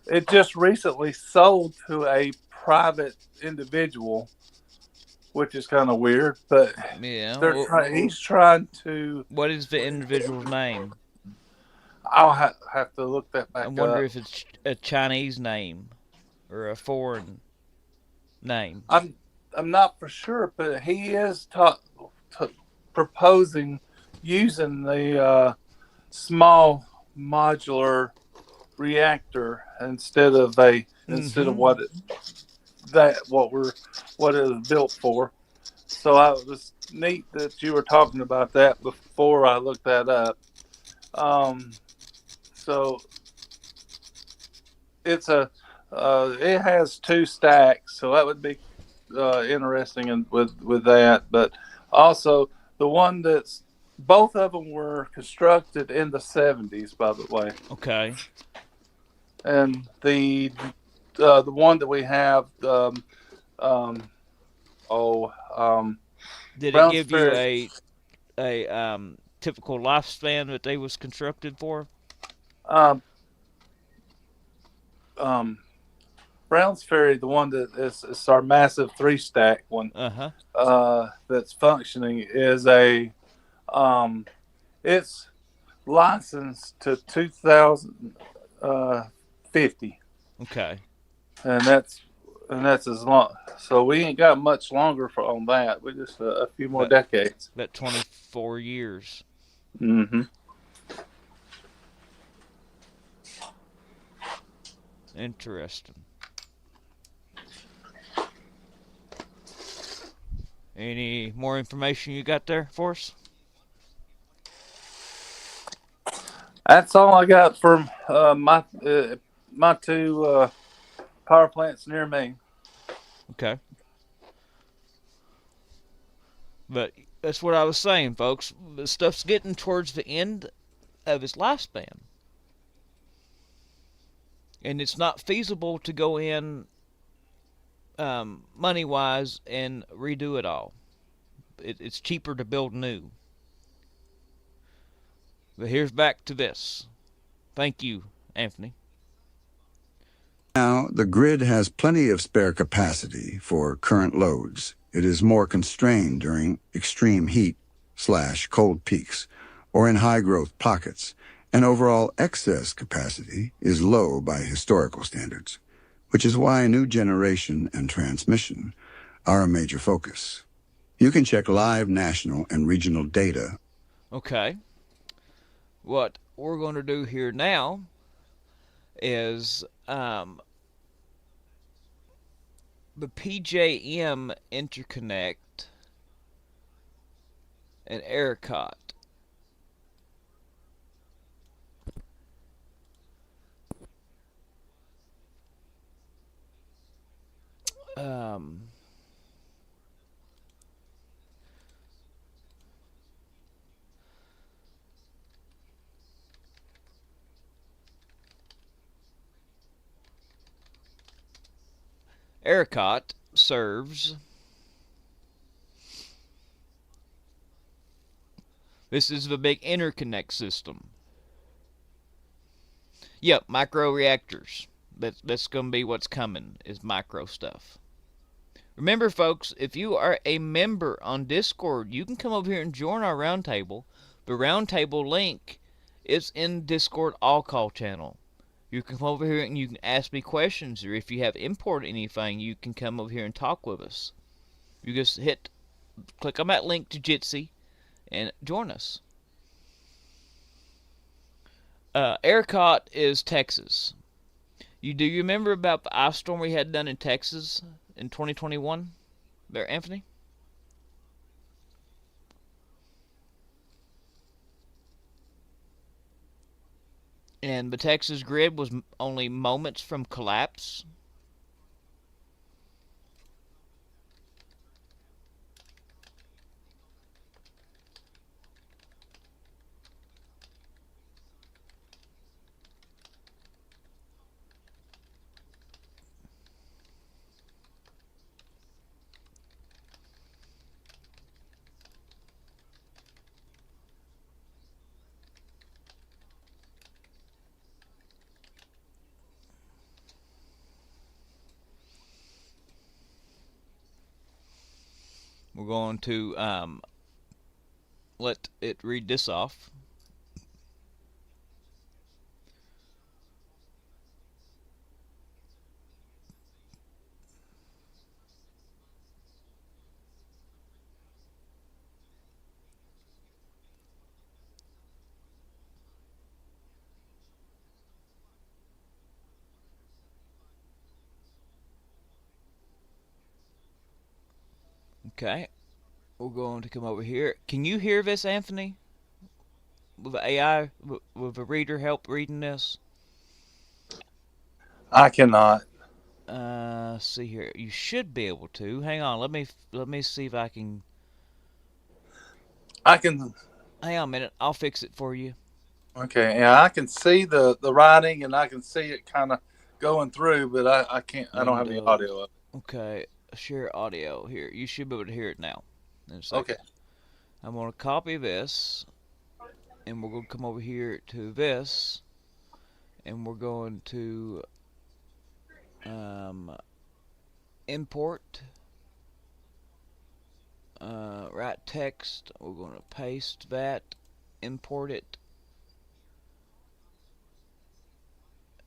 it just recently sold to a private individual, which is kind of weird. But yeah, he's trying to. What is the individual's name? I'll have to look that back up. I wonder if it's a Chinese name or a foreign name. I'm not for sure, but he is proposing using the small modular reactor instead of what it was built for. So I was neat that you were talking about that before I looked that up. So it's it has two stacks, so that would be interesting with that. But also the one that's both of them were constructed in the 70s, by the way. Okay. And the one that we have, oh, Did it Brown's give you Ferry. a typical lifespan that they was constructed for? Um, um, Brown's Ferry, the one that is our massive three stack one, Uh huh. that's functioning, is a it's licensed to 2050, Okay. and that's as long. So we ain't got much longer for on that. We just a few more About decades. about 24 years. Mm-hmm. Interesting. Any more information you got there for us? That's all I got from my two power plants near me. Okay. But that's what I was saying, folks. The stuff's getting towards the end of its lifespan. And it's not feasible to go in money wise and redo it all. It's cheaper to build new. But here's back to this. Thank you, Anthony. Now, the grid has plenty of spare capacity for current loads. It is more constrained during extreme heat/cold peaks or in high-growth pockets, and overall excess capacity is low by historical standards, which is why new generation and transmission are a major focus. You can check live national and regional data. Okay. What we're going to do here now is the PJM interconnect and ERCOT. Um, ERCOT serves. This is the big interconnect system. Yep, micro reactors. That's going to be what's coming, is micro stuff. Remember, folks, if you are a member on Discord, you can come over here and join our roundtable. The roundtable link is in Discord all call channel. You can come over here and you can ask me questions, or if you have import anything, you can come over here and talk with us. You just click on that link to Jitsi and join us. ERCOT is Texas. Do you remember about the ice storm we had done in Texas in 2021? There, Anthony? And the Texas grid was only moments from collapse. We're going to let it read this off. Okay. we're going to come over here. Can you hear this, Anthony? With AI, with a reader help reading this? I cannot. See here. You should be able to. Hang on. Let me see if I can. I can. Hang on a minute. I'll fix it for you. Okay, yeah, I can see the writing and I can see it kind of going through, but I can't. I don't have any audio up. Okay. Share audio here. You should be able to hear it now. In a second. Okay. I'm going to copy this, and we're going to come over here to this, and we're going to import, write text. We're going to paste that, import it,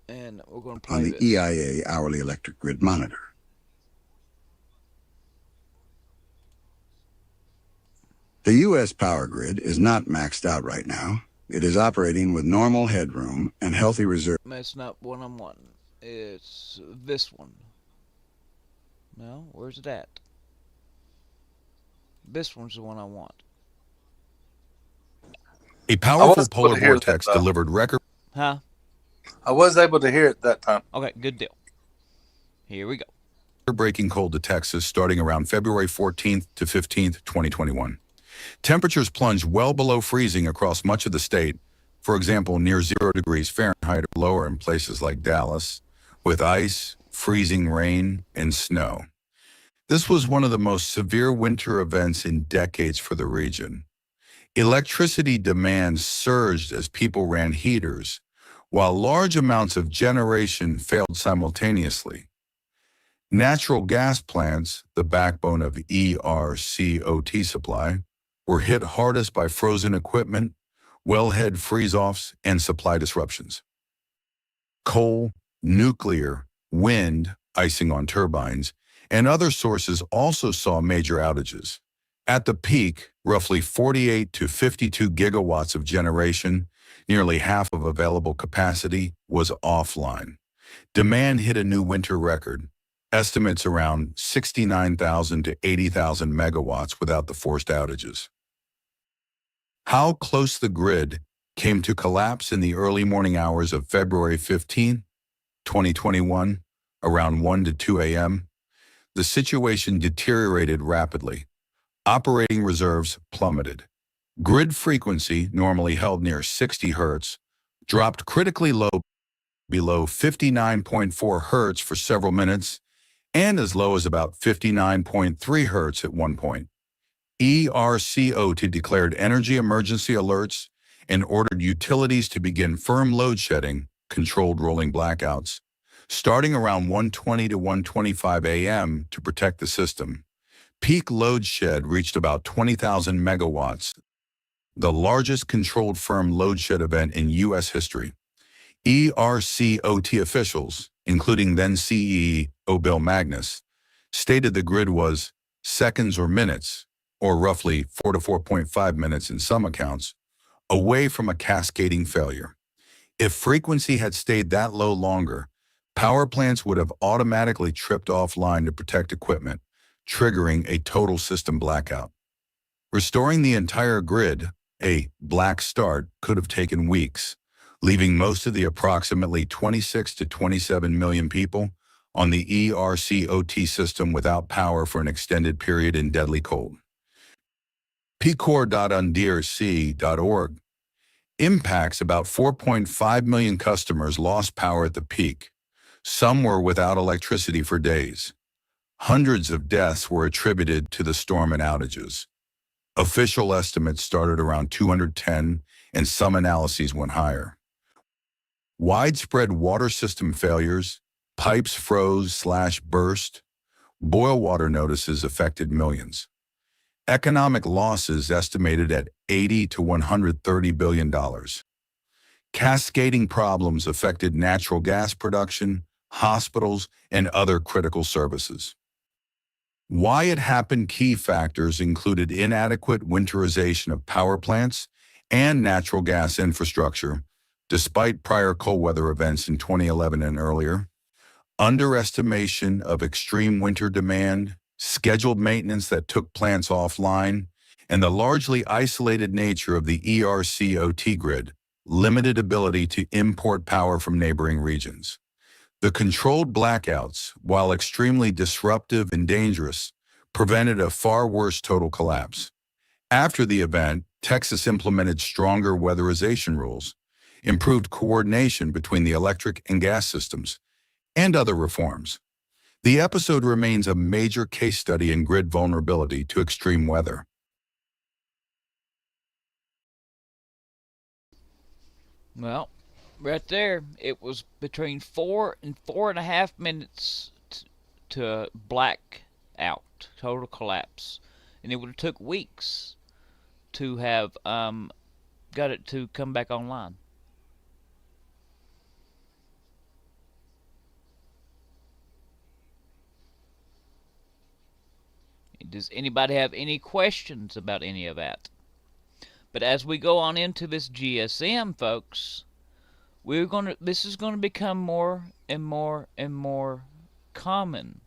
and we're going to play On the this. EIA hourly electric grid monitor. The U.S. power grid is not maxed out right now. It is operating with normal headroom and healthy reserve. That's not one on one. It's this one. No, where's it at? This one's the one I want. A powerful polar able to hear vortex that, though. delivered record Huh? I was able to hear it that time. Okay, good deal. Here we go. breaking cold to Texas starting around February 14th to 15th, 2021. Temperatures plunged well below freezing across much of the state, for example, near 0 degrees Fahrenheit or lower in places like Dallas, with ice, freezing rain, and snow. This was one of the most severe winter events in decades for the region. Electricity demand surged as people ran heaters, while large amounts of generation failed simultaneously. Natural gas plants, the backbone of ERCOT supply, were hit hardest by frozen equipment, wellhead freeze-offs, and supply disruptions. Coal, nuclear, wind, icing on turbines, and other sources also saw major outages. At the peak, roughly 48 to 52 gigawatts of generation, nearly half of available capacity, was offline. Demand hit a new winter record, estimates around 69,000 to 80,000 megawatts without the forced outages. How close the grid came to collapse in the early morning hours of February 15, 2021, around 1 to 2 a.m., the situation deteriorated rapidly. Operating reserves plummeted. Grid frequency, normally held near 60 hertz, dropped critically low below 59.4 hertz for several minutes and as low as about 59.3 hertz at one point. ERCOT declared energy emergency alerts and ordered utilities to begin firm load shedding, controlled rolling blackouts, starting around 1:20 to 1:25 a.m. to protect the system. Peak load shed reached about 20,000 megawatts, the largest controlled firm load shed event in U.S. history. ERCOT officials, including then CEO Bill Magnus, stated the grid was seconds or minutes, or roughly 4 to 4.5 minutes in some accounts, away from a cascading failure. If frequency had stayed that low longer, power plants would have automatically tripped offline to protect equipment, triggering a total system blackout. Restoring the entire grid, a black start, could have taken weeks, leaving most of the approximately 26 to 27 million people on the ERCOT system without power for an extended period in deadly cold. pcor.undeerc.org impacts about 4.5 million customers lost power at the peak. Some were without electricity for days. Hundreds of deaths were attributed to the storm and outages. Official estimates started around 210, and some analyses went higher. Widespread water system failures, pipes froze/burst, boil water notices affected millions. Economic losses estimated at $80 to $130 billion. Cascading problems affected natural gas production, hospitals, and other critical services. Why it happened: key factors included inadequate winterization of power plants and natural gas infrastructure, despite prior cold weather events in 2011 and earlier, underestimation of extreme winter demand, scheduled maintenance that took plants offline, and the largely isolated nature of the ERCOT grid limited ability to import power from neighboring regions. The controlled blackouts, while extremely disruptive and dangerous, prevented a far worse total collapse. After the event, Texas implemented stronger weatherization rules, improved coordination between the electric and gas systems, and other reforms. The episode remains a major case study in grid vulnerability to extreme weather. Well, right there, it was between 4 and 4.5 minutes to black out, total collapse, and it would have took weeks to have got it to come back online. Does anybody have any questions about any of that? But as we go on into this GSM, folks, this is gonna become more and more and more common.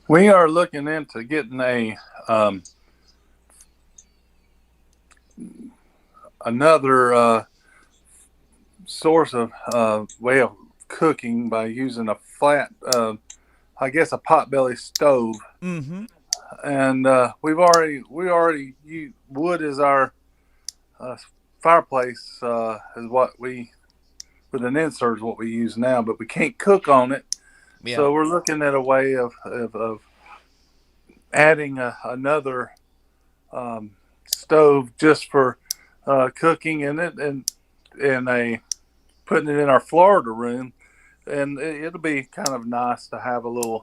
We are looking into getting another source of way of cooking by using a flat, I guess, a potbelly stove. Mm-hmm. And we already use wood as our fireplace is what we with an insert is what we use now, but we can't cook on it. Yeah. So we're looking at a way of adding another stove just for cooking in it, and putting it in our Florida room, and it'll be kind of nice to have a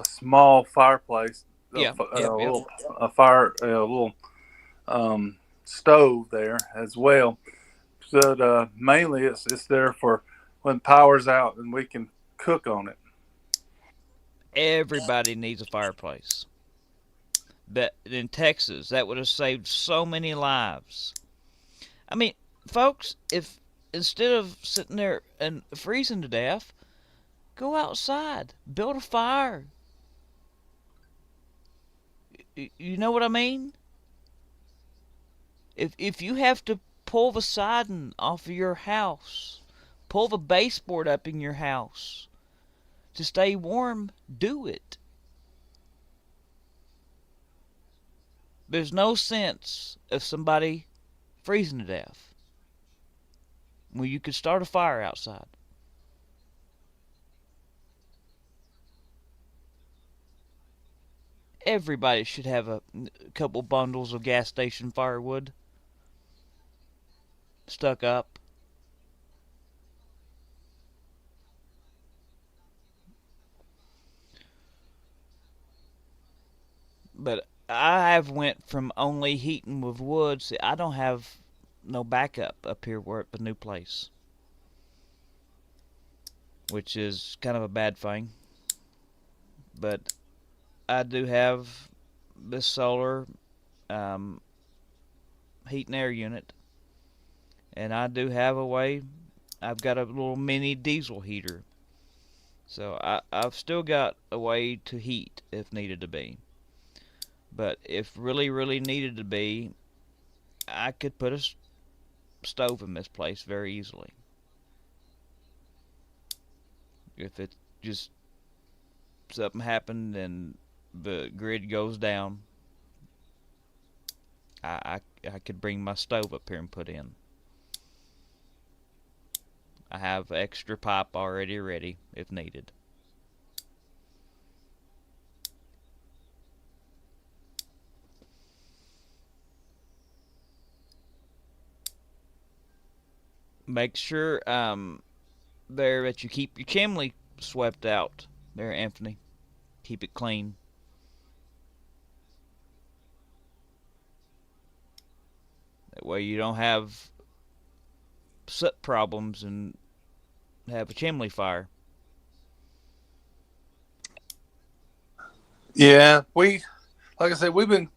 small fireplace, Yeah. a little stove there as well. So mainly it's there for when power's out and we can cook on it. Everybody needs a fireplace. But in Texas, that would have saved so many lives. I mean, folks, if instead of sitting there and freezing to death, go outside, build a fire. You know what I mean? If you have to pull the siding off of your house, pull the baseboard up in your house to stay warm, do it. There's no sense of somebody freezing to death when you could start a fire outside. Everybody should have a couple bundles of gas station firewood stuck up. But I have went from only heating with wood. See, I don't have no backup up here where at the new place, which is kind of a bad thing. But I do have this solar um, heat and air unit, and I do have a way. I've got a little mini diesel heater, so I've still got a way to heat if needed to be. But if really, really needed to be, I could put a stove in this place very easily. If it just something happened and the grid goes down, I could bring my stove up here and put in. I have extra pipe already ready if needed. Make sure there that you keep your chimney swept out there, Anthony. Keep it clean. That way you don't have soot problems and have a chimney fire. Yeah, like I said, we've been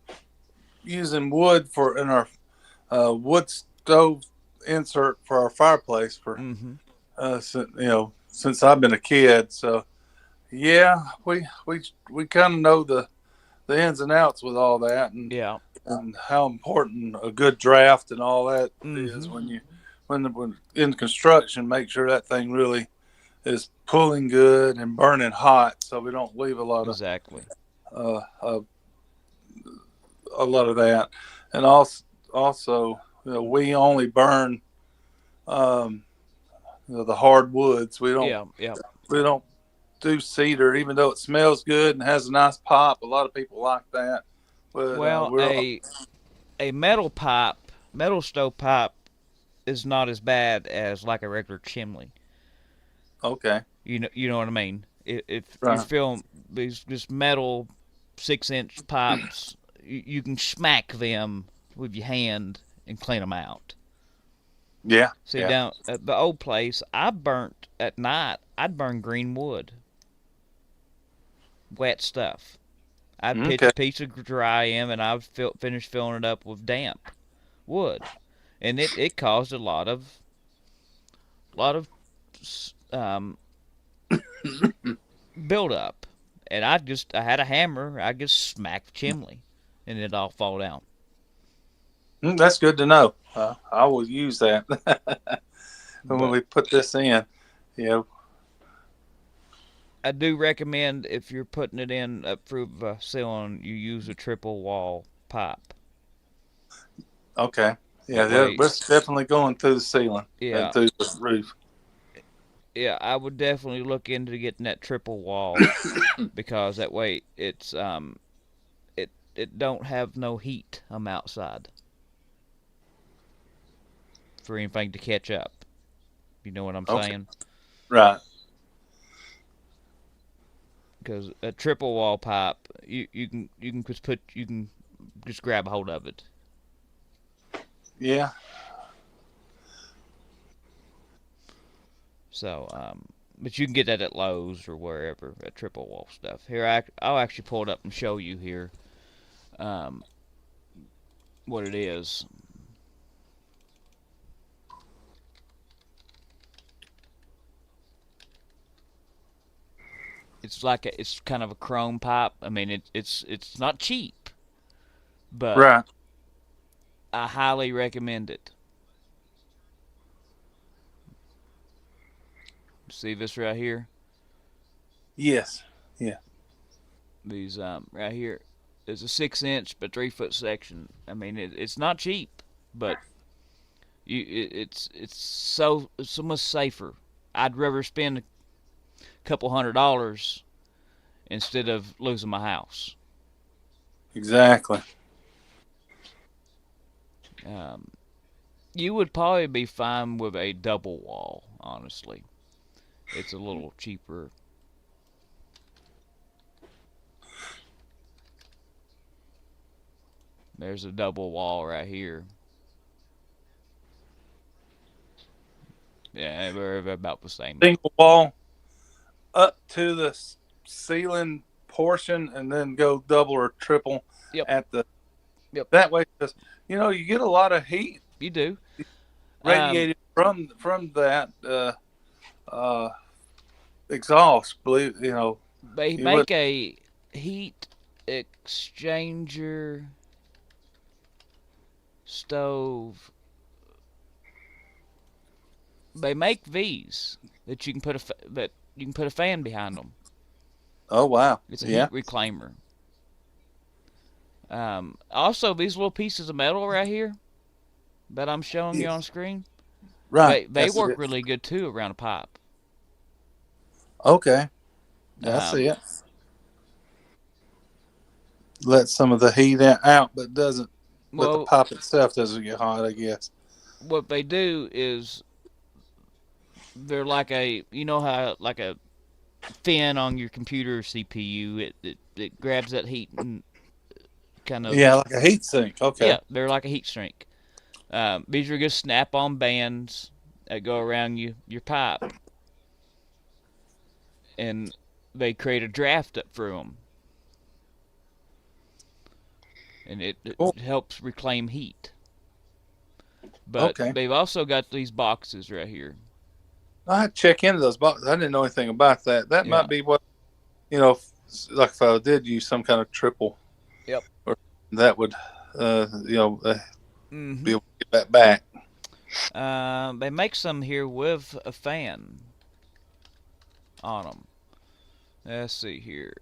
using wood in our wood stove insert for our fireplace for Mm-hmm. since I've been a kid. So yeah, we kind of know the ins and outs with all that, Yeah. and how important a good draft and all that is Mm-hmm. when in construction. Make sure that thing really is pulling good and burning hot, so we don't leave Exactly. uh, uh, a lot of that. And also, we only burn um, the hardwoods. Yeah. Yeah. We don't do cedar, even though it smells good and has a nice pop. A lot of people like that, but Well, we're a metal stove pipe is not as bad as like a regular chimney. okay. You know what I mean. If you're Right. filling these just metal 6-inch pipes, you can smack them with your hand and clean them out. Yeah. See, Yeah. down at the old place, I burnt at night. I'd burn green wood, wet stuff. I'd pitch Okay. a piece of dry end, and I'd finish filling it up with damp wood, and it caused a lot of um, build up. And I had a hammer. I just smacked the chimney, and it all fall down. That's good to know. I will use that when But we put this in. Yeah. I do recommend if you're putting it in up through the ceiling, you use a triple wall pipe. Okay. Yeah. That way, We're definitely going through the ceiling and yeah, through the roof. yeah, I would definitely look into getting that triple wall because that way it don't have no heat on the outside for anything to catch up. You know what I'm Okay. saying? Right. Because a triple wall pipe, you can just grab a hold of it. Yeah. So, but you can get that at Lowe's or wherever, at triple wall stuff. Here, I'll actually pull it up and show you here um, what it is. It's kind of a chrome pipe. I mean, it's not cheap, but Right. I highly recommend it. See this right here? Yes. Yeah. These right here is a 6-inch but 3-foot section. I mean, it's not cheap, but it's so much safer. I'd rather spend a couple $100 instead of losing my house. Exactly. Um, you would probably be fine with a double wall, honestly. It's a little cheaper. There's a double wall right here. Yeah, we're about the same. Single wall up to the ceiling portion, and then go double or triple Yep. at the. Yep. That way, because you get a lot of heat You do. radiated from that uh, exhaust. Believe They you make would. a heat exchanger stove. They make these that you can put a fan behind them. Oh wow! It's a Yeah. heat reclaimer. Also, these little pieces of metal right here that I'm showing you on screen, Right. they That's work it. really good too around a pipe. Okay. That's Um, it. Let some of the heat out, but doesn't. But the well, pop itself doesn't get hot, I guess. what they do is they're like how like a fin on your computer CPU. It grabs that heat and kind of, Yeah, like a heat sink. Okay. yeah, they're like a heat shrink. These are just snap-on bands that go around your pipe, and they create a draft up through them, and it Cool. helps reclaim heat. But Okay. they've also got these boxes right here. I had to check into those boxes. I didn't know anything about that. That Yeah. might be what, like if I did use some kind of triple, Yep. or that would, be Mm-hmm. able to get that back. They make some here with a fan on them. Let's see here.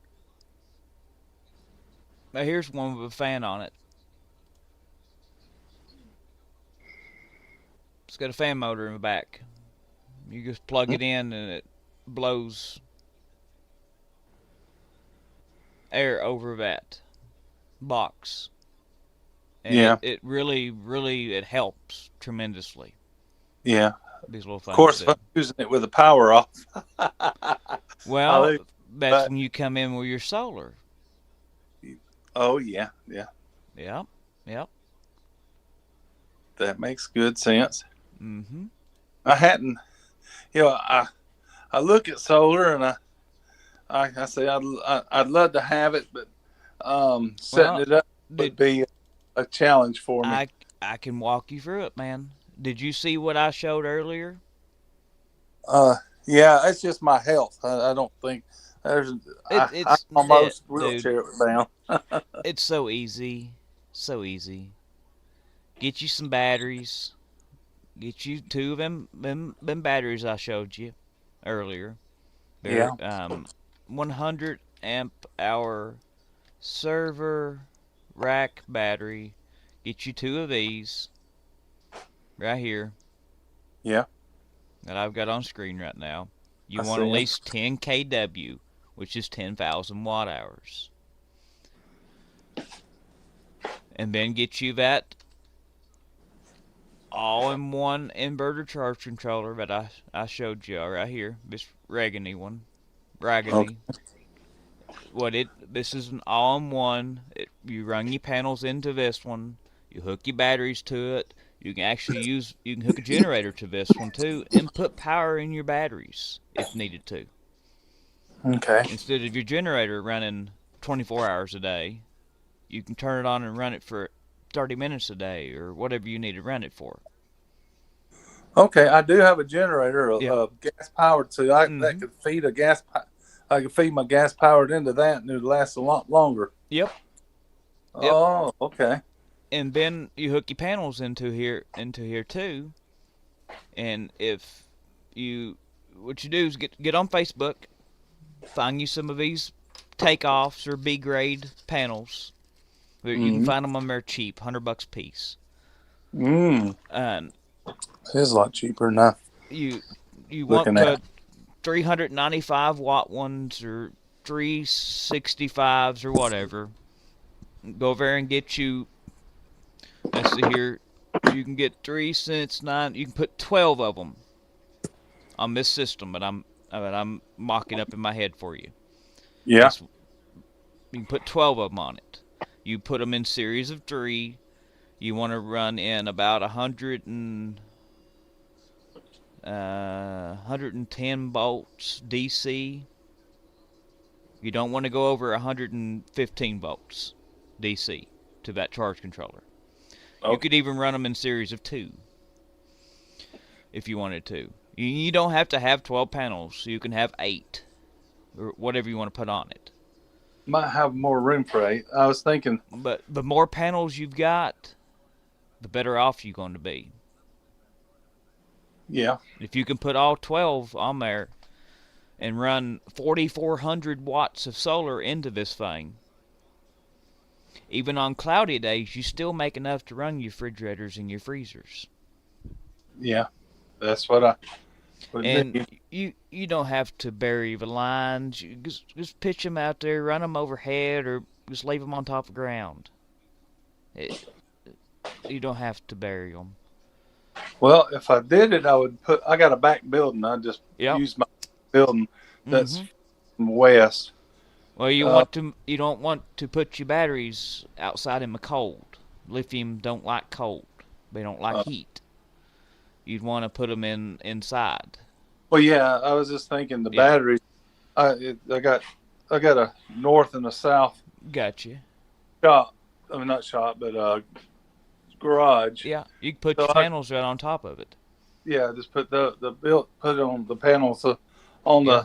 Now here's one with a fan on it. It's got a fan motor in the back. You just plug it in and it blows air over that box. And Yeah. it really, really, it helps tremendously. Yeah. These little Of things course, do. if I'm using it with the power off. Well, that's when you come in with your solar. Oh, yeah. Yeah. Yep. Yep. That makes good sense. Mm-hmm. I hadn't, I look at solar and I say I'd love to have it, but setting it up would be a challenge for me. I can walk you through it, man. Did you see what I showed earlier? Yeah, it's just my health. I don't think I'm almost wheelchair bound. It's so easy, so easy. Get you some batteries. Get you two of them batteries I showed you earlier. They're 100 amp hour server rack battery. Get you two of these right here. Yeah. That I've got on screen right now. You want at least 10 kW, which is 10,000 watt hours. And then get you that all-in-one inverter charge controller that I showed you right here. This Ragany one. Ragany. Okay. This is an all-in-one. You run your panels into this one. You hook your batteries to it. You can hook a generator to this one too, and put power in your batteries if needed to. Okay. Instead of your generator running 24 hours a day, you can turn it on and run it for 30 minutes a day or whatever you need to run it for. Okay, I do have a generator, gas powered, so that could feed I could feed my gas powered into that, and it would last a lot longer. Yep. Oh, okay. And then you hook your panels into here too. And what you do is get on Facebook, find you some of these takeoffs or B grade panels. You can find them on there cheap, $100 a piece. And it is a lot cheaper now. You want the 395 watt ones or 365s or whatever. Go there and get you. Let's see here. You can get 3 cents 9. You can put 12 of them on this system, but I'm mocking up in my head for you. Yeah. You can put 12 of them on it. You put them in series of 3. You want to run in about 110 volts DC. You don't want to go over 115 volts DC to that charge controller. Okay. You could even run them in series of 2 if you wanted to. You don't have to have 12 panels. You can have 8 or whatever you want to put on it. Might have more room for 8. I was thinking. But the more panels you've got, the better off you're going to be. Yeah. If you can put all 12 on there and run 4,400 watts of solar into this thing, even on cloudy days, you still make enough to run your refrigerators and your freezers. Yeah, that's what I would And you don't have to bury the lines. You just pitch them out there, run them overhead, or just leave them on top of the ground. You don't have to bury them. Well, if I did it, I got a back building. I just use my building that's west. Well, you don't want to put your batteries outside in the cold. Lithium don't like cold. They don't like heat. You'd want to put them inside. Well, yeah, I was just thinking the batteries. I got a north and a south. Gotcha. Shop. I mean, not shop, but garage. Yeah, you can put your panels right on top of it. yeah, just put put it on the panels on Yeah,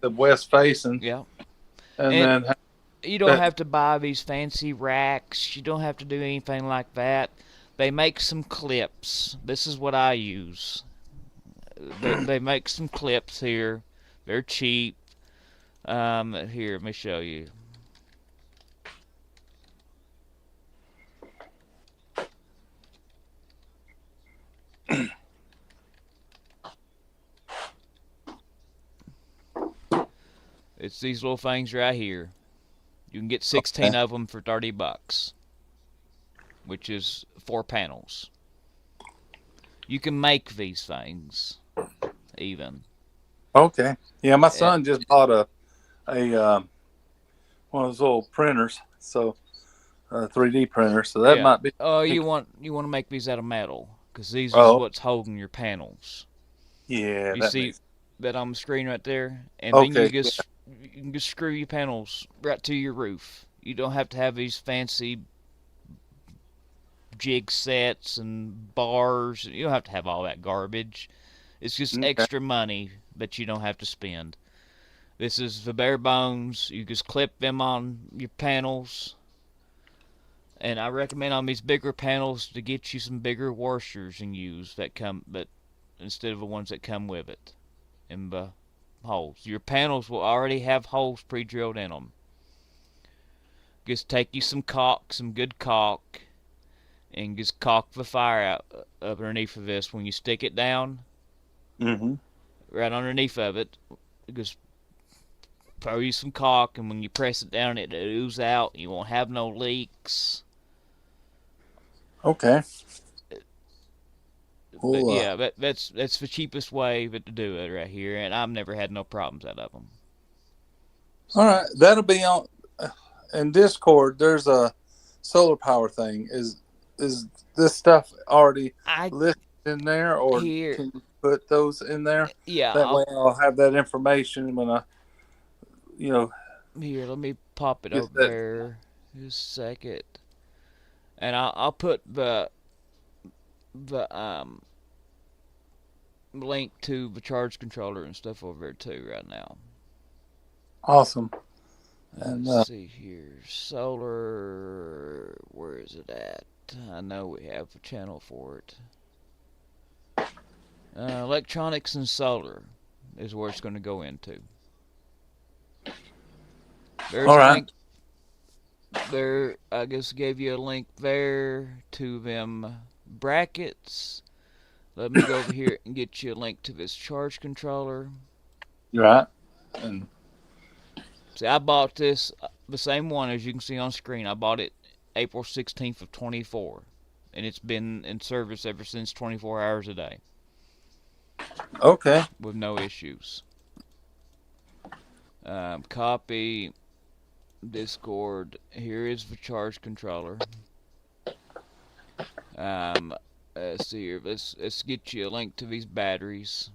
the west facing, yeah. and And then you don't have to buy these fancy racks. You don't have to do anything like that. They make some clips. This is what I use. They make some clips here. They're cheap. Here, let me show you. It's these little things right here. You can get 16 of them for $30, which is 4 panels. You can make these things even. okay, yeah, my Uh, son just bought a one of those little printers, so 3D printer, so that yeah. might be. Oh, you want to make these out of metal because these is Oh, what's holding your panels. yeah, You that see makes. that on the screen right there, and then Okay, yeah. you can just screw your panels right to your roof. You don't have to have these fancy jig sets and bars. You don't have to have all that garbage. It's just Okay. extra money that you don't have to spend. This is the bare bones. You just clip them on your panels. And I recommend on these bigger panels to get you some bigger washers and use that come, but instead of the ones that come with it in the holes. Your panels will already have holes pre-drilled in them. Just take you some caulk, some good caulk, and just caulk the fire out underneath of this. When you stick it down, Mm-hmm. right underneath of it, just throw you some caulk, and when you press it down, it oozes out. You won't have no leaks. Okay. But Well, yeah, that's the cheapest way to do it right here, and I've never had no problems out of them. all right, that'll be on. In Discord, there's a solar power thing. Is this stuff already I listed in there, or here, can you put those in there? yeah, That way, I'll have that information when I, you know, here. Let me pop it get over that. there. Just a second, and I'll put the link to the charge controller and stuff over there too right now. Awesome. And Let's see here. Solar. Where is it at? I know we have a channel for it. Electronics and solar is where it's going to go into. There's all a right, link there. I guess gave you a link there to them brackets. Let me go over here and get you a link to this charge controller. you're right. And See, I bought this, the same one as you can see on screen. I bought it April 16th of 24, and it's been in service ever since, 24 hours a day okay, with no issues. Copy Discord. Here is the charge controller. Let's see here. Let's get you a link to these batteries.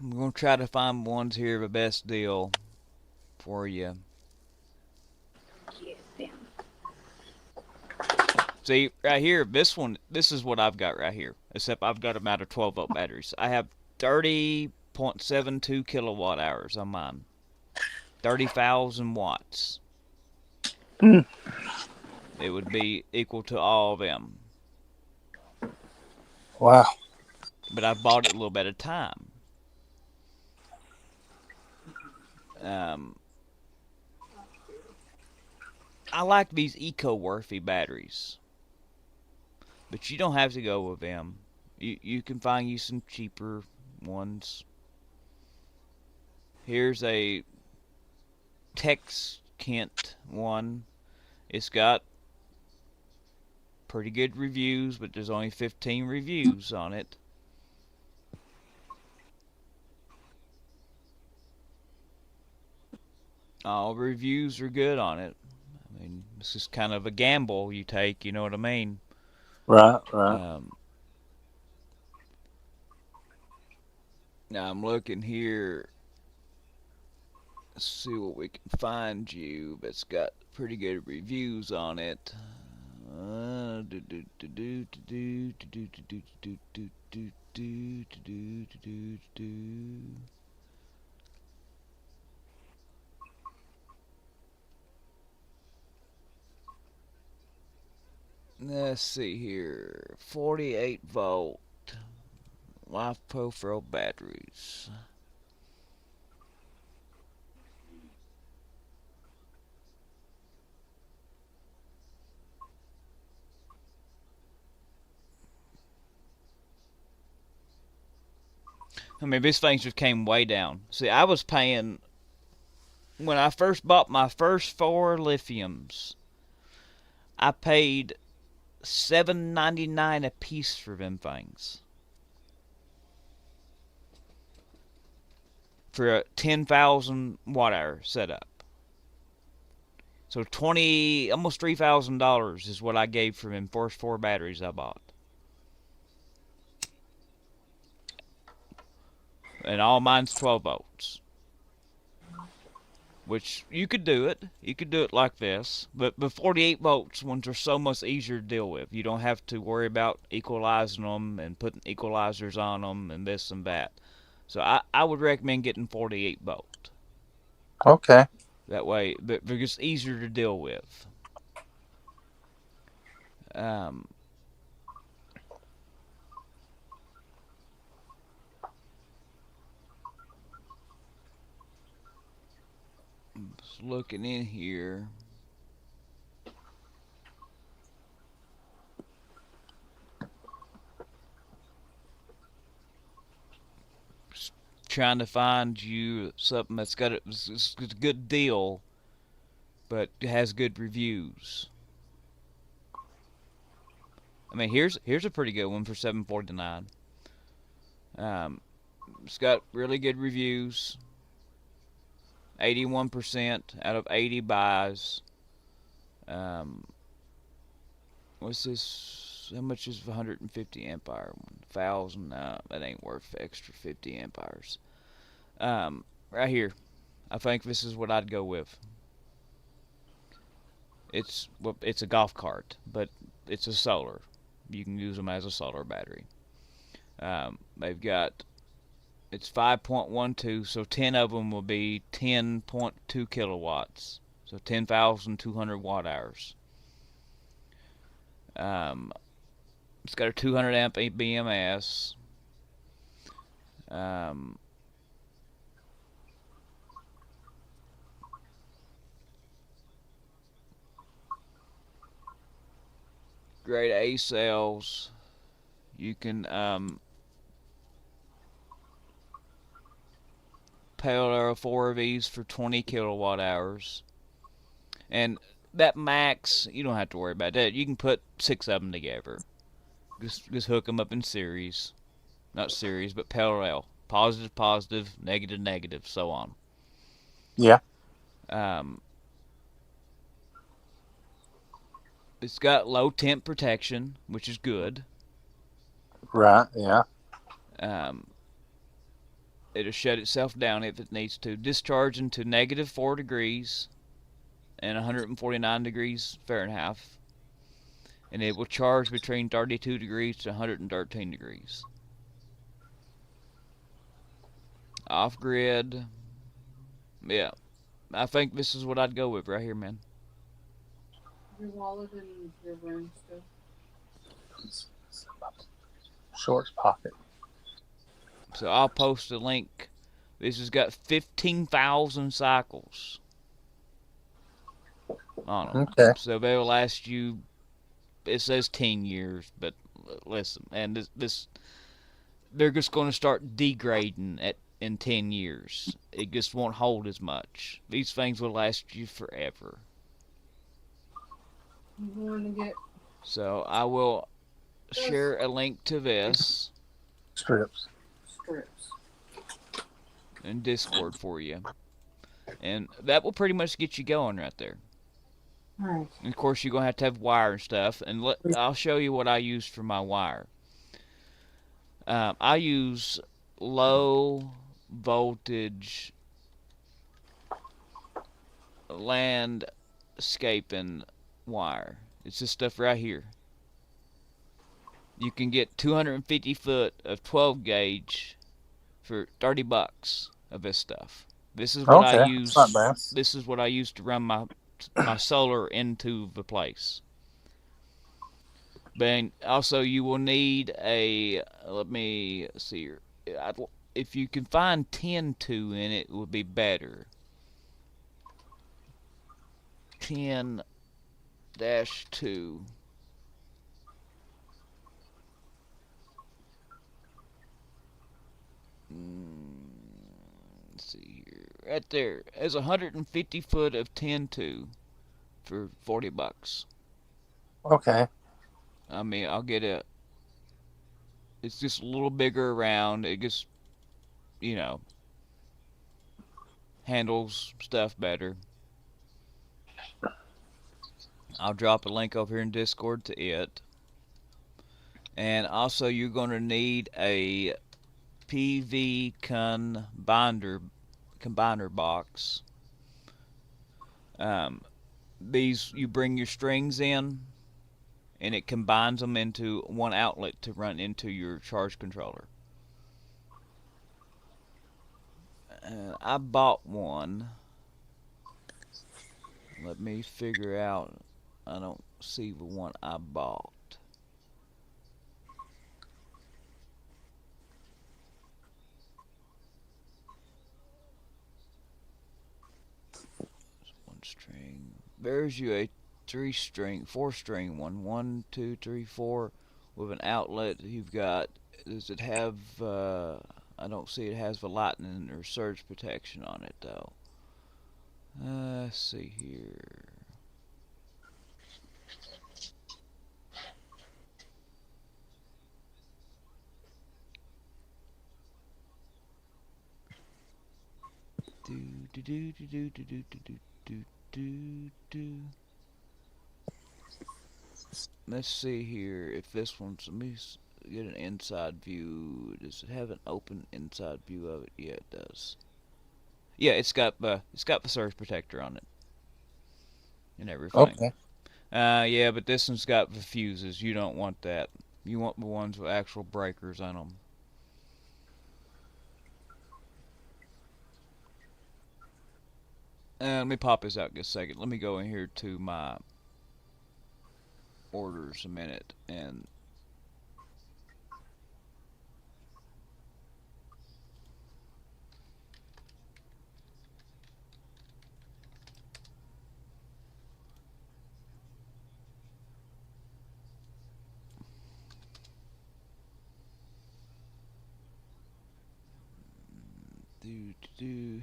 I'm gonna try to find ones here the best deal for you. See, right here, this is what I've got right here. Except I've got them out of 12-volt batteries. I have 30.72 kilowatt hours on mine. 30,000 watts. Mm. It would be equal to all of them. Wow. But I've bought it a little bit at a time. I like these eco-worthy batteries. But you don't have to go with them. You can find you some cheaper ones. Here's a Tex Kent one. It's got pretty good reviews, but there's only 15 reviews on it. All reviews are good on it. I mean, this is kind of a gamble you take, you know what I mean? Right, right. Now I'm looking here. Let's see what we can find you that's got pretty good reviews on it. Let's see here. 48 volt life profile batteries. I mean, these things just came way down. See, I was paying, when I first bought my first 4 lithiums, I paid $7.99 a piece for them things. For a 10,000 watt hour setup. So almost $3,000 is what I gave for them first 4 batteries I bought. And all mine's 12 volts. Which, you could do it. You could do it like this. But the 48 volts ones are so much easier to deal with. You don't have to worry about equalizing them and putting equalizers on them and this and that. So I would recommend getting 48 volt. Okay. That way, they're just easier to deal with. Just looking in here. Just trying to find you something that's got it's a good deal, but has good reviews. I mean, here's a pretty good one for $7.49. It's got really good reviews. 81% out of 80 buys. What's this? How much is 150 amp hour one? 1,000? No, that ain't worth the extra 50 amp hours. Right here. I think this is what I'd go with. It's a golf cart, but it's a solar. You can use them as a solar battery. They've got, it's 5.12, so 10 of them will be 10.2 kilowatts, so 10,200 watt hours. It's got a 200 amp BMS. Grade A cells. You can parallel 4 of these for 20 kilowatt hours. And that max, you don't have to worry about that. You can put 6 of them together. Just hook them up in series. Not series, but parallel. Positive, positive, negative, negative, so on. Yeah. It's got low temp protection, which is good. Right. Yeah. It'll shut itself down if it needs to. Discharging to negative 4 degrees and 149 degrees Fahrenheit. And it will charge between 32 degrees to 113 degrees. Off grid. Yeah. I think this is what I'd go with right here, man. Your wallet and your room stuff. Shorts pocket. So I'll post a link. This has got 15,000 cycles on them. Okay. So they'll last you, it says 10 years, but listen, and this they're just going to start degrading in 10 years. It just won't hold as much. These things will last you forever. You want to get So I will share a link to this Strips. in Discord for you. And that will pretty much get you going right there. Right. And of course, you're going to have wire and stuff. And I'll show you what I use for my wire. I use low voltage landscaping wire. It's this stuff right here. You can get 250 foot of 12 gauge for $30 of this stuff. This is what I Okay, that's not use. bad. This is what I use to run my solar into the place. But also, you will need a. Let me see here. If you can find 10-2 in it, would be better. 10-2. Let's see here. Right there. There's 150 foot of 10-2 for $40. Okay. I mean, I'll get it. It's just a little bigger around. It just, handles stuff better. I'll drop a link over here in Discord to it. And also, you're going to need a PV combiner box. These, you bring your strings in, and it combines them into one outlet to run into your charge controller. I bought one. Let me figure out. I don't see the one I bought. One string. There's you a 4-string one. 1, 2, 3, 4 with an outlet. You've got. Does it have? I don't see it has the lightning or surge protection on it though. Let's see here. Let's see here if this one's. Let me get an inside view. Does it have an open inside view of it? Yeah, it does. Yeah, it's got the surge protector on it and everything. Okay. Yeah, but this one's got the fuses. You don't want that. You want the ones with actual breakers on them. Let me pop this out just a second. Let me go in here to my orders a minute and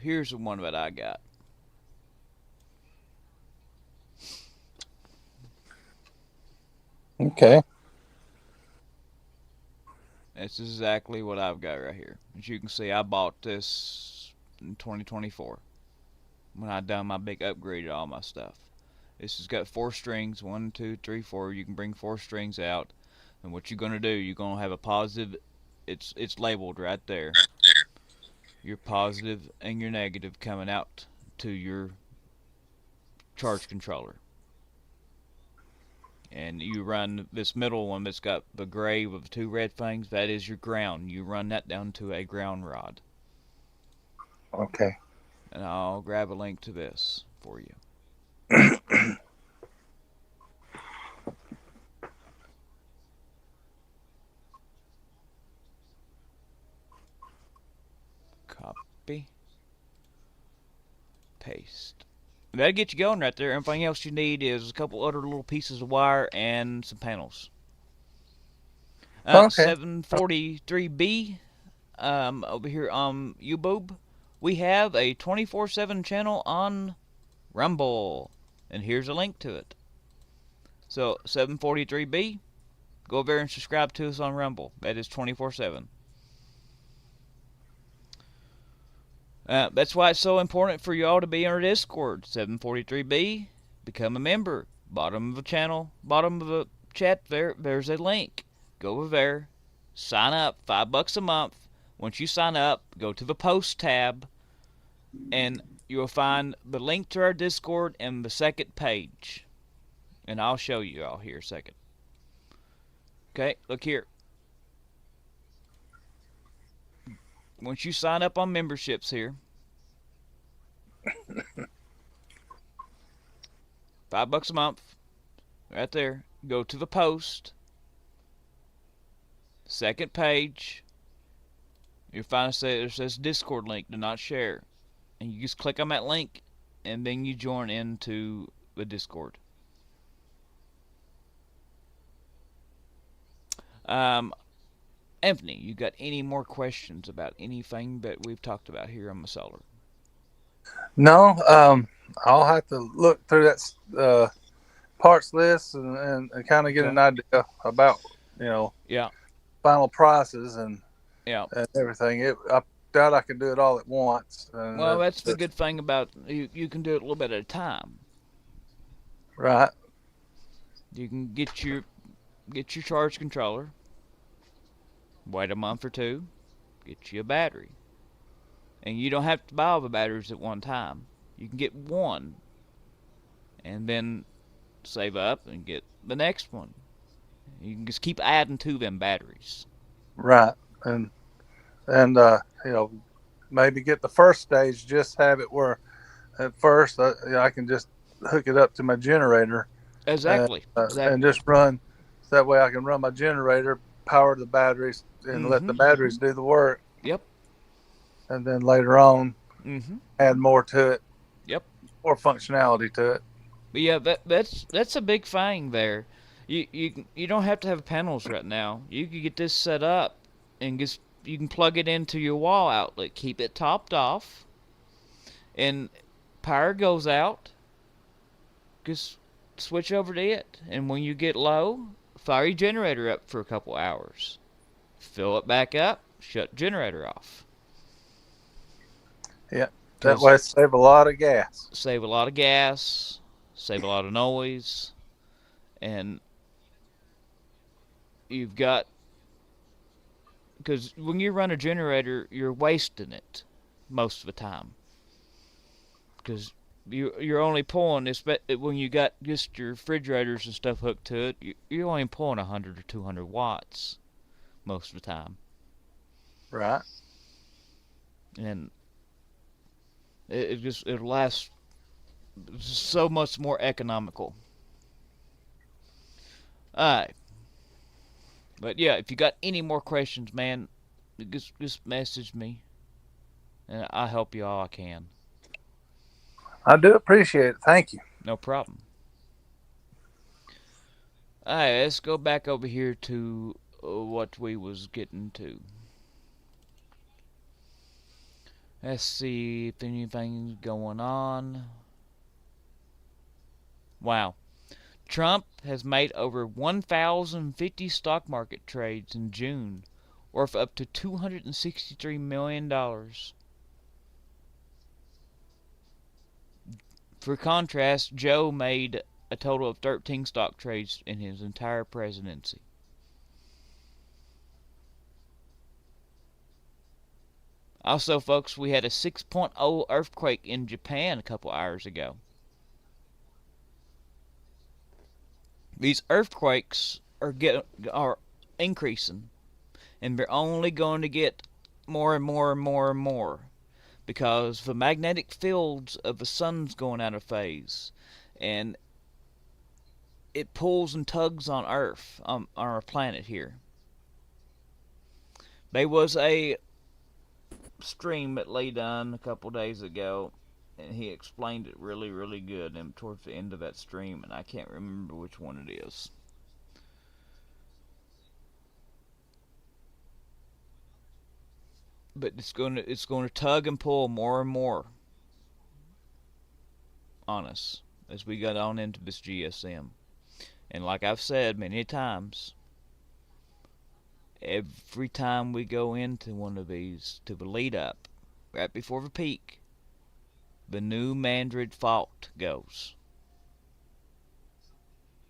here's the one that I got. Okay. That's exactly what I've got right here. As you can see, I bought this in 2024 when I done my big upgrade of all my stuff. This has got 4 strings, 1, 2, 3, 4. You can bring 4 strings out, and what you're gonna do, you're gonna have a positive. It's labeled right there. Your positive and your negative coming out to your charge controller. And you run this middle one that's got the gray with 2 red things. That is your ground. You run that down to a ground rod. Okay. And I'll grab a link to this for you. Copy. Paste. That'll get you going right there. Everything else you need is a couple other little pieces of wire and some panels. Okay. 743B over here on YouTube, we have a 24/7 channel on Rumble, and here's a link to it. So 743B, go over there and subscribe to us on Rumble. That is 24/7. That's why it's so important for you all to be on our Discord. 743B, become a member. Bottom of the channel, bottom of the chat there's a link. Go over there, sign up, $5 a month. Once you sign up, go to the post tab, and you will find the link to our Discord in the second page. And I'll show you all here a second. Okay, look here. Once you sign up on memberships here, $5 a month, right there. Go to the post, second page. You'll find it says Discord link, do not share. And you just click on that link, and then you join into the Discord. Anthony, you got any more questions about anything that we've talked about here on the solar? No, I'll have to look through that parts list and kind of get an idea about, Yeah. final prices and Yeah. everything. I doubt I could do it all at once. Well, that's the good thing about you can do it a little bit at a time. Right. You can get your charge controller, wait a month or two, get you a battery. And you don't have to buy all the batteries at one time. You can get one and then save up and get the next one. You can just keep adding to them batteries. Right. And maybe get the first stage, just have it where at first I can just hook it up to my generator. Exactly. And just run. That way I can run my generator, power the batteries, and let the batteries do the work. Yep. And then later on, add more to it. Yep. More functionality to it. But yeah, that's a big thing there. You don't have to have panels right now. You can get this set up and you can plug it into your wall outlet, keep it topped off, and power goes out. Just switch over to it, and when you get low, fire your generator up for a couple hours. Fill it back up, shut generator off. Yeah, that way save a lot of gas. Save a lot of gas, save a lot of noise, and you've got, because when you run a generator, you're wasting it most of the time. Because you're only pulling, when you got just your refrigerators and stuff hooked to it, you're only pulling 100 or 200 watts most of the time. Right. And it'll last so much more economical. Alright. But yeah, if you got any more questions, man, just message me, and I'll help you all I can. I do appreciate it. Thank you. No problem. Alright, let's go back over here to what we was getting to. Let's see if anything's going on. Wow. Trump has made over 1,050 stock market trades in June, worth up to $263 million. For contrast, Joe made a total of 13 stock trades in his entire presidency. Also, folks, we had a 6.0 earthquake in Japan a couple hours ago. These earthquakes are increasing, and they're only going to get more and more and more and more, because the magnetic fields of the sun's going out of phase, and it pulls and tugs on Earth, on our planet here. There was a stream that Lee done a couple days ago, and he explained it really, really good, and towards the end of that stream, and I can't remember which one it is. But it's going to tug and pull more and more on us as we got on into this GSM. And like I've said many times, every time we go into one of these, to the lead up, right before the peak, the new Mandrid fault goes.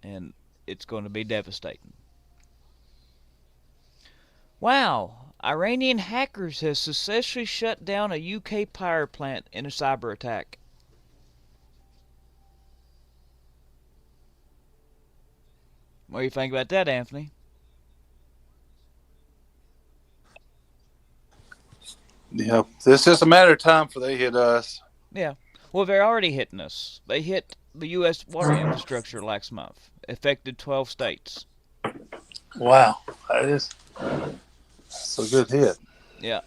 And it's going to be devastating. Wow, Iranian hackers have successfully shut down a UK power plant in a cyber attack. What do you think about that, Anthony? Yeah, it's just a matter of time for they hit us. Yeah. Well, they're already hitting us. They hit the U.S. water infrastructure last month, affected 12 states. Wow, that's a good hit. Yeah.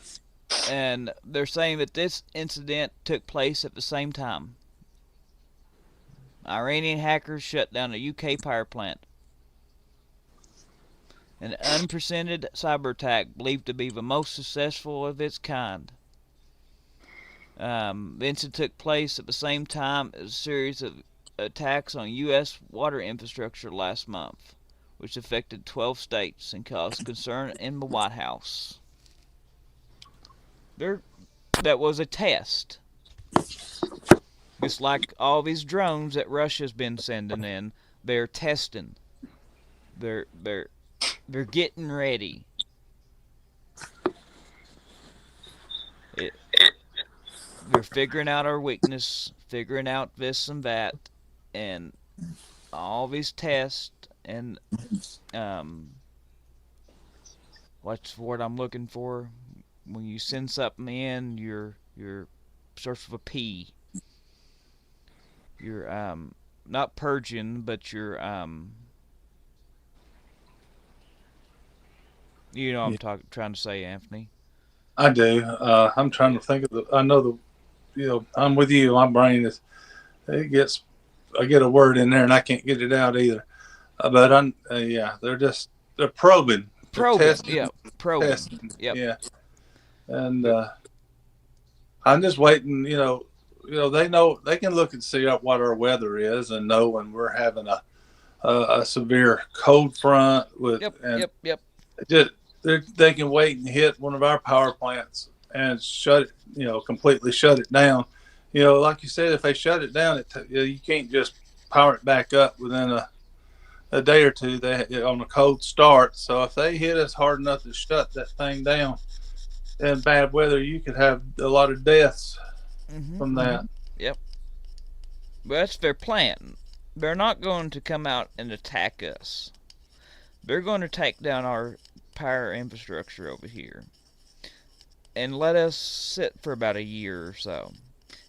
And they're saying that this incident took place at the same time. Iranian hackers shut down a UK power plant. An unprecedented cyber attack believed to be the most successful of its kind. The incident took place at the same time as a series of attacks on U.S. water infrastructure last month, which affected 12 states and caused concern in the White House. That was a test. Just like all these drones that Russia's been sending in, they're testing. They're getting ready. They're figuring out our weakness, figuring out this and that, and all these tests and what's the word I'm looking for? When you send something in, you're search for a P. You're not purging, but you're you know what I'm trying to say, Anthony. I do. I'm trying to think of the. I know the. I'm with you. My brain is. It gets. I get a word in there and I can't get it out either. But I'm. Yeah, they're probing. Probing. Testing, yeah. Probing. Testing, Yep. Yeah. And I'm just waiting. They know they can look and see what our weather is and know when we're having a severe cold front with. Yep. Just, they can wait and hit one of our power plants and shut it, completely shut it down. Like you said, if they shut it down, you can't just power it back up within a day or two. They on a cold start. So if they hit us hard enough to shut that thing down in bad weather, you could have a lot of deaths from that. Yep. Well, that's their plan. They're not going to come out and attack us. They're going to take down our power infrastructure over here and let us sit for about a year or so.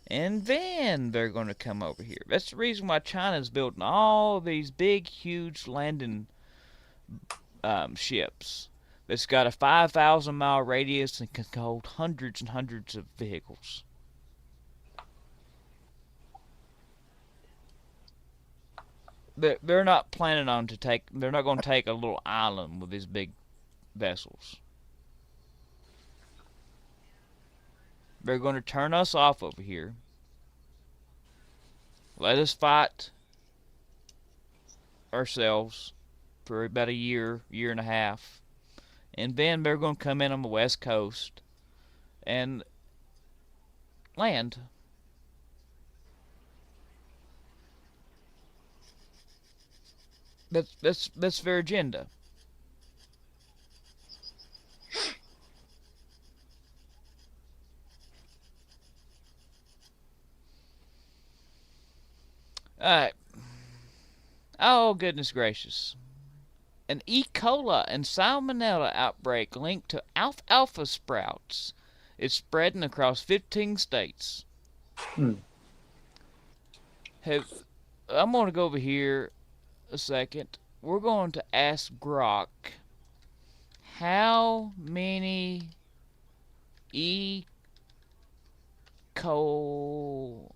And then they're going to come over here. That's the reason why China's building all these big, huge landing ships that's got a 5,000-mile radius and can hold hundreds and hundreds of vehicles. They're not planning on they're not going to take a little island with these big vessels. They're going to turn us off over here. Let us fight ourselves for about a year and a half. And then they're going to come in on the west coast and land. That's their agenda. Alright. Oh, goodness gracious. An E. coli and salmonella outbreak linked to alfalfa sprouts is spreading across 15 states. I'm going to go over here a second. We're going to ask Grok how many E. coli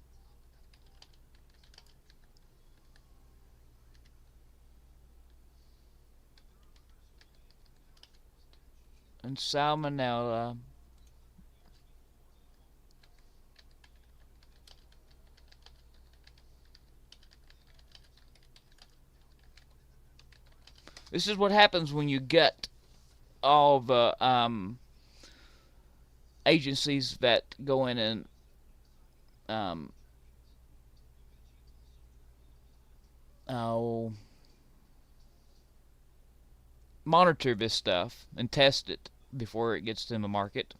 and salmonella this is what happens when you gut all the agencies that go in and monitor this stuff and test it before it gets to the market.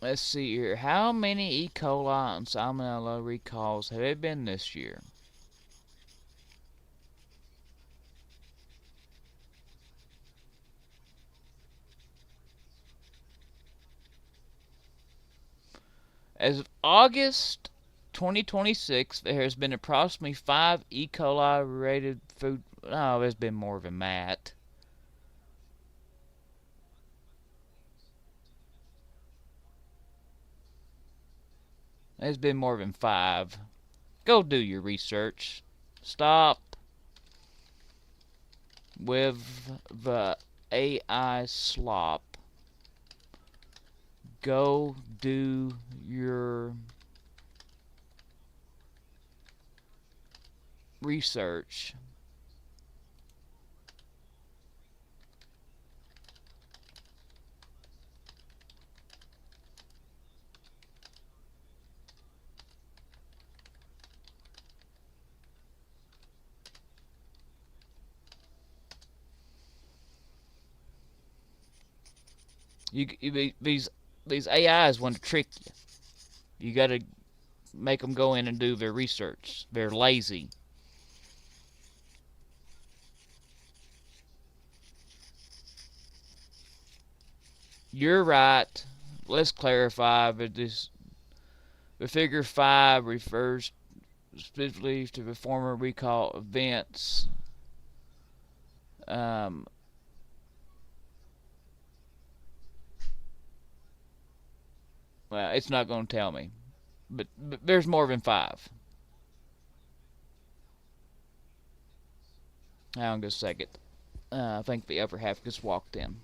Let's see here. How many E. coli and salmonella recalls have there been this year? As of August 2026, there has been approximately 5 E. coli related food. No, there's been more than that. There's been more than 5. Go do your research. Stop with the AI slop. Go do your research. These AIs want to trick you. You got to make them go in and do their research. They're lazy. You're right. Let's clarify that the figure 5 refers specifically to the former recall events. Um, well, it's not going to tell me, but there's more than 5. Hang on just a second. I think the upper half just walked in.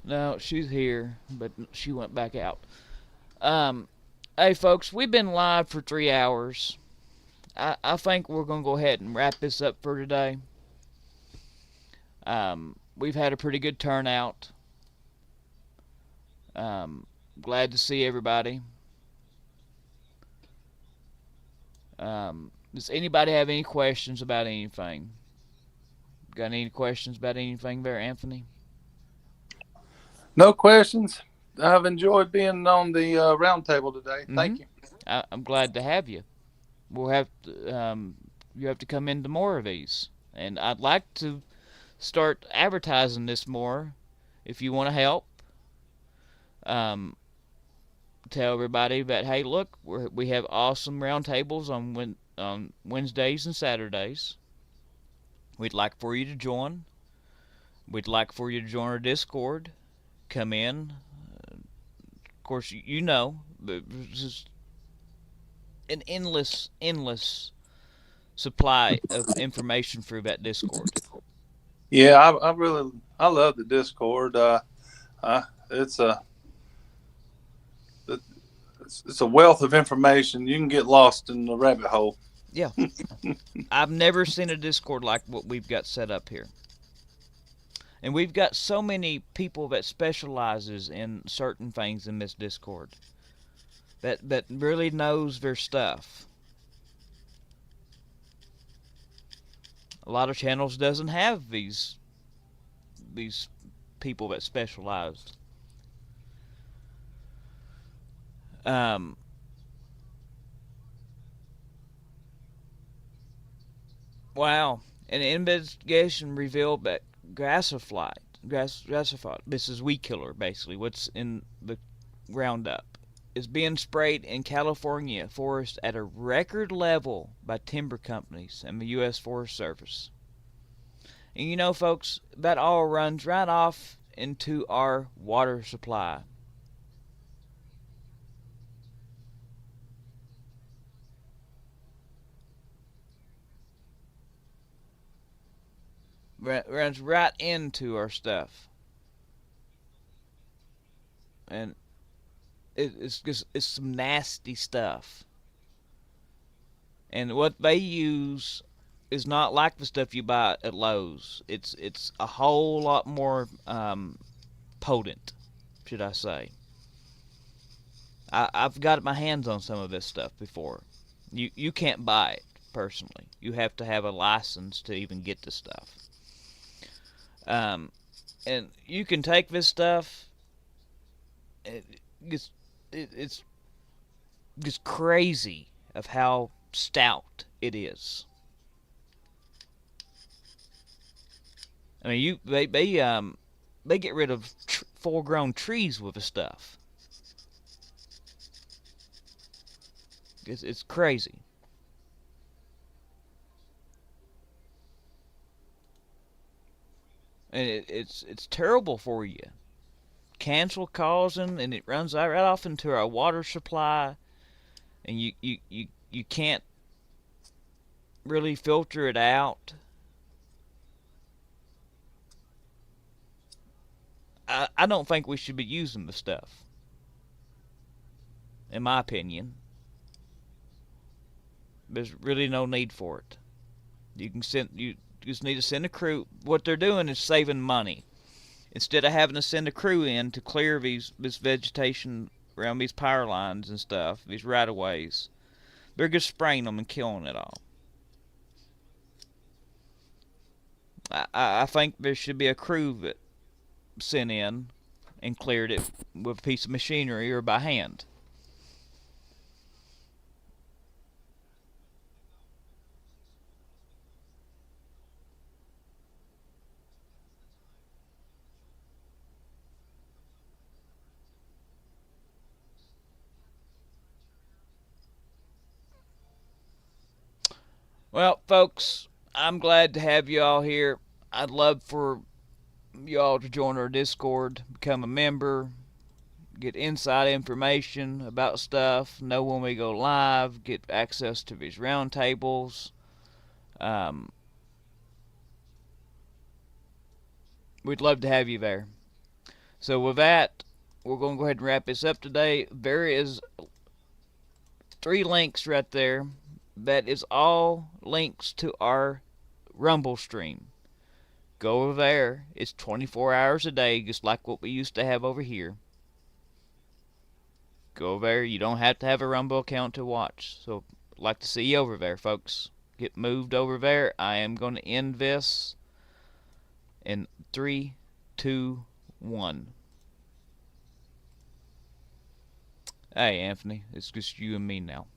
No, she's here, but she went back out. Um, hey, folks, we've been live for 3 hours. I think we're going to go ahead and wrap this up for today. We've had a pretty good turnout. Glad to see everybody. Does anybody have any questions about anything? Got any questions about anything there, Anthony? No questions. I've enjoyed being on the round table today. Thank you. I'm glad to have you. We'll have to, you have to come into more of these, and I'd like to start advertising this more. If you want to help, tell everybody that hey, look, we have awesome roundtables on Wednesdays and Saturdays. We'd like for you to join. We'd like for you to join our Discord. Come in. Of course, you know, there's just an endless supply of information through that Discord. Yeah, I love the Discord. It's a it's a wealth of information. You can get lost in the rabbit hole. Yeah. I've never seen a Discord like what we've got set up here. And we've got so many people that specializes in certain things in this Discord. That really knows their stuff. A lot of channels doesn't have these people that specialize. Wow. An investigation revealed that grassified, this is weed killer basically, what's in the Roundup, is being sprayed in California forests at a record level by timber companies and the U.S. Forest Service. And you know, folks, that all runs right off into our water supply. Runs right into our stuff. And it's some nasty stuff. And what they use is not like the stuff you buy at Lowe's. It's a whole lot more potent, should I say. I've got my hands on some of this stuff before. You can't buy it personally. You have to have a license to even get the stuff. And you can take this stuff. It's it's just crazy of how stout it is. I mean, they get rid of full-grown trees with the stuff. It's crazy. And it's terrible for you. Cancer causing, and it runs right off into our water supply, and you can't really filter it out. I don't think we should be using the stuff, in my opinion. There's really no need for it. You just need to send a crew. What they're doing is saving money. Instead of having to send a crew in to clear this vegetation around these power lines and stuff, these right of ways, they're just spraying them and killing it all. I think there should be a crew that sent in and cleared it with a piece of machinery or by hand. Well, folks, I'm glad to have you all here. I'd love for you all to join our Discord, become a member, get inside information about stuff, know when we go live, get access to these roundtables. Um, we'd love to have you there. So with that, we're going to go ahead and wrap this up today. There is 3 links right there. That is all links to our Rumble stream. Go over there. It's 24 hours a day, just like what we used to have over here. Go over there. You don't have to have a Rumble account to watch. So, I'd like to see you over there, folks. Get moved over there. I am going to end this in 3, 2, 1. Hey, Anthony. It's just you and me now.